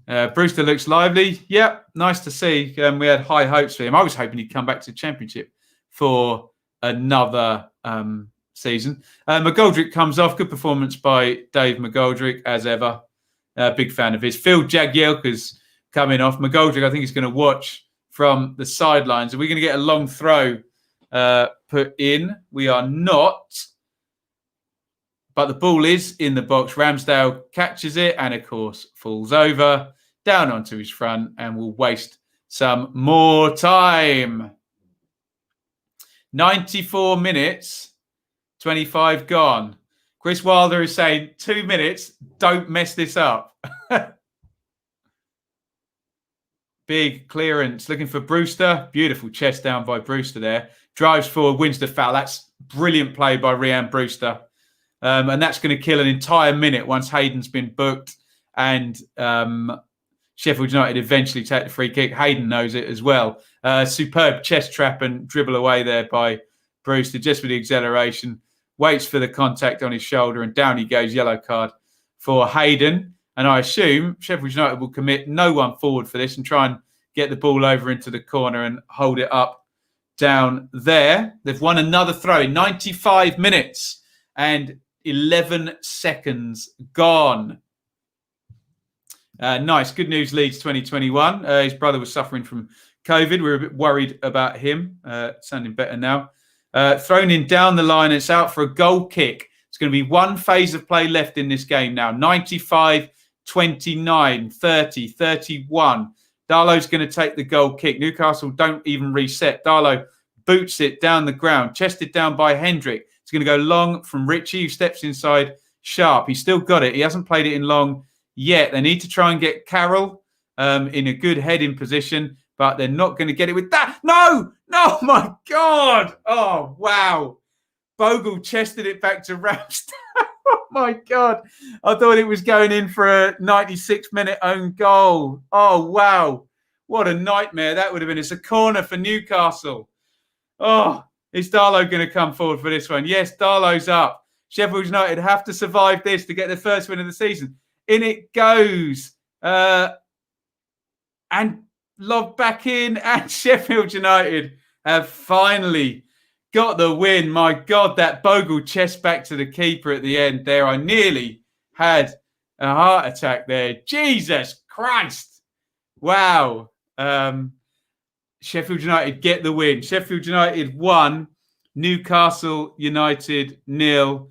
it? Brewster looks lively. Yep, nice to see. We had high hopes for him. I was hoping he'd come back to the Championship for another season. McGoldrick comes off. Good performance by Dave McGoldrick, as ever. Big fan of his. Phil Jagielka's coming off. McGoldrick, I think, is going to watch from the sidelines. Are we going to get a long throw put in? We are not. But the ball is in the box. Ramsdale catches it and, of course, falls over, down onto his front, and will waste some more time. 94 minutes, 25 gone. Chris Wilder is saying 2 minutes, don't mess this up. Big clearance, looking for Brewster. Beautiful chest down by Brewster there. Drives forward, wins the foul. That's brilliant play by Rhian Brewster. And that's going to kill an entire minute once Hayden's been booked and Sheffield United eventually take the free kick. Hayden knows it as well. Superb chest trap and dribble away there by Brewster just with the acceleration. Waits for the contact on his shoulder and down he goes. Yellow card for Hayden. And I assume Sheffield United will commit no one forward for this and try and get the ball over into the corner and hold it up down there. They've won another throw in 95 minutes and 11 seconds gone. Nice. Good news, Leeds 2021. His brother was suffering from COVID. We were a bit worried about him. Sounding better now. Thrown in down the line. It's out for a goal kick. It's going to be one phase of play left in this game now. 95, 29, 30, 31. Darlow's going to take the goal kick. Newcastle don't even reset. Darlow boots it down the ground. Chested down by Hendrick. It's going to go long from Richie, who steps inside Sharp. He's still got it. He hasn't played it in long yet. They need to try and get Carroll in a good heading position, but they're not going to get it with that. No, my God. Oh, wow. Bogle chested it back to Ramsdale. Oh, my God. I thought it was going in for a 96-minute own goal. Oh, wow. What a nightmare that would have been. It's a corner for Newcastle. Oh, is Darlow going to come forward for this one? Yes, Darlow's up. Sheffield United have to survive this to get their first win of the season. In it goes. And lobbed back in. And Sheffield United have finally got the win. My God, that Bogle chest back to the keeper at the end there. I nearly had a heart attack there. Jesus Christ. Wow. Sheffield United get the win. Sheffield United 1, Newcastle United 0.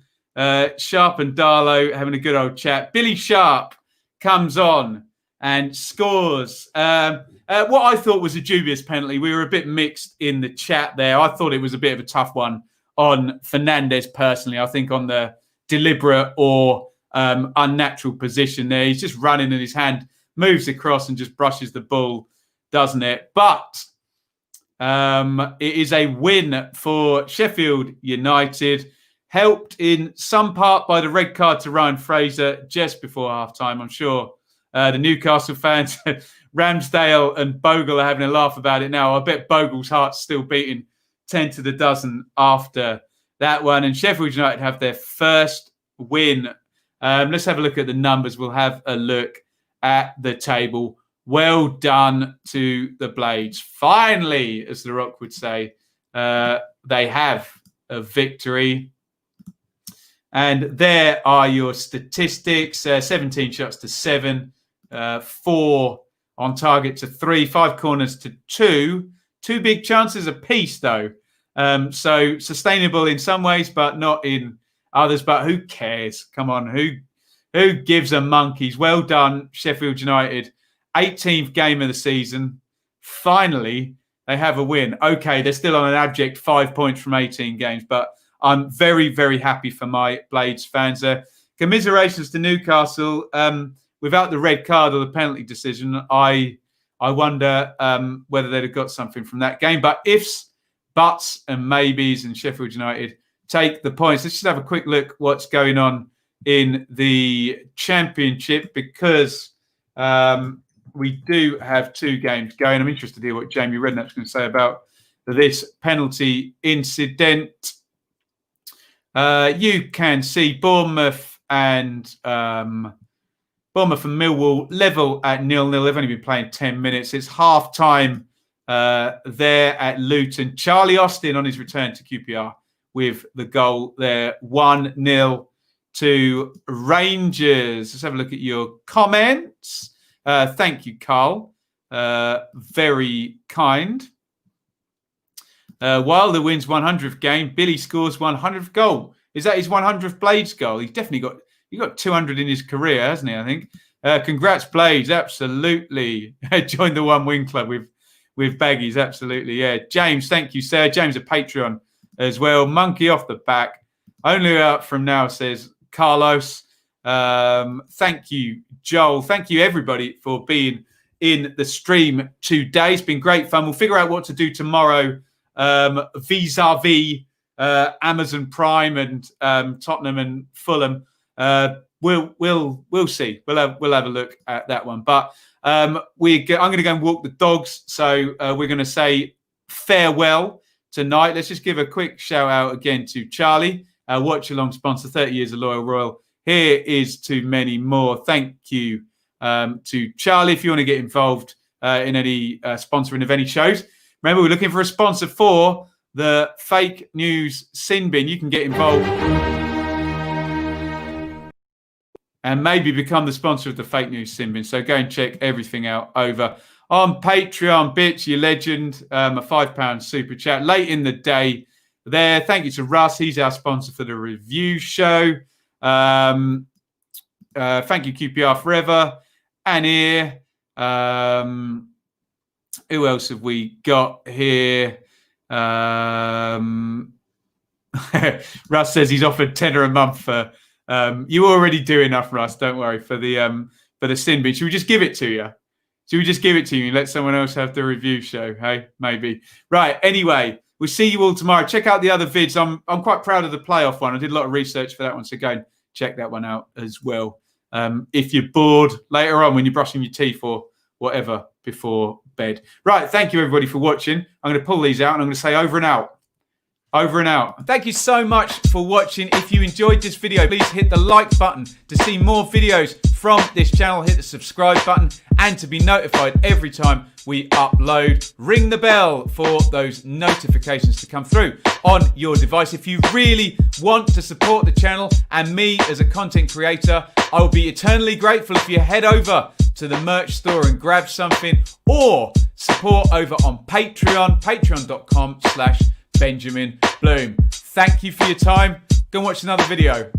Sharp and Darlow having a good old chat. Billy Sharp comes on and scores. What I thought was a dubious penalty. We were a bit mixed in the chat there. I thought it was a bit of a tough one on Fernandez personally. I think on the deliberate or unnatural position there. He's just running and his hand moves across and just brushes the ball, doesn't it? But it is a win for Sheffield United, helped in some part by the red card to Ryan Fraser just before half-time. I'm sure the Newcastle fans, Ramsdale and Bogle are having a laugh about it now. I bet Bogle's heart's still beating 10 to the dozen after that one. And Sheffield United have their first win. Let's have a look at the numbers. We'll have a look at the table. Well done to the Blades. Finally, as The Rock would say, they have a victory. And there are your statistics. 17 shots to 7, 4 on target to 3, 5 corners to 2. 2 big chances apiece, though. So sustainable in some ways, but not in others. But who cares? Come on, who gives a monkeys? Well done, Sheffield United. 18th game of the season. Finally, they have a win. Okay, they're still on an abject 5 points from 18 games, but I'm very, very happy for my Blades fans. Commiserations to Newcastle. Without the red card or the penalty decision, I wonder whether they'd have got something from that game. But ifs, buts, and maybes, and Sheffield United take the points. Let's just have a quick look what's going on in the Championship, because we do have 2 games going. I'm interested to hear what Jamie Redknapp's going to say about this penalty incident. You can see Bournemouth and Millwall level at 0-0. They've only been playing 10 minutes. It's half-time there at Luton. Charlie Austin on his return to QPR with the goal there. 1-0 to Rangers. Let's have a look at your comments. Thank you, Carl. Very kind. Wilder wins 100th game. Billy scores 100th goal. Is that his 100th Blades goal? He's definitely got 200 in his career, hasn't he? I think. Congrats, Blades. Absolutely. Join the One Win Club with Baggies. Absolutely. Yeah. James, thank you, sir. James, a Patreon as well. Monkey off the back. Only up from now, says Carlos. Thank you, Joel. Thank you, everybody, for being in the stream today. It's been great fun. We'll figure out what to do tomorrow vis-a-vis Amazon Prime and Tottenham and Fulham. We'll see. We'll have a look at that one. But I'm going to go and walk the dogs. So we're going to say farewell tonight. Let's just give a quick shout out again to Charlie, our watch along sponsor, 30 years of loyal royal. Here is to many more. Thank you to Charlie. If you want to get involved in any sponsoring of any shows, remember we're looking for a sponsor for the fake news sin bin. You can get involved and maybe become the sponsor of the fake news sin bin. So go and check everything out over on Patreon. Bitch, you legend. A £5 super chat late in the day there. Thank you to Russ. He's our sponsor for the review show. Thank you, QPR Forever. And here, who else have we got here? Russ says he's offered £10 a month for. You already do enough, Russ. Don't worry for the sin bin. Should we just give it to you? Should we just give it to you and let someone else have the review show? Hey, maybe. Right. Anyway, we'll see you all tomorrow. Check out the other vids. I'm quite proud of the playoff one. I did a lot of research for that one, so go and check that one out as well. If you're bored later on when you're brushing your teeth or whatever before bed. Right. Thank you, everybody, for watching. I'm going to pull these out and I'm going to say over and out. Over and out. Thank you so much for watching. If you enjoyed this video, please hit the like button to see more videos from this channel. Hit the subscribe button and to be notified every time we upload. Ring the bell for those notifications to come through on your device. If you really want to support the channel and me as a content creator, I will be eternally grateful if you head over to the merch store and grab something, or support over on Patreon, patreon.com/Benjamin Bloom. Thank you for your time. Go and watch another video.